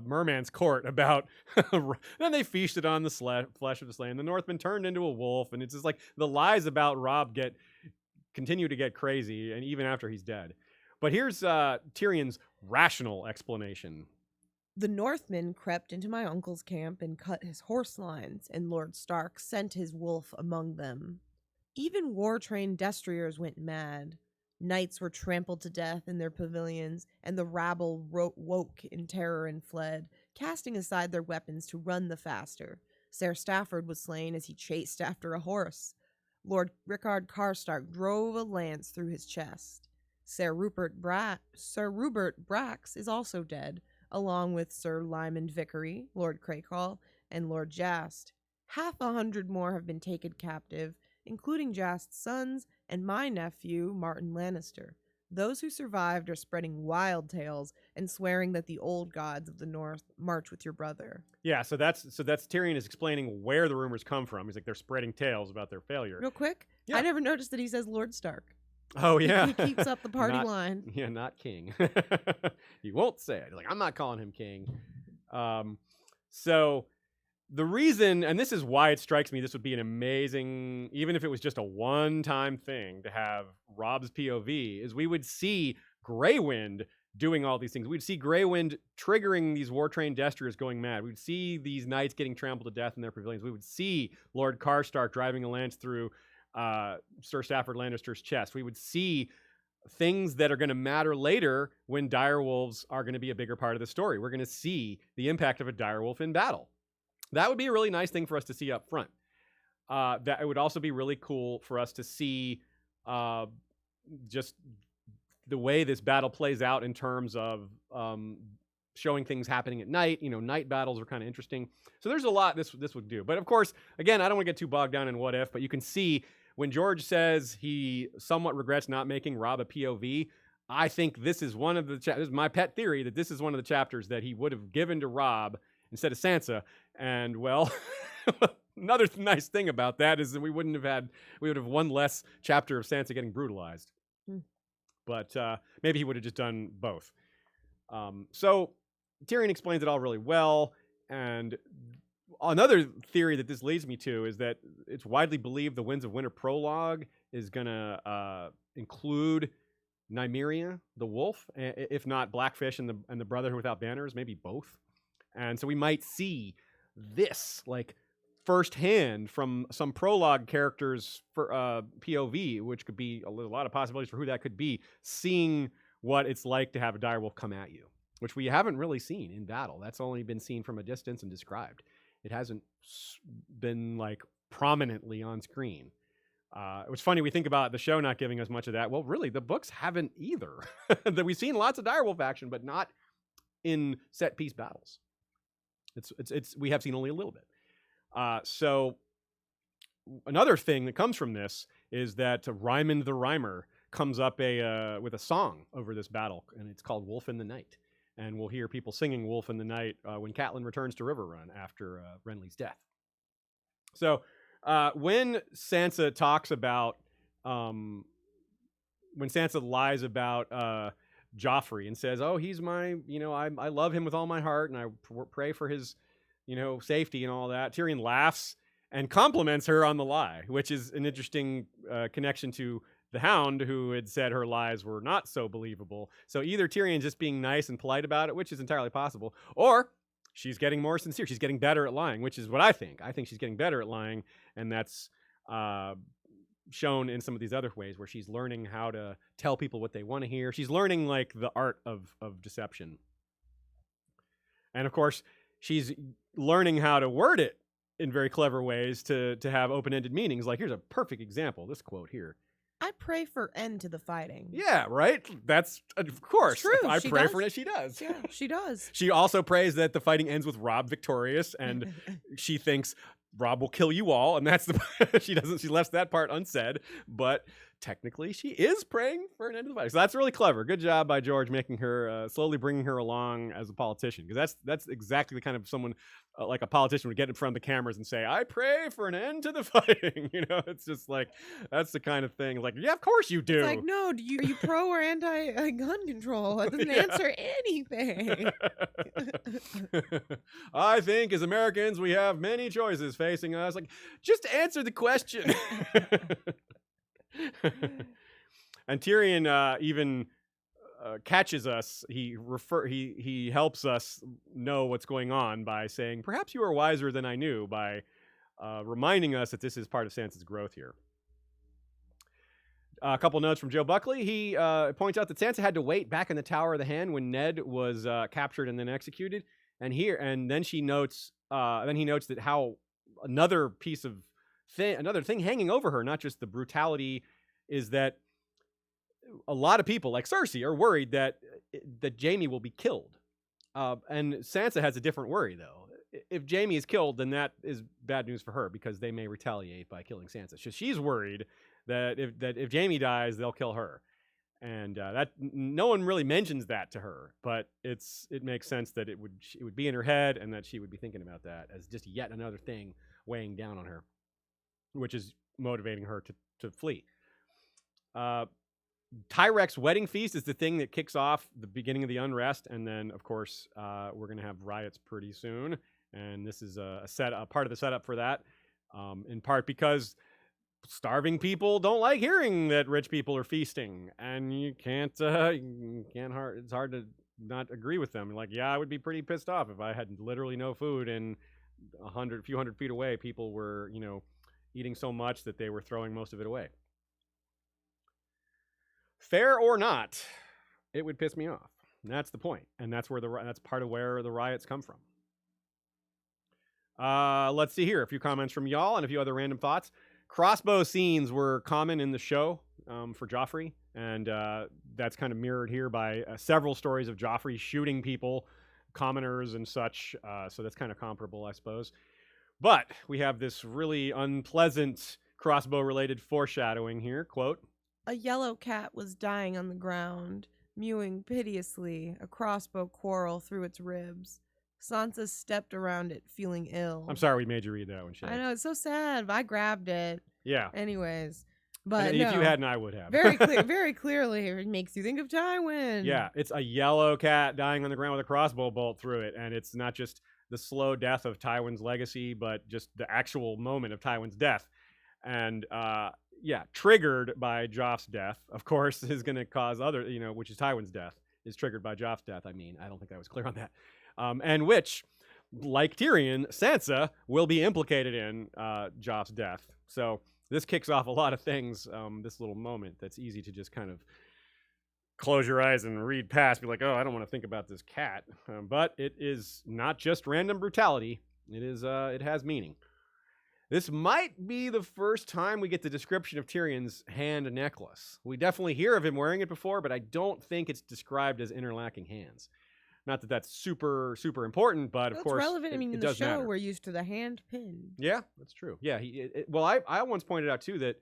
merman's court about. Then they feasted on the flesh of the slain. The Northmen turned into a wolf, and it's just like the lies about Robb continue to get crazy, and even after he's dead. But here's Tyrion's rational explanation. The Northmen crept into my uncle's camp and cut his horse lines, and Lord Stark sent his wolf among them. Even war-trained destriers went mad. Knights were trampled to death in their pavilions, and the rabble woke in terror and fled, casting aside their weapons to run the faster. Ser Stafford was slain as he chased after a horse. Lord Rickard Karstark drove a lance through his chest. Sir Rupert Brax is also dead, along with Sir Lyman Vickery, Lord Crakehall, and Lord Jast. 100 more have been taken captive, including Jast's sons and my nephew, Martin Lannister. Those who survived are spreading wild tales and swearing that the old gods of the North march with your brother. Yeah, so that's Tyrion is explaining where the rumors come from. He's like, they're spreading tales about their failure. Real quick, yeah. I never noticed that he says Lord Stark. Oh, yeah. He keeps up the party line. Yeah, not king. He won't say it. Like, I'm not calling him king. So the reason, and this is why it strikes me, this would be an amazing, even if it was just a one-time thing to have Robb's POV, is we would see Grey Wind doing all these things. We'd see Grey Wind triggering these war-trained destriers going mad. We'd see these knights getting trampled to death in their pavilions. We would see Lord Karstark driving a lance through Sir Stafford Lannister's chest. We would see things that are going to matter later when direwolves are going to be a bigger part of the story. We're going to see the impact of a direwolf in battle. That would be a really nice thing for us to see up front. That it would also be really cool for us to see just the way this battle plays out in terms of showing things happening at night. Night battles are kind of interesting. So there's a lot this would do. But of course, again, I don't want to get too bogged down in what if, but you can see when George says he somewhat regrets not making Robb a POV, I think this is one of the this is my pet theory that this is one of the chapters that he would have given to Robb instead of Sansa. And well, another nice thing about that is that we would have one less chapter of Sansa getting brutalized. But maybe he would have just done both. So Tyrion explains it all really well. And another theory that this leads me to is that it's widely believed the Winds of Winter prologue is going to include Nymeria, the wolf, if not Blackfish and the Brotherhood Without Banners, maybe both. And so we might see this like firsthand from some prologue characters for POV, which could be a lot of possibilities for who that could be, seeing what it's like to have a direwolf come at you, which we haven't really seen in battle. That's only been seen from a distance and described. It hasn't been like prominently on screen. It was funny, we think about the show not giving us much of that. Well, really, the books haven't either. That we've seen lots of direwolf action, but not in set piece battles. We have seen only a little bit. So another thing that comes from this is that Ryman the Rhymer comes up with a song over this battle, and it's called Wolf in the Night. And we'll hear people singing Wolf in the Night when Catelyn returns to Riverrun after Renly's death. So when Sansa talks about, when Sansa lies about Joffrey and says, oh, he's my, I love him with all my heart and I pray for his, safety and all that, Tyrion laughs and compliments her on the lie, which is an interesting connection to the Hound, who had said her lies were not so believable. So either Tyrion's just being nice and polite about it, which is entirely possible, or she's getting more sincere. She's getting better at lying, which is what I think. I think she's getting better at lying, and that's shown in some of these other ways where she's learning how to tell people what they want to hear. She's learning like the art of deception. And of course, she's learning how to word it in very clever ways to have open-ended meanings. Like, here's a perfect example, this quote here. I pray for end to the fighting. Yeah, right? That's, of course. True. I pray for it, she does. Yeah, she does. She also prays that the fighting ends with Robb victorious, and she thinks Robb will kill you all, and that's the she left that part unsaid, but technically she is praying for an end to the fight. So that's really clever. Good job by George making her slowly bringing her along as a politician, because that's exactly the kind of someone like a politician would get in front of the cameras and say, I pray for an end to the fighting. It's just like, that's the kind of thing. Like, yeah, of course you do. It's like, no, are you pro or anti gun control? It doesn't answer anything. I think as Americans we have many choices facing us. Like, just answer the question. And Tyrion even catches us. He helps us know what's going on by saying, perhaps you are wiser than I knew, by reminding us that this is part of Sansa's growth here. A couple notes from Joe Buckley. He points out that Sansa had to wait back in the Tower of the Hand when Ned was captured and then executed. And then he notes that how another thing hanging over her, not just the brutality, is that a lot of people like Cersei are worried that Jaime will be killed. And Sansa has a different worry, though. If Jaime is killed, then that is bad news for her, because they may retaliate by killing Sansa. So she's worried that if Jaime dies, they'll kill her. And that no one really mentions that to her, but it makes sense that it would be in her head, and that she would be thinking about that as just yet another thing weighing down on her, which is motivating her to flee. Tyrek's wedding feast is the thing that kicks off the beginning of the unrest, and then of course we're going to have riots pretty soon, and this is a part of the setup for that, in part because starving people don't like hearing that rich people are feasting, and it's hard to not agree with them. Like, yeah, I would be pretty pissed off if I had literally no food, and a few hundred feet away people were eating so much that they were throwing most of it away. Fair or not, it would piss me off. And that's the point, and that's part of where the riots come from. Let's see here. A few comments from y'all and a few other random thoughts. Crossbow scenes were common in the show for Joffrey, and that's kind of mirrored here by several stories of Joffrey shooting people, commoners and such. So that's kind of comparable, I suppose. But we have this really unpleasant crossbow-related foreshadowing here. Quote, a yellow cat was dying on the ground, mewing piteously, a crossbow quarrel through its ribs. Sansa stepped around it, feeling ill. I'm sorry we made you read that one, Shay. I know, it's so sad, but I grabbed it. Yeah. Anyways. But if you hadn't, I would have. Very clearly, it makes you think of Tywin. Yeah, it's a yellow cat dying on the ground with a crossbow bolt through it, and it's not just the slow death of Tywin's legacy, but just the actual moment of Tywin's death. And triggered by Joff's death, of course, is going to cause which is Tywin's death, is triggered by Joff's death. I mean, I don't think I was clear on that. And which, like Tyrion, Sansa will be implicated in Joff's death. So this kicks off a lot of things, this little moment that's easy to just kind of close your eyes and read past, be like, oh, I don't want to think about this cat. But it is not just random brutality. It has meaning. This might be the first time we get the description of Tyrion's hand necklace. We definitely hear of him wearing it before, but I don't think it's described as interlocking hands. Not that that's super, super important, but of course, relevant. In the show, we're used to the hand pin. Yeah, that's true. Yeah, I once pointed out too that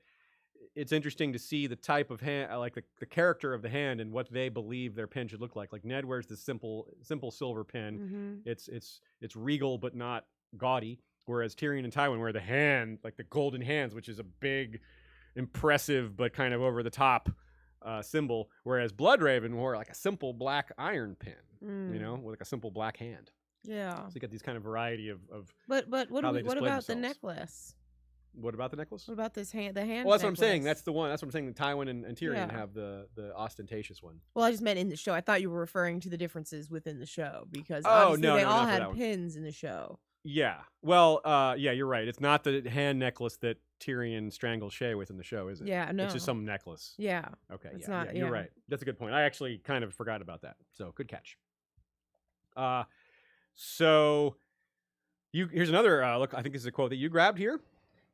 it's interesting to see the type of hand, like the character of the hand and what they believe their pin should look like. Like Ned wears the simple silver pin. It's regal but not gaudy. Whereas Tyrion and Tywin wear the hand, like the golden hands, which is a big, impressive but kind of over the top symbol. Whereas Bloodraven wore like a simple black iron pin, with like a simple black hand. Yeah. So you got these kind of variety of. But what about themselves. the necklace? What about the necklace? What about this hand? The hand. Well, that's necklace? what I'm saying. That's the one. That's what I'm saying. Tywin and Tyrion have the ostentatious one. Well, I just meant in the show. I thought you were referring to the differences within the show because they all had pins in the show. Yeah. Well, yeah, you're right. It's not the hand necklace that Tyrion strangles Shay with in the show, is it? Yeah, no. It's just some necklace. Yeah. Okay. It's yeah, not, you're right. That's a good point. I actually kind of forgot about that. So good catch. So here's another look. I think this is a quote that you grabbed here.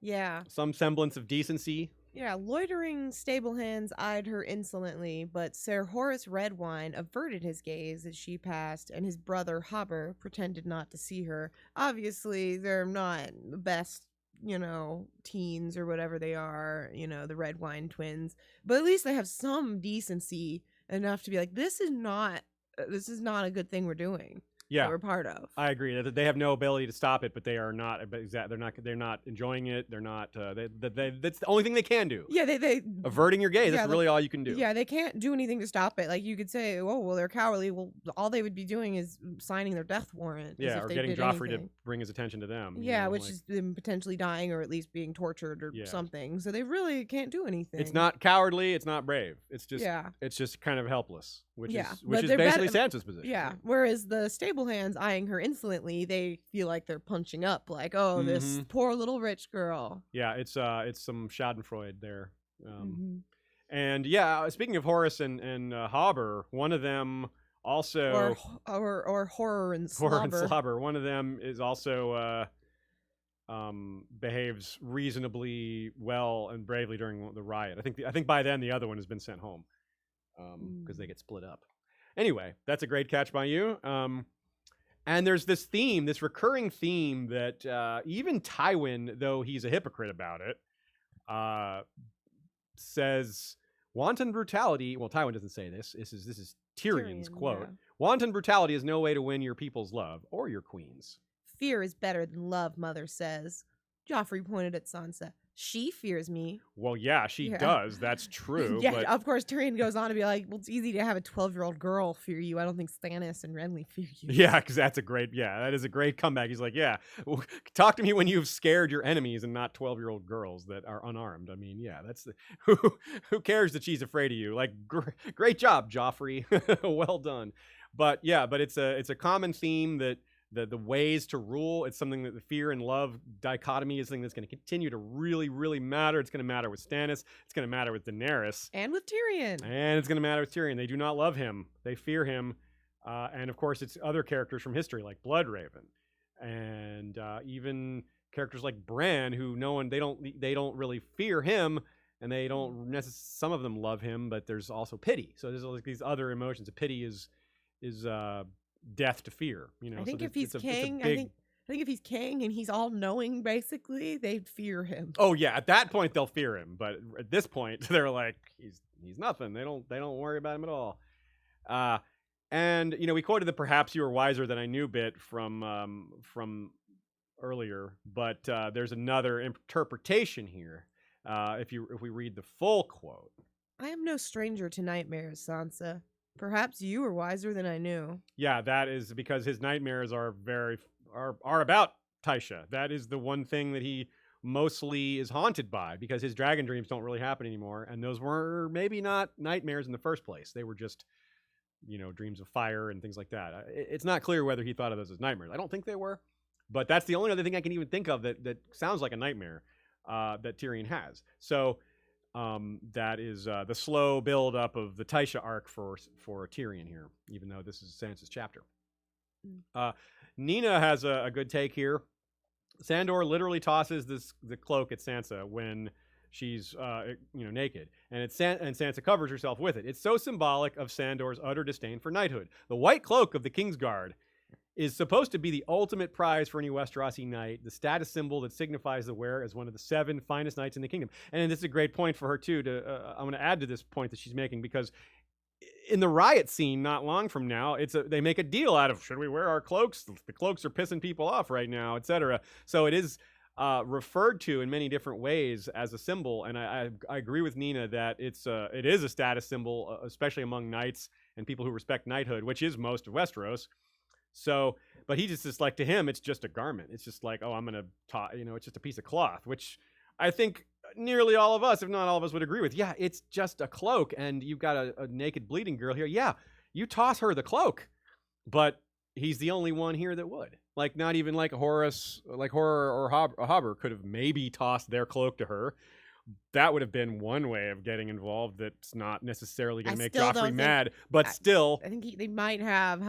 Yeah. Some semblance of decency. Yeah, loitering stable hands eyed her insolently, but Ser Horace Redwine averted his gaze as she passed, and his brother Hobber pretended not to see her. Obviously, they're not the best, teens or whatever they are, the Redwine twins, but at least they have some decency enough to be like, this is not a good thing we're doing. Yeah, that we're part of. I agree that they have no ability to stop it, but they are not. They're not enjoying it. They're not. That's the only thing they can do. Yeah, they averting your gaze. That's really all you can do. Yeah, they can't do anything to stop it. Like you could say, oh well, they're cowardly. Well, all they would be doing is signing their death warrant. Yeah, or getting Joffrey to bring his attention to them. Yeah, which is them potentially dying or at least being tortured or something. So they really can't do anything. It's not cowardly. It's not brave. It's just kind of helpless. Which is basically Sansa's position. Yeah. Whereas the stable hands eyeing her insolently, they feel like they're punching up, like, oh, this poor little rich girl. Yeah, it's some Schadenfreude there. And yeah, speaking of Horace and Hobber, one of them also or horror and slobber. One of them is also behaves reasonably well and bravely during the riot. I think by then the other one has been sent home. Because they get split up. Anyway, that's a great catch by you. And there's this recurring theme that even Tywin, though he's a hypocrite about it, says wanton brutality. Well, Tywin doesn't say this. This is Tyrion's quote. Yeah. Wanton brutality is no way to win your people's love or your queen's. Fear is better than love, Mother says. Joffrey pointed at Sansa. She fears me. Well, yeah, she does. That's true. Yeah, but of course, Tyrion goes on to be like, well, it's easy to have a 12-year-old girl fear you. I don't think Stannis and Renly fear you. Yeah, because that is a great comeback. He's like, yeah, well, talk to me when you've scared your enemies and not 12-year-old girls that are unarmed. I mean, yeah, that's who cares that she's afraid of you? Like, great job, Joffrey. Well done. But yeah, it's a common theme that the ways to rule, it's something that the fear and love dichotomy is something that's going to continue to really, really matter. It's going to matter with Stannis. It's going to matter with Daenerys. And with Tyrion. And it's going to matter with Tyrion. They do not love him. They fear him. And of course, it's other characters from history like Bloodraven. And even characters like Bran, who they don't really fear him. And they don't some of them love him, but there's also pity. So there's like these other emotions. A pity is death to fear, I think if he's king, I think if he's king and he's all knowing, basically, they'd fear him. Oh yeah, at that point they'll fear him, but at this point they're like, he's nothing. They don't worry about him at all. And we quoted the "perhaps you were wiser than I knew" bit from earlier, but there's another interpretation here. If we read the full quote, I am no stranger to nightmares, Sansa. Perhaps you were wiser than I knew. Yeah, that is because his nightmares are about Tysha. That is the one thing that he mostly is haunted by, because his dragon dreams don't really happen anymore, and those were maybe not nightmares in the first place. They were just, dreams of fire and things like that. It's not clear whether he thought of those as nightmares. I don't think they were, but that's the only other thing I can even think of that sounds like a nightmare that Tyrion has. So that is the slow build up of the Tysha arc for Tyrion here, even though this is Sansa's chapter. Nina has a good take here. Sandor literally tosses the cloak at Sansa when she's naked, and Sansa covers herself with it. It's so symbolic of Sandor's utter disdain for knighthood. The white cloak of the Kingsguard is supposed to be the ultimate prize for any Westerosi knight, the status symbol that signifies the wearer as one of the 7 finest knights in the kingdom. And this is a great point for her, too. I'm going to add to this point that she's making, because in the riot scene not long from now, they make a deal out of, should we wear our cloaks? The cloaks are pissing people off right now, etc. So it is referred to in many different ways as a symbol, and I agree with Nina that it is a status symbol, especially among knights and people who respect knighthood, which is most of Westeros. So, but he just like, to him, it's just a garment. It's just like, oh, I'm gonna it's just a piece of cloth, which I think nearly all of us, if not all of us, would agree with. Yeah, it's just a cloak, and you've got a naked bleeding girl here. Yeah, you toss her the cloak, but he's the only one here that would. Like, not even like Horror or Hobber could have maybe tossed their cloak to her. That would have been one way of getting involved. That's not necessarily going to make Joffrey mad, but still, I think they might have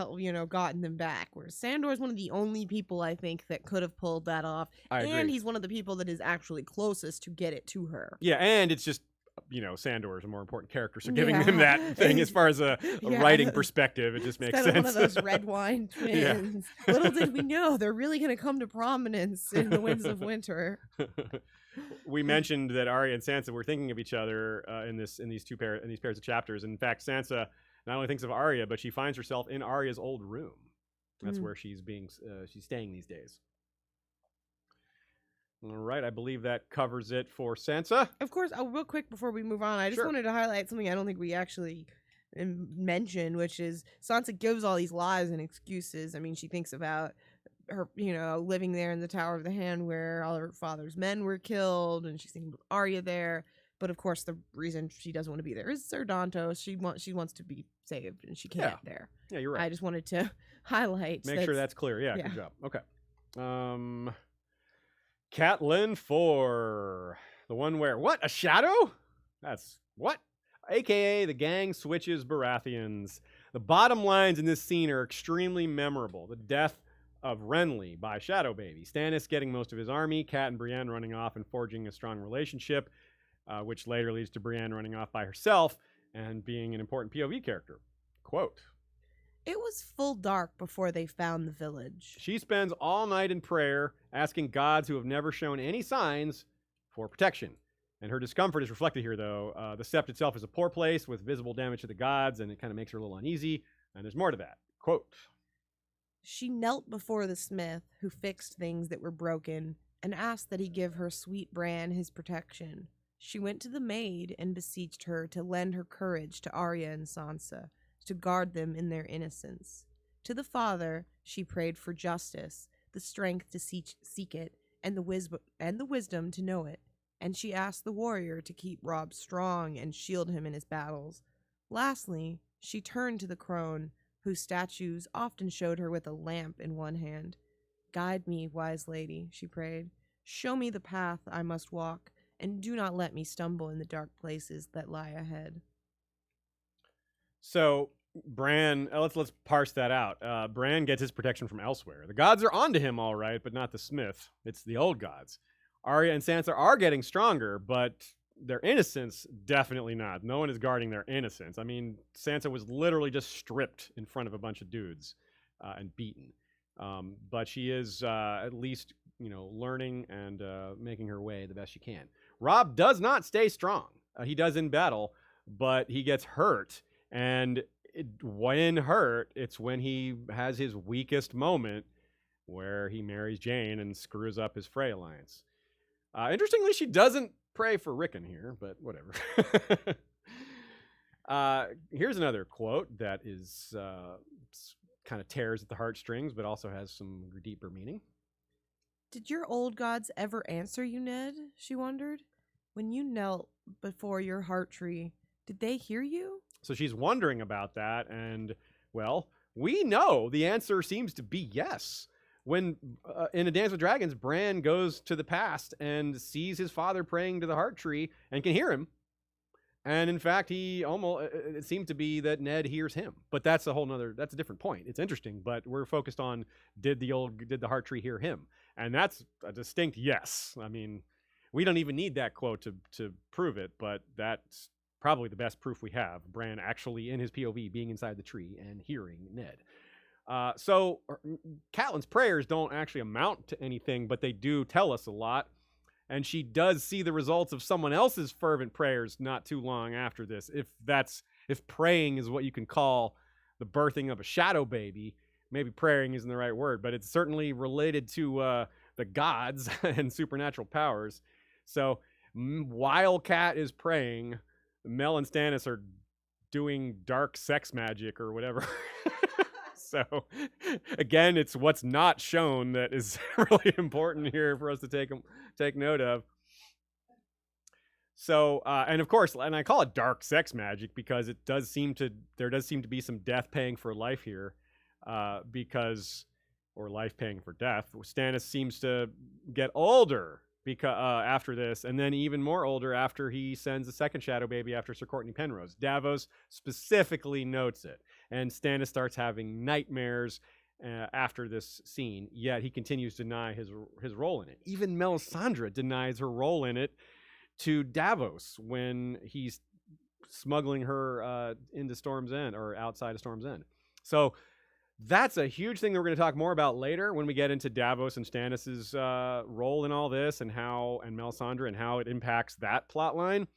gotten them back. Whereas Sandor is one of the only people, I think, that could have pulled that off. I agree. He's one of the people that is actually closest to get it to her. Yeah, and it's just, Sandor is a more important character, so giving him that thing as far as a writing perspective, it just makes sense. One of those red wine twins. Yeah. Little did we know they're really going to come to prominence in the Winds of Winter. We mentioned that Arya and Sansa were thinking of each other in these pairs of chapters. In fact, Sansa not only thinks of Arya, but she finds herself in Arya's old room. That's where she's staying these days. All right, I believe that covers it for Sansa. Of course, real quick before we move on, I just wanted to highlight something I don't think we actually mentioned, which is Sansa gives all these lies and excuses. I mean, she thinks about her, living there in the Tower of the Hand where all her father's men were killed, and she's thinking of Arya there. But of course, the reason she doesn't want to be there is Ser Dantos. She wants to be saved, and she can't there. Yeah, you're right. I just wanted to highlight. Make sure that's clear. Yeah, good job. Okay. Catelyn IV, the one where what, a shadow? That's what? AKA the Gang Switches Baratheons. The bottom lines in this scene are extremely memorable. The death of Renly by Shadow Baby, Stannis getting most of his army, Cat and Brienne running off and forging a strong relationship, which later leads to Brienne running off by herself and being an important POV character. Quote, "It was full dark before they found the village. She spends all night in prayer, asking gods who have never shown any signs for protection. And her discomfort is reflected here, though. The sept itself is a poor place with visible damage to the gods, and it kind of makes her a little uneasy. And there's more to that. Quote, She knelt before the smith, who fixed things that were broken, and asked that he give her sweet Bran his protection. She went to the maid and beseeched her to lend her courage to Arya and Sansa, to guard them in their innocence. To the father, she prayed for justice, the strength to seek it, and the wisdom to know it. And she asked the warrior to keep Robb strong and shield him in his battles. Lastly, she turned to the crone, whose statues often showed her with a lamp in one hand. Guide me, wise lady, she prayed. Show me the path I must walk, and do not let me stumble in the dark places that lie ahead." So Bran, let's parse that out. Bran gets his protection from elsewhere. The gods are onto him, all right, but not the smith. It's the old gods. Arya and Sansa are getting stronger, but their innocence, definitely not. No one is guarding their innocence. I mean, Sansa was literally just stripped in front of a bunch of dudes and beaten. But she is at least, learning and making her way the best she can. Robb does not stay strong. He does in battle, but he gets hurt. And when hurt, it's when he has his weakest moment where he marries Jane and screws up his Frey alliance. Interestingly, she doesn't pray for Rickon here, but whatever. Here's another quote that is kind of tears at the heartstrings, but also has some deeper meaning. "Did your old gods ever answer you, Ned?" she wondered. "When you knelt before your heart tree, did they hear you?" So she's wondering about that, and, well, we know the answer seems to be yes. When, in A Dance with Dragons, Bran goes to the past and sees his father praying to the heart tree and can hear him. And in fact, it seemed to be that Ned hears him. But that's that's a different point. It's interesting, but we're focused on, did the heart tree hear him? And that's a distinct yes. I mean, we don't even need that quote to prove it, but that's probably the best proof we have. Bran actually in his POV being inside the tree and hearing Ned. So Catelyn's prayers don't actually amount to anything, but they do tell us a lot. And she does see the results of someone else's fervent prayers not too long after this. If praying is what you can call the birthing of a shadow baby, maybe praying isn't the right word, but it's certainly related to the gods and supernatural powers. So while Cat is praying, Mel and Stannis are doing dark sex magic or whatever. So again, it's what's not shown that is really important here for us to take note of. So and of course, and I call it dark sex magic because there does seem to be some death paying for life here, or life paying for death. Stannis seems to get older after this, and then even more older after he sends a second shadow baby after Sir Courtney Penrose. Davos specifically notes it, and Stannis starts having nightmares after this scene, yet he continues to deny his role in it. Even Melisandre denies her role in it to Davos when he's smuggling her into Storm's End, or outside of Storm's End. So that's a huge thing that we're going to talk more about later when we get into Davos and Stannis' role in all this, and Melisandre and how it impacts that plot line.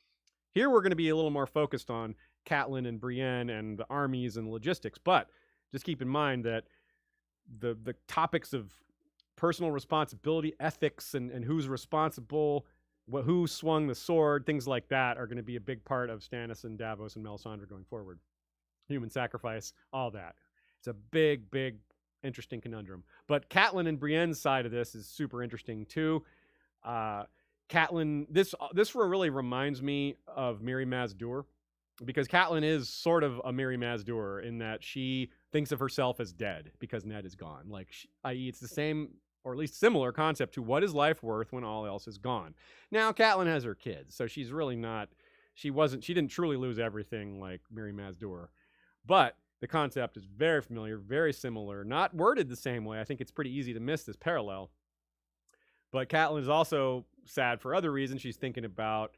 Here we're going to be a little more focused on Catelyn and Brienne and the armies and logistics, but just keep in mind that the topics of personal responsibility, ethics, and who's responsible, who swung the sword, things like that are going to be a big part of Stannis and Davos and Melisandre going forward. Human sacrifice, all that. It's a big, big, interesting conundrum. But Catelyn and Brienne's side of this is super interesting too. Catelyn, this really reminds me of Mirri Maz Duur, because Catelyn is sort of a Mirri Maz Duur in that she thinks of herself as dead because Ned is gone. Like, i.e., it's the same, or at least similar concept to what is life worth when all else is gone. Now, Catelyn has her kids, so she's really not. She didn't truly lose everything like Mirri Maz Duur, but the concept is very familiar, very similar, not worded the same way. I think it's pretty easy to miss this parallel. But Catelyn is also sad for other reasons. She's thinking about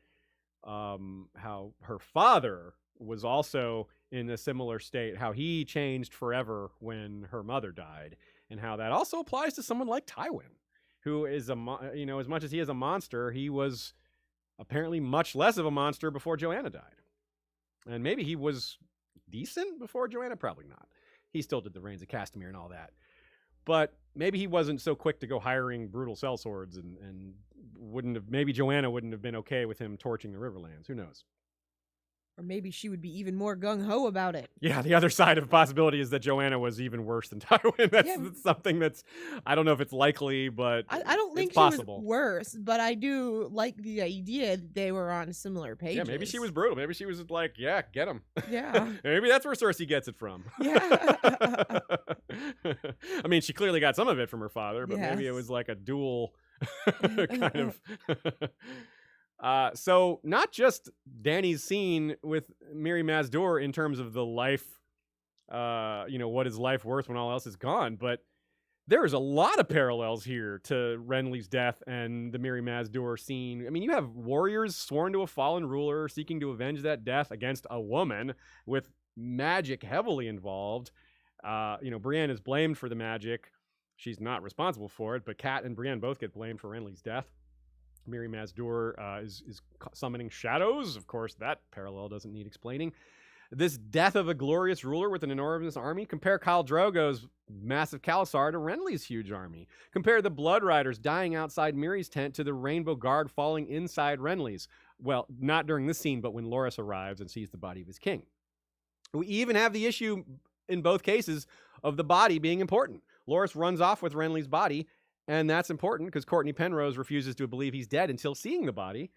how her father was also in a similar state, how he changed forever when her mother died, and how that also applies to someone like Tywin, who is as much as he is a monster, he was apparently much less of a monster before Joanna died. And maybe he was decent before Joanna, probably not. He still did the Reigns of Castamere and all that. But maybe he wasn't so quick to go hiring brutal sellswords, and maybe Joanna wouldn't have been okay with him torching the Riverlands. Who knows? Or maybe she would be even more gung-ho about it. Yeah, the other side of the possibility is that Joanna was even worse than Tywin. That's something that's, I don't know if it's likely, but I don't think it's possible. She was worse, but I do like the idea that they were on similar pages. Yeah, maybe she was brutal. Maybe she was like, yeah, get him. Yeah. Maybe that's where Cersei gets it from. Yeah. I mean, she clearly got some of it from her father, but maybe it was like a dual kind of... So not just Dany's scene with Mirri Maz Duur in terms of the life, what is life worth when all else is gone, but there's a lot of parallels here to Renly's death and the Mirri Maz Duur scene. I mean, you have warriors sworn to a fallen ruler seeking to avenge that death against a woman with magic heavily involved. Brienne is blamed for the magic. She's not responsible for it, but Cat and Brienne both get blamed for Renly's death. Mirri Maz Duur is summoning shadows. Of course, that parallel doesn't need explaining. This death of a glorious ruler with an enormous army. Compare Khal Drogo's massive Khalasar to Renly's huge army. Compare the Blood Riders dying outside Mirri's tent to the Rainbow Guard falling inside Renly's. Well, not during this scene, but when Loras arrives and sees the body of his king. We even have the issue in both cases of the body being important. Loras runs off with Renly's body, and that's important because Courtney Penrose refuses to believe he's dead until seeing the body.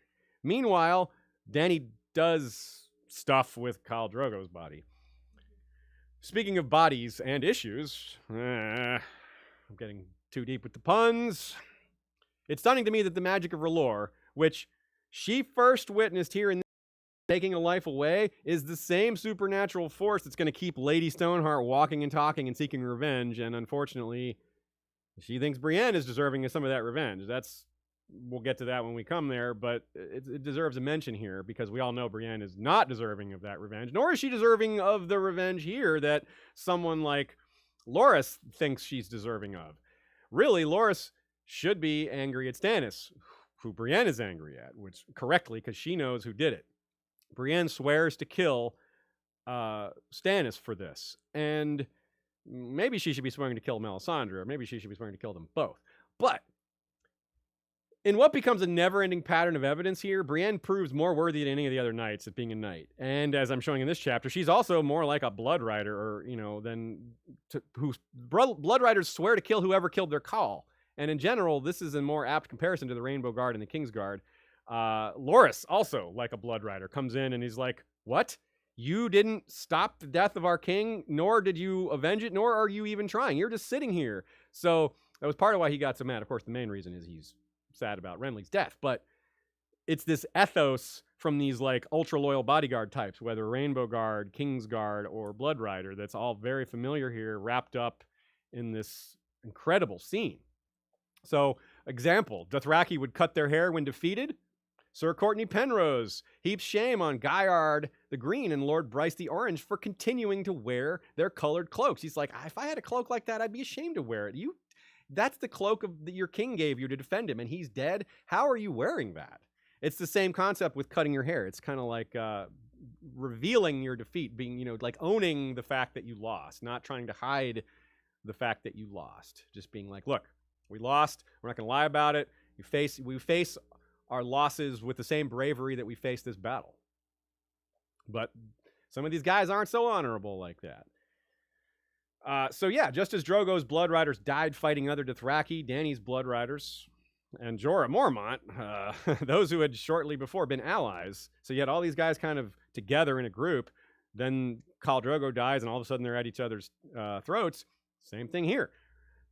Meanwhile, Dany does stuff with Khal Drogo's body. Speaking of bodies and issues, I'm getting too deep with the puns. It's stunning to me that the magic of R'hllor, which she first witnessed here in taking a life away, is the same supernatural force that's going to keep Lady Stoneheart walking and talking and seeking revenge, and unfortunately, she thinks Brienne is deserving of some of that revenge. We'll get to that when we come there, but it deserves a mention here because we all know Brienne is not deserving of that revenge, nor is she deserving of the revenge here that someone like Loras thinks she's deserving of. Really, Loras should be angry at Stannis, who Brienne is angry at, which correctly, because she knows who did it. Brienne swears to kill Stannis for this. And maybe she should be swearing to kill Melisandre, or maybe she should be swearing to kill them both. But in what becomes a never-ending pattern of evidence here, Brienne proves more worthy than any of the other knights at being a knight. And as I'm showing in this chapter, she's also more like a blood rider, or, whose blood riders swear to kill whoever killed their call. And in general, this is a more apt comparison to the Rainbow Guard and the King's Guard. Loras, also like a blood rider, comes in and he's like, what? You didn't stop the death of our king, nor did you avenge it, nor are you even trying. You're just sitting here. So that was part of why he got so mad. Of course, the main reason is he's sad about Renly's death, but it's this ethos from these like ultra loyal bodyguard types, whether Rainbow Guard, King's Guard, or Blood Rider, that's all very familiar here, wrapped up in this incredible scene. So, example, Dothraki would cut their hair when defeated. Sir Courtney Penrose heaps shame on Gaiard the Green and Lord Bryce the Orange for continuing to wear their colored cloaks. He's like, if I had a cloak like that, I'd be ashamed to wear it. That's the cloak that your king gave you to defend him, and he's dead. How are you wearing that? It's the same concept with cutting your hair. It's kind of like revealing your defeat, being, like owning the fact that you lost, not trying to hide the fact that you lost. Just being like, look, we lost. We're not going to lie about it. We face our losses with the same bravery that we faced this battle. But some of these guys aren't so honorable like that. Just as Drogo's blood riders died fighting other Dothraki, Dany's blood riders, and Jorah Mormont, those who had shortly before been allies. So you had all these guys kind of together in a group. Then Khal Drogo dies, and all of a sudden they're at each other's throats. Same thing here.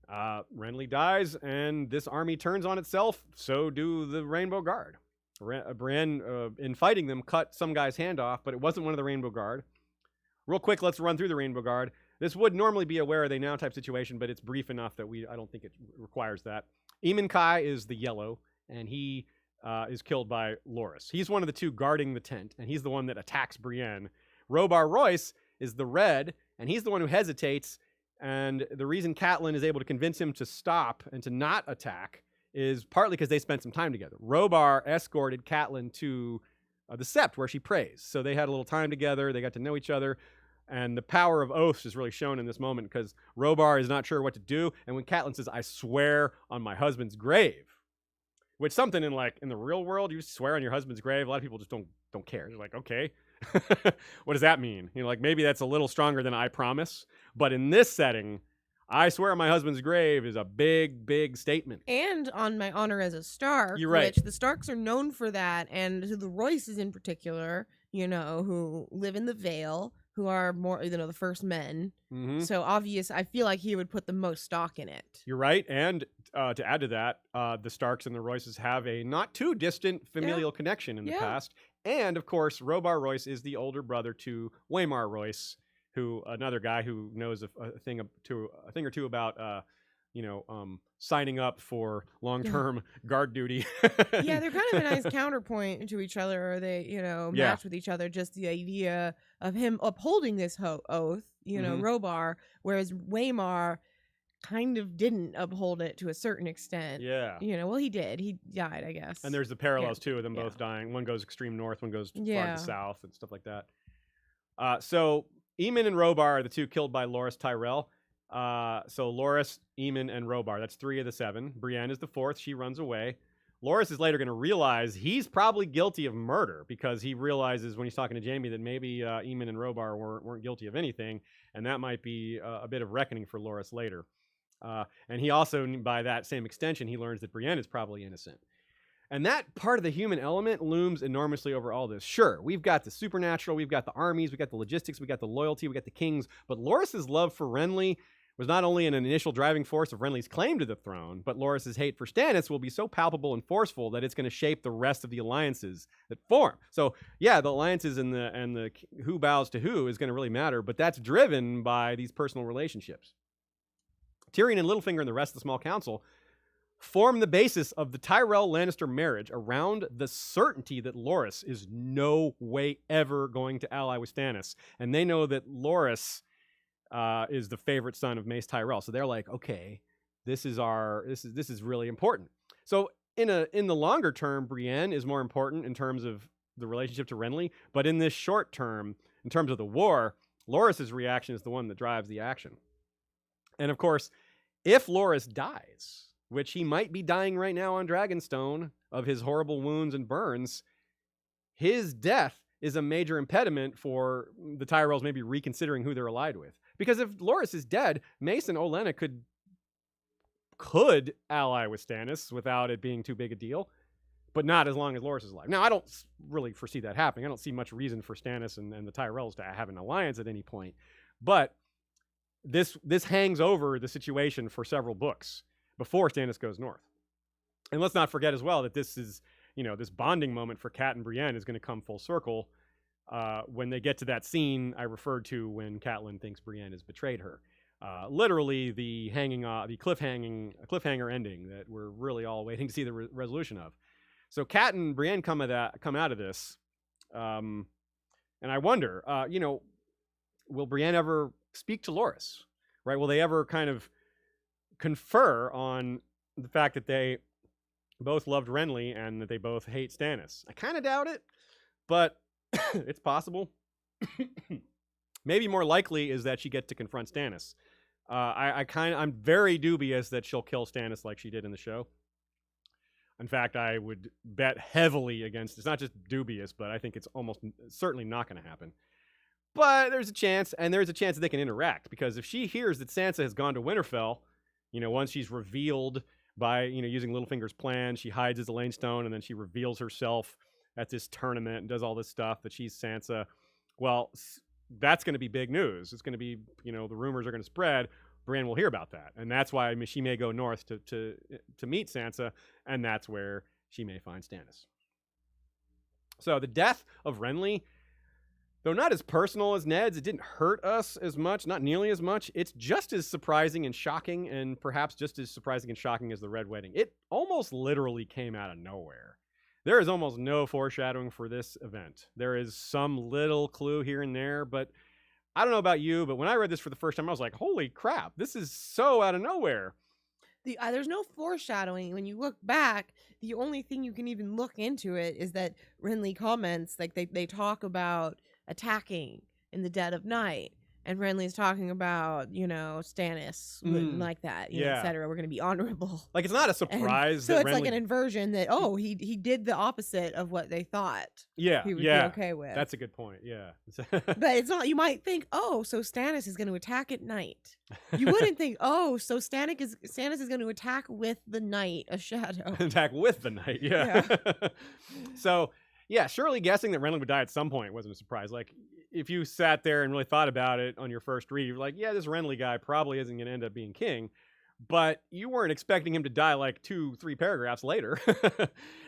Renly dies, and this army turns on itself. So do the Rainbow Guard. Brienne, in fighting them, cut some guy's hand off, but it wasn't one of the Rainbow Guard. Real quick, let's run through the Rainbow Guard. This would normally be a where are they now type situation, but it's brief enough that I don't think it requires that. Eamon Kai is the yellow, and he is killed by Loras. He's one of the two guarding the tent, and he's the one that attacks Brienne. Robar Royce is the red, and he's the one who hesitates, and the reason Catelyn is able to convince him to stop and to not attack is partly because they spent some time together. Robar escorted Catelyn to the Sept, where she prays. So they had a little time together, they got to know each other. And the power of oaths is really shown in this moment because Robar is not sure what to do. And when Catelyn says, I swear on my husband's grave, which something in the real world, you swear on your husband's grave, a lot of people just don't care. They're like, okay, what does that mean? Maybe that's a little stronger than I promise. But in this setting, I swear on my husband's grave is a big, big statement. And on my honor as a Stark, You're right. Which the Starks are known for that. And the Royces in particular, who live in the Vale, who are more, the first men. Mm-hmm. So obvious, I feel like he would put the most stock in it. You're right. And to add to that, the Starks and the Royces have a not too distant familial connection in the past. And of course, Robar Royce is the older brother to Waymar Royce, who another guy who knows a thing or two about signing up for long-term guard duty. Yeah, they're kind of a nice counterpoint to each other, or they, match with each other. Just the idea of him upholding this oath, Robar, whereas Waymar kind of didn't uphold it to a certain extent. Yeah. He did. He died, I guess. And there's the parallels, too, of them both dying. One goes extreme north, one goes far to the south, and stuff like that. So Aemon and Robar are the two killed by Loras Tyrell. So Loras, Aemon, and Robar. That's 3 of the 7. Brienne is the 4th. She runs away. Loras is later going to realize he's probably guilty of murder because he realizes when he's talking to Jaime that maybe Aemon and Robar weren't guilty of anything, and that might be a bit of reckoning for Loras later. And he also, by that same extension, he learns that Brienne is probably innocent. And that part of the human element looms enormously over all this. Sure, we've got the supernatural, we've got the armies, we've got the logistics, we've got the loyalty, we've got the kings, but Loras's love for Renly was not only an initial driving force of Renly's claim to the throne, but Loras's hate for Stannis will be so palpable and forceful that it's going to shape the rest of the alliances that form. So, yeah, the alliances and the who bows to who is going to really matter, but that's driven by these personal relationships. Tyrion and Littlefinger and the rest of the small council form the basis of the Tyrell-Lannister marriage around the certainty that Loras is no way ever going to ally with Stannis. And they know that Loras is the favorite son of Mace Tyrell. So they're like, okay, this is really important. So in the longer term, Brienne is more important in terms of the relationship to Renly, but in this short term, in terms of the war, Loras's reaction is the one that drives the action. And of course, if Loras dies, which he might be dying right now on Dragonstone of his horrible wounds and burns, his death is a major impediment for the Tyrells maybe reconsidering who they're allied with. Because if Loras is dead, Mace and Olenna could ally with Stannis without it being too big a deal, but not as long as Loras is alive. Now, I don't really foresee that happening. I don't see much reason for Stannis and the Tyrells to have an alliance at any point. But this hangs over the situation for several books before Stannis goes north. And let's not forget as well that this is, this bonding moment for Cat and Brienne is going to come full circle when they get to that scene I referred to when Catelyn thinks Brienne has betrayed her. Literally the cliffhanger ending that we're really all waiting to see the resolution of. So Cat and Brienne come out of this, and I wonder, will Brienne ever speak to Loras? Right? Will they ever kind of confer on the fact that they both loved Renly and that they both hate Stannis? I kind of doubt it, but it's possible. Maybe more likely is that she gets to confront Stannis. I'm very dubious that she'll kill Stannis like she did in the show. In fact, I would bet heavily against. It's not just dubious, but I think it's almost certainly not going to happen. But there's a chance, and there's a chance that they can interact, because if she hears that Sansa has gone to Winterfell, once she's revealed by, using Littlefinger's plan, she hides as Elaine Stone, and then she reveals herself at this tournament and does all this stuff that she's Sansa. Well, that's going to be big news. It's going to be, the rumors are going to spread. Brienne will hear about that, and that's why she may go north to meet Sansa, and that's where she may find Stannis. So the death of Renly, though not as personal as Ned's, it didn't hurt us as much, not nearly as much. It's just as surprising and shocking, and perhaps just as surprising and shocking as the Red Wedding. It almost literally came out of nowhere. There is almost no foreshadowing for this event. There is some little clue here and there, but I don't know about you, but when I read this for the first time, I was like, holy crap, this is so out of nowhere. There's no foreshadowing. When you look back, the only thing you can even look into it is that Renly comments, like they talk about attacking in the dead of night. And Renly's talking about, Stannis, like that, et cetera. We're going to be honorable. Like, it's not a surprise. So it's like an inversion that, he did the opposite of what they thought he would be okay with. That's a good point, yeah. But it's not, you might think, so Stannis is going to attack at night. You wouldn't think, so Stannis is going to attack with the night, a shadow. Attack with the night, yeah. So, yeah, surely guessing that Renly would die at some point wasn't a surprise. Like, if you sat there and really thought about it on your first read, you're like, yeah, this Renly guy probably isn't going to end up being king. But you weren't expecting him to die like 2-3 paragraphs later.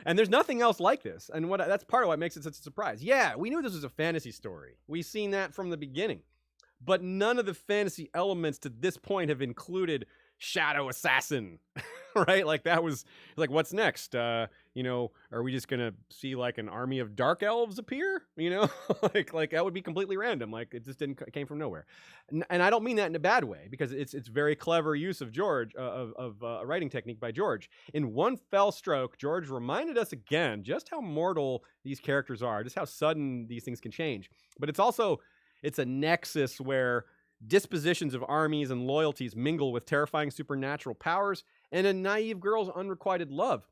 And there's nothing else like this. And that's part of what makes it such a surprise. Yeah, we knew this was a fantasy story. We've seen that from the beginning. But none of the fantasy elements to this point have included shadow assassin, right? Like, that was like, what's next? Are we just gonna see like an army of dark elves appear? Like that would be completely random. Like, it came from nowhere. And I don't mean that in a bad way, because it's very clever use of George of writing technique by George. In one fell stroke, George reminded us again just how mortal these characters are, just how sudden these things can change. But it's a nexus where dispositions of armies and loyalties mingle with terrifying supernatural powers and a naive girl's unrequited love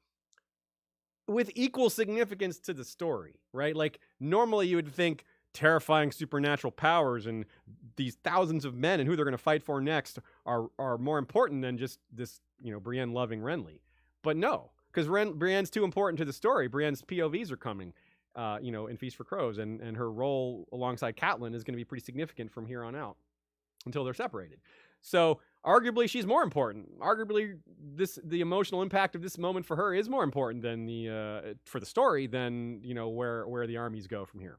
with equal significance to the story, right? Like, normally you would think terrifying supernatural powers and these thousands of men and who they're going to fight for next are more important than just this, Brienne loving Renly. But no, because Brienne's too important to the story. Brienne's POVs are coming, in Feast for Crows, and her role alongside Catelyn is going to be pretty significant from here on out until they're separated. So arguably she's more important. Arguably the emotional impact of this moment for her is more important than for the story than, where the armies go from here.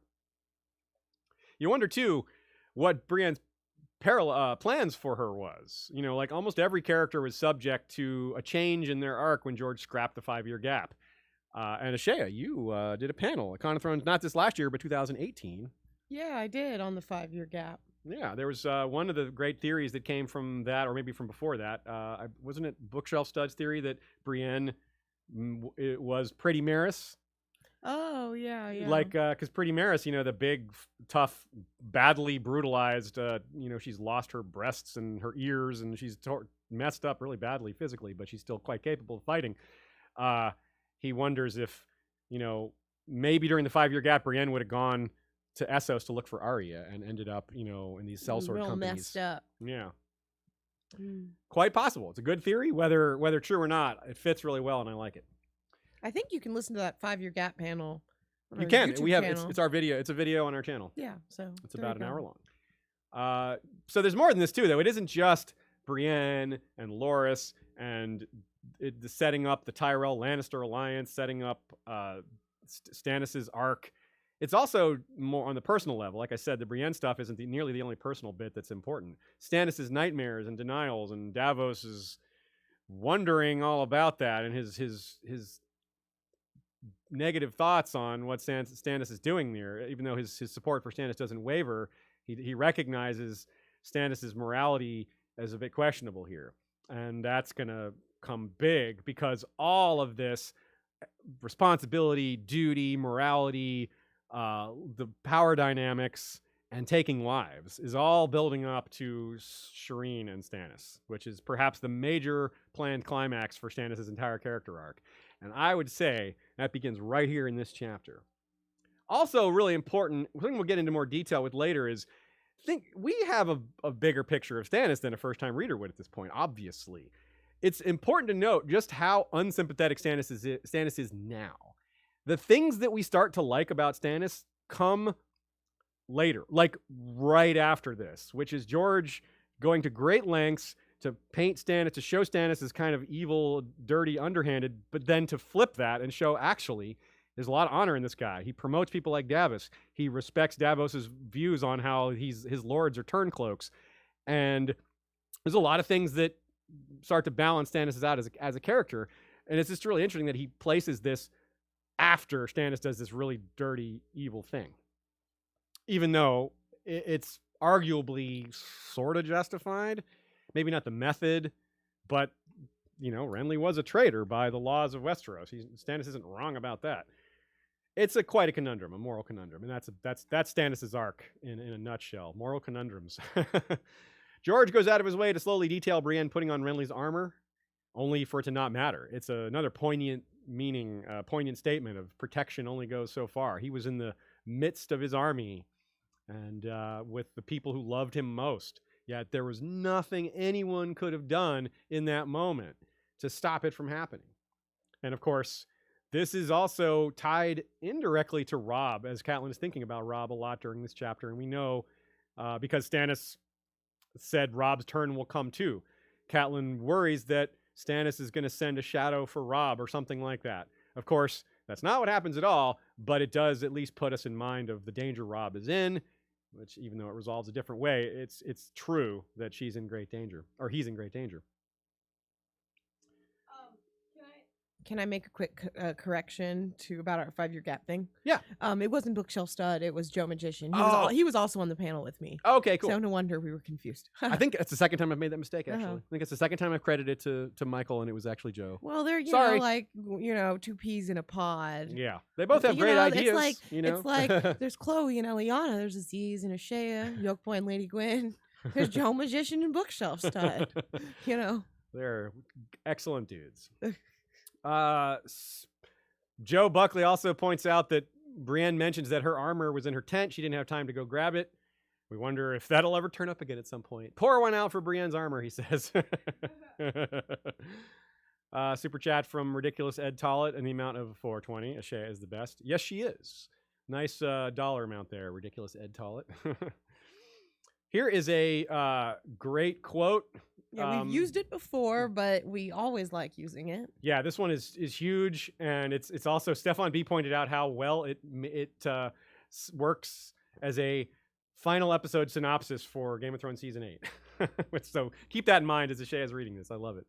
You wonder too what Brienne's plans for her was. Like, almost every character was subject to a change in their arc when George scrapped the 5-year gap. And Ashea, you did a panel at Con of Thrones, not this last year, but 2018. Yeah, I did, on the 5-year gap. Yeah, there was one of the great theories that came from that, or maybe from before that. Wasn't it Bookshelf Stud's theory that Brienne it was Pretty Maris? Oh, yeah, yeah. Like, because Pretty Maris, the big, tough, badly brutalized, she's lost her breasts and her ears, and she's messed up really badly physically, but she's still quite capable of fighting. He wonders if, maybe during the 5-year gap, Brienne would have gone to Essos to look for Arya and ended up, in these sellsword Real companies. messed up. Yeah. Quite possible. It's a good theory, whether true or not. It fits really well, and I like it. I think you can listen to that 5-year gap panel. On You our can. YouTube We have channel. it's our video. It's a video on our channel. Yeah, so It's there about you an go. hour long. So there's more than this too, though. It isn't just Brienne and Loras and the setting up the Tyrell Lannister alliance, setting up Stannis' arc. It's also more on the personal level. Like I said, the Brienne stuff isn't nearly the only personal bit that's important. Stannis' nightmares and denials, and Davos is wondering all about that, and his negative thoughts on what Stannis is doing there. Even though his support for Stannis doesn't waver, he recognizes Stannis' morality as a bit questionable here. And that's going to come big because all of this responsibility, duty, morality, the power dynamics, and taking lives is all building up to Shireen and Stannis, which is perhaps the major planned climax for Stannis' entire character arc. And I would say that begins right here in this chapter. Also, really important, something we'll get into more detail with later is, I think we have a bigger picture of Stannis than a first-time reader would at this point, obviously. It's important to note just how unsympathetic Stannis is now. The things that we start to like about Stannis come later, like right after this, which is George going to great lengths to paint Stannis, to show Stannis as kind of evil, dirty, underhanded, but then to flip that and show actually there's a lot of honor in this guy. He promotes people like Davos. He respects Davos's views on how his lords are turncloaks. And there's a lot of things that start to balance Stannis out as a character. And it's just really interesting that he places this after Stannis does this really dirty, evil thing. Even though it's arguably sort of justified. Maybe not the method, but, Renly was a traitor by the laws of Westeros. Stannis isn't wrong about that. It's quite a conundrum, a moral conundrum. And that's Stannis' arc in a nutshell. Moral conundrums. George goes out of his way to slowly detail Brienne putting on Renly's armor, only for it to not matter. It's another poignant statement of protection only goes so far. He was in the midst of his army and with the people who loved him most. Yet there was nothing anyone could have done in that moment to stop it from happening. And of course, this is also tied indirectly to Robb, as Catelyn is thinking about Robb a lot during this chapter. And we know because Stannis said Robb's turn will come too. Catelyn worries that Stannis is going to send a shadow for Robb or something like that. Of course, that's not what happens at all, but it does at least put us in mind of the danger Robb is in, which even though it resolves a different way, it's true that she's in great danger, or he's in great danger. Can I make a quick correction about our 5-year gap thing? Yeah. It wasn't Bookshelf Stud. It was Joe Magician. Oh. He was also on the panel with me. Okay, cool. So no wonder we were confused. I think it's the second time I've made that mistake, actually. Uh-huh. I think it's the second time I've credited it to Michael, and it was actually Joe. Well, they're, Sorry. two peas in a pod. Yeah. They both have great ideas. It's like there's Chloe and Eliana. There's Aziz and Ashea, Yoke Boy and Lady Gwyn. There's Joe Magician and Bookshelf Stud. They're excellent dudes. Joe Buckley also points out that Brienne mentions that her armor was in her tent. She didn't have time to go grab it. We wonder if that'll ever turn up again at some point. Pour one out for Brienne's armor, he says. Super chat from Ridiculous Ed Tollett in the amount of $4.20. Ashea is the best. Yes, she is. Nice dollar amount there, Ridiculous Ed Tollett. Here is a great quote. Yeah, we've used it before, but we always like using it. Yeah, this one is huge, and it's also Stefan B pointed out how well it works as a final episode synopsis for Game of Thrones season 8. So keep that in mind as Ashea is reading this. I love it.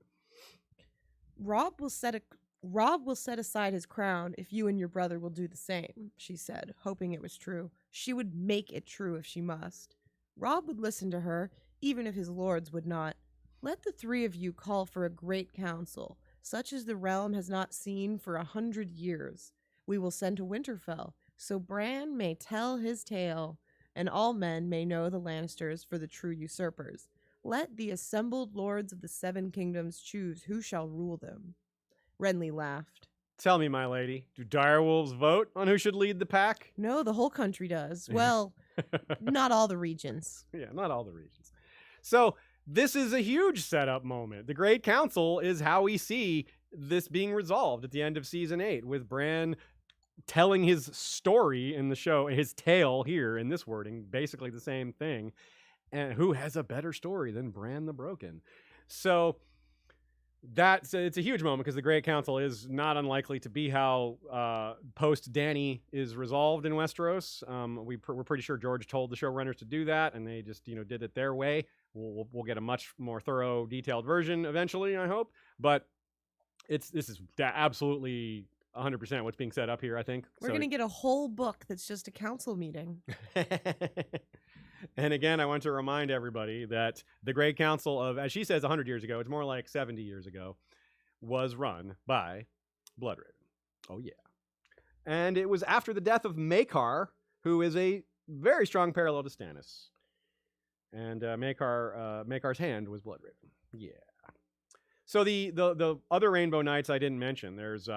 Robb will set aside his crown if you and your brother will do the same, she said, hoping it was true. She would make it true if she must. Robb would listen to her, even if his lords would not. Let the 3 of you call for a great council, such as the realm has not seen for 100 years. We will send to Winterfell, so Bran may tell his tale, and all men may know the Lannisters for the true usurpers. Let the assembled lords of the 7 kingdoms choose who shall rule them. Renly laughed. Tell me, my lady, do direwolves vote on who should lead the pack? No, the whole country does. Well, not all the regions. Yeah, not all the regions. So this is a huge setup moment. The Great Council is how we see this being resolved at the end of season 8, with Bran telling his story in the show, his tale here in this wording, basically the same thing. And who has a better story than Bran the Broken? So it's a huge moment because the Great Council is not unlikely to be how post Dany is resolved in Westeros. We're pretty sure George told the showrunners to do that, and they just did it their way. We'll get a much more thorough, detailed version eventually, I hope. But this is absolutely 100% what's being set up here, I think. We're going to get a whole book that's just a council meeting. And again, I want to remind everybody that the Great Council of, as she says, 100 years ago, it's more like 70 years ago, was run by Bloodraven. Oh, yeah. And it was after the death of Maekar, who is a very strong parallel to Stannis. And Maekar's hand was Bloodraven. Yeah. So the other Rainbow Knights I didn't mention. There's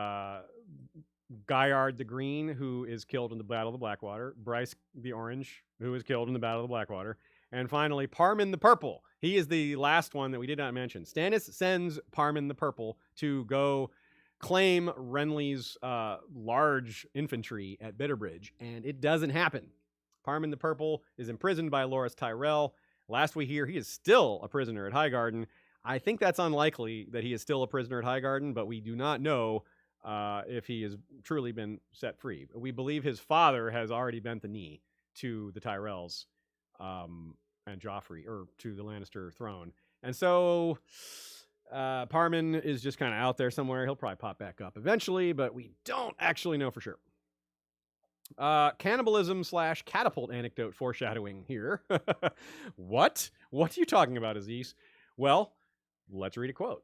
Guyard the Green, who is killed in the Battle of the Blackwater. Bryce the Orange, who is killed in the Battle of the Blackwater. And finally, Parman the Purple. He is the last one that we did not mention. Stannis sends Parman the Purple to go claim Renly's large infantry at Bitterbridge, and it doesn't happen. Parman the Purple is imprisoned by Loras Tyrell. Last we hear, he is still a prisoner at Highgarden. I think that's unlikely that he is still a prisoner at Highgarden, but we do not know if he has truly been set free. We believe his father has already bent the knee to the Tyrells and Joffrey, or to the Lannister throne. And so Parman is just kind of out there somewhere. He'll probably pop back up eventually, but we don't actually know for sure. Cannibalism / catapult anecdote foreshadowing here. What? What are you talking about, Aziz? Well, let's read a quote.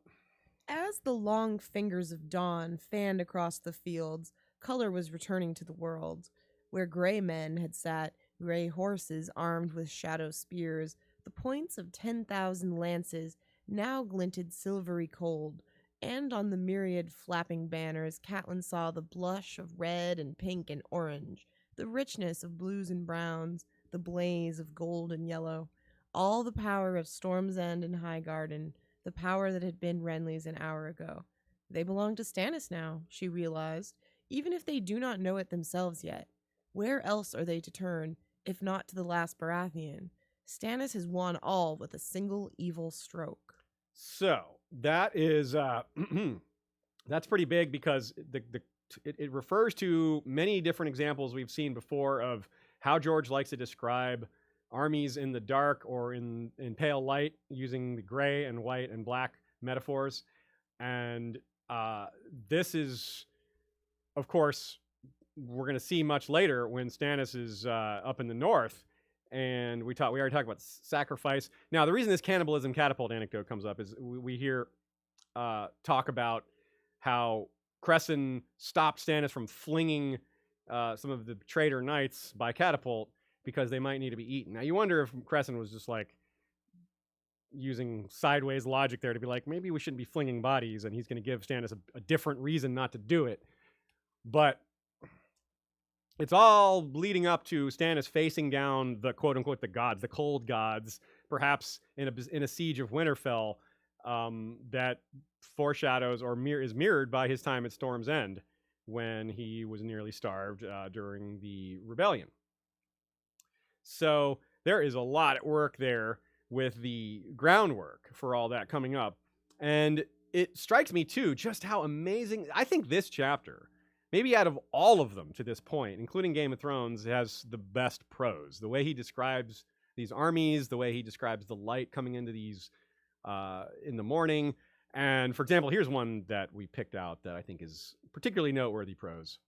As the long fingers of dawn fanned across the fields, color was returning to the world. Where gray men had sat, gray horses armed with shadow spears, the points of 10,000 lances now glinted silvery cold, and on the myriad flapping banners Catelyn saw the blush of red and pink and orange, the richness of blues and browns, the blaze of gold and yellow, all the power of Storm's End and Highgarden, the power that had been Renly's an hour ago. They belong to Stannis now, she realized, even if they do not know it themselves yet. Where else are they to turn, if not to the last Baratheon? Stannis has won all with a single evil stroke. So, that is, that's pretty big because it refers to many different examples we've seen before of how George likes to describe armies in the dark or in pale light, using the gray and white and black metaphors. And this is, of course, we're going to see much later when Stannis is up in the north. And we already talked about sacrifice. Now, the reason this cannibalism catapult anecdote comes up is we hear talk about how Cresson stopped Stannis from flinging some of the traitor knights by catapult because they might need to be eaten. Now, you wonder if Cresson was just like using sideways logic there to be like, maybe we shouldn't be flinging bodies, and he's going to give Stannis a different reason not to do it. But it's all leading up to Stannis facing down the quote-unquote the gods, the cold gods, perhaps in a siege of Winterfell that foreshadows or is mirrored by his time at Storm's End when he was nearly starved during the rebellion. So there is a lot at work there with the groundwork for all that coming up. And it strikes me, too, just how amazing. I think this chapter, maybe out of all of them to this point, including Game of Thrones, has the best prose. The way he describes these armies, the way he describes the light coming into these in the morning. And, for example, here's one that we picked out that I think is particularly noteworthy prose.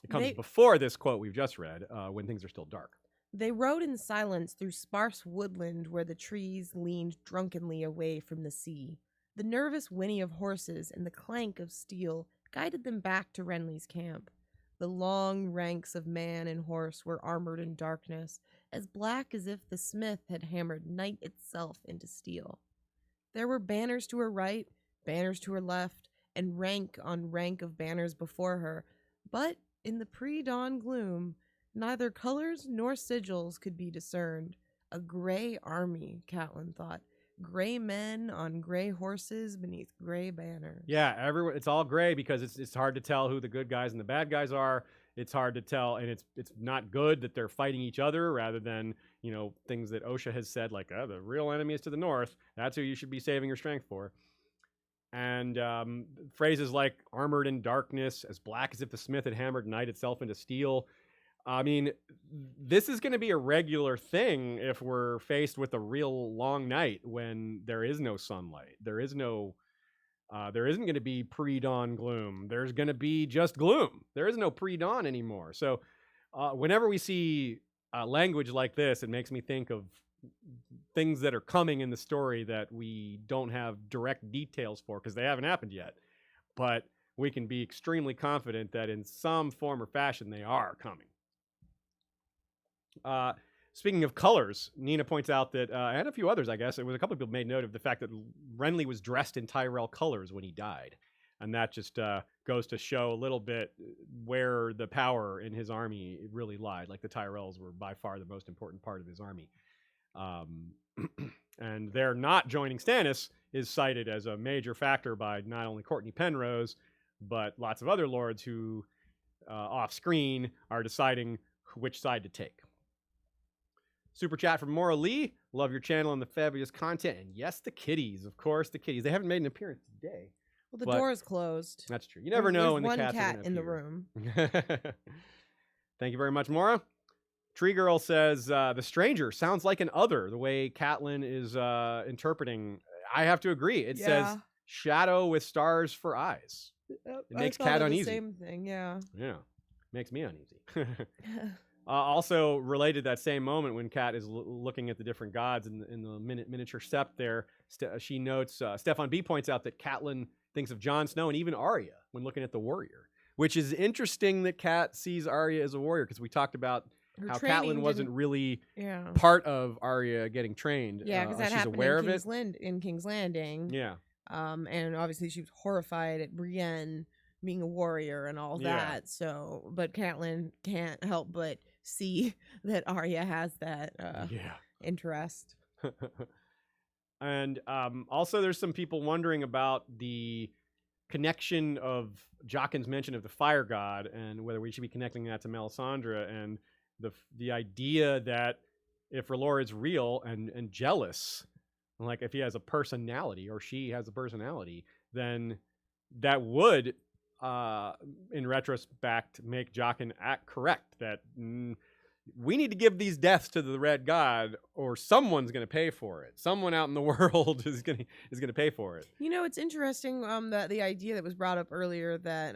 It comes before this quote we've just read, when things are still dark. They rode in silence through sparse woodland where the trees leaned drunkenly away from the sea. The nervous whinny of horses and the clank of steel guided them back to Renly's camp. The long ranks of man and horse were armored in darkness, as black as if the smith had hammered night itself into steel. There were banners to her right, banners to her left, and rank on rank of banners before her, but in the pre-dawn gloom, neither colors nor sigils could be discerned. A gray army, Catelyn thought. Gray men on gray horses beneath gray banners. Yeah, everyone. It's all gray because it's hard to tell who the good guys and the bad guys are. It's hard to tell, and it's not good that they're fighting each other rather than things that Osha has said like the real enemy is to the north. That's who you should be saving your strength for. And phrases like armored in darkness, as black as if the smith had hammered night itself into steel. I mean, this is going to be a regular thing if we're faced with a real long night when there is no sunlight. There isn't going to be pre-dawn gloom. There's going to be just gloom. There is no pre-dawn anymore. So whenever we see language like this, it makes me think of things that are coming in the story that we don't have direct details for because they haven't happened yet. But we can be extremely confident that in some form or fashion they are coming. Speaking of colors, Nina points out that, and a few others, I guess, it was a couple of people made note of the fact that Renly was dressed in Tyrell colors when he died. And that just goes to show a little bit where the power in his army really lied. Like the Tyrells were by far the most important part of his army. And their not joining Stannis is cited as a major factor by not only Courtney Penrose, but lots of other lords who, off screen, are deciding which side to take. Super chat from Maura Lee. Love your channel and the fabulous content. And yes, the kitties. Of course, the kitties. They haven't made an appearance today. Well, the door is closed. That's true. You never know when the cats cats are are one cat in the room. Thank you very much, Maura. Tree Girl says, the stranger sounds like an other, the way Catelyn is interpreting. I have to agree. It says shadow with stars for eyes. It makes Cat uneasy. Same thing, yeah. Yeah. Makes me uneasy. Also related to that same moment when Kat is looking at the different gods in the miniature sept there, she notes, Stefan B points out that Catelyn thinks of Jon Snow and even Arya when looking at the warrior, which is interesting that Kat sees Arya as a warrior because we talked about how Catelyn wasn't really part of Arya getting trained. Yeah, because that she's happened aware in King's Landing. Yeah. And obviously she was horrified at Brienne being a warrior and all that. So, but Catelyn can't help but see that Arya has that interest. And also there's some people wondering about the connection of Jaqen's mention of the fire god and whether we should be connecting that to Melisandre and the idea that if R'hllor is real and jealous, like if he has a personality or she has a personality, then that would in retrospect make Jaqen act correct that we need to give these deaths to the Red God or someone's going to pay for it. Someone out in the world is going to pay for it. You know, it's interesting that the idea that was brought up earlier that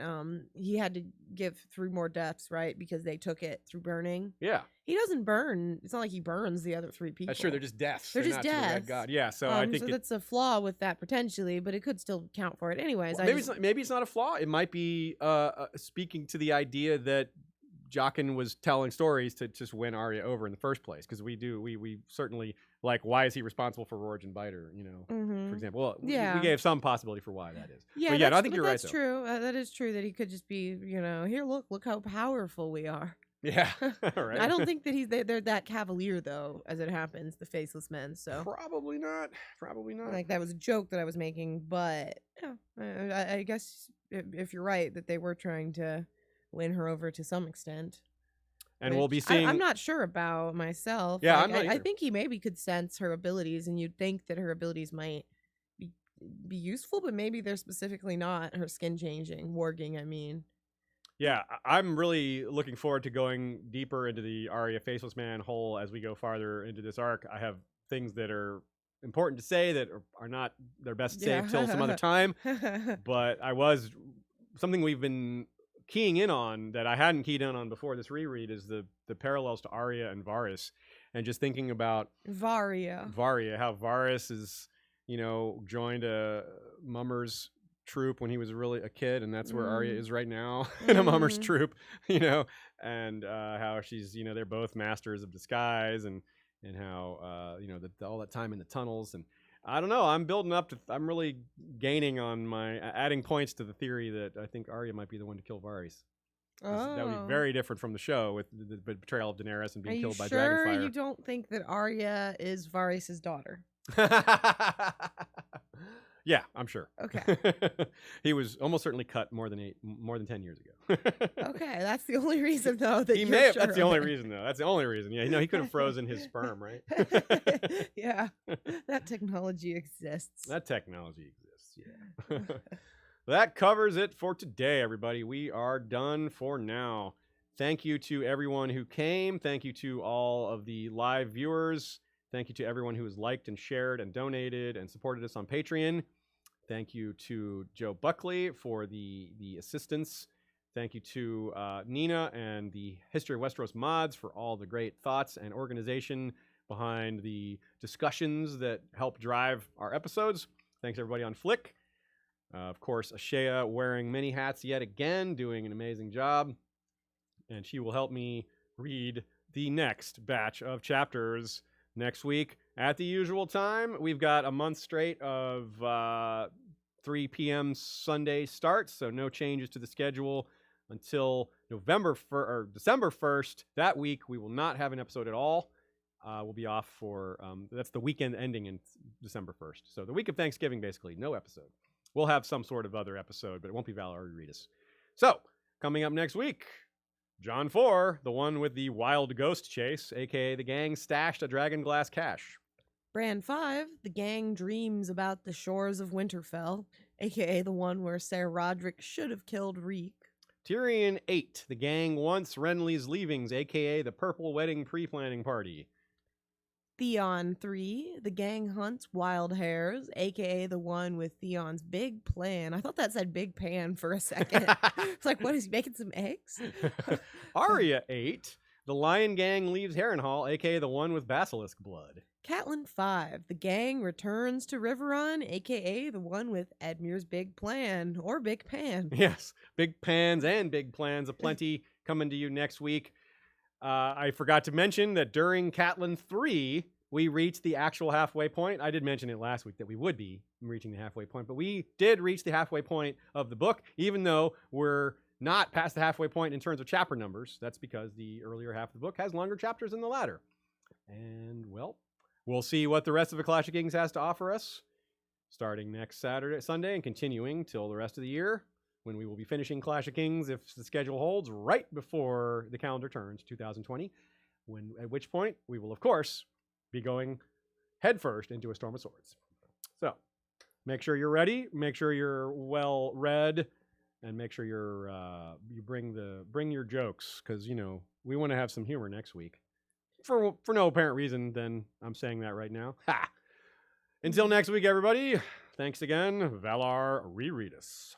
he had to give 3 more deaths, right? Because they took it through burning. Yeah. He doesn't burn. It's not like he burns the other 3 people. That's true. They're just deaths. They're just not deaths. To the Red God. Yeah. So I think that's a flaw with that potentially, but it could still count for it. Anyways, well, maybe it's not a flaw. It might be speaking to the idea that Jaqen was telling stories to just win Arya over in the first place, because we certainly, like, why is he responsible for Rorge and Biter, for example. Well, we gave some possibility for why that is. Yeah, but I think you're right. That's true. That is true that he could just be, here, look how powerful we are. Yeah, right. I don't think that they're that cavalier though, as it happens, the faceless men. So probably not. Like, that was a joke that I was making, but I guess if you're right that they were trying to win her over to some extent. And we'll be seeing. I'm not sure about myself. Yeah, like, I'm not either. I think he maybe could sense her abilities, and you'd think that her abilities might be useful, but maybe they're specifically not her skin changing, warging. I mean. Yeah, I'm really looking forward to going deeper into the Arya Faceless Man hole as we go farther into this arc. I have things that are important to say that are not their best saved till some other time. But something we've been keying in on that I hadn't keyed in on before this reread is the parallels to Arya and Varys, and just thinking about Varia. how Varys is, joined a Mummer's troop when he was really a kid, and that's where Arya is right now in a Mummer's troop, and how she's, they're both masters of disguise, and how all that time in the tunnels, and I don't know, I'm really gaining on my adding points to the theory that I think Arya might be the one to kill Varys. That would be very different from the show with the betrayal of Daenerys and being killed by Dragonfire. You don't think that Arya is Varys' daughter? Yeah, I'm sure. Okay. He was almost certainly cut more than 10 years ago. Okay, that's the only reason though that he may have. That's the only reason though. That's the only reason. Yeah, he could have frozen his sperm, right? Yeah, that technology exists. That technology exists. Yeah. That covers it for today, everybody. We are done for now. Thank you to everyone who came. Thank you to all of the live viewers. Thank you to everyone who has liked and shared and donated and supported us on Patreon. Thank you to Joe Buckley for the assistance. Thank you to Nina and the History of Westeros mods for all the great thoughts and organization behind the discussions that help drive our episodes. Thanks everybody on Flick. Of course, Ashea wearing many hats yet again, doing an amazing job. And she will help me read the next batch of chapters next week at the usual time. We've got a month straight of 3 p.m. Sunday starts, so no changes to the schedule until December 1st. That week, we will not have an episode at all. We'll be off for, that's the weekend ending in December 1st. So the week of Thanksgiving, basically, no episode. We'll have some sort of other episode, but it won't be Valar or Rereadis. So, coming up next week, Jon IV, the one with the wild ghost chase, a.k.a. the gang stashed a dragonglass cache. Bran V, the gang dreams about the shores of Winterfell, a.k.a. the one where Ser Roderick should have killed Reek. Tyrion VIII, the gang wants Renly's leavings, a.k.a. the purple wedding pre-planning party. Theon III, the gang hunts wild hares, a.k.a. the one with Theon's big plan. I thought that said big pan for a second. It's like, what, is he making some eggs? Arya VIII, the lion gang leaves Harrenhal, a.k.a. the one with basilisk blood. Catelyn V, the gang returns to Riverrun, a.k.a. the one with Edmure's big plan, or big pan. Yes, big pans and big plans aplenty coming to you next week. I forgot to mention that during Catelyn III, we reached the actual halfway point. I did mention it last week that we would be reaching the halfway point, but we did reach the halfway point of the book, even though we're not past the halfway point in terms of chapter numbers. That's because the earlier half of the book has longer chapters than the latter. And, well, we'll see what the rest of A Clash of Kings has to offer us, starting next Sunday, and continuing till the rest of the year, when we will be finishing Clash of Kings, if the schedule holds, right before the calendar turns 2020, at which point we will, of course, be going headfirst into A Storm of Swords. So, make sure you're ready, make sure you're well read, and make sure you bring your jokes, because, we want to have some humor next week. For no apparent reason, then I'm saying that right now. Ha! Until next week, everybody, thanks again. Valar Rereadis.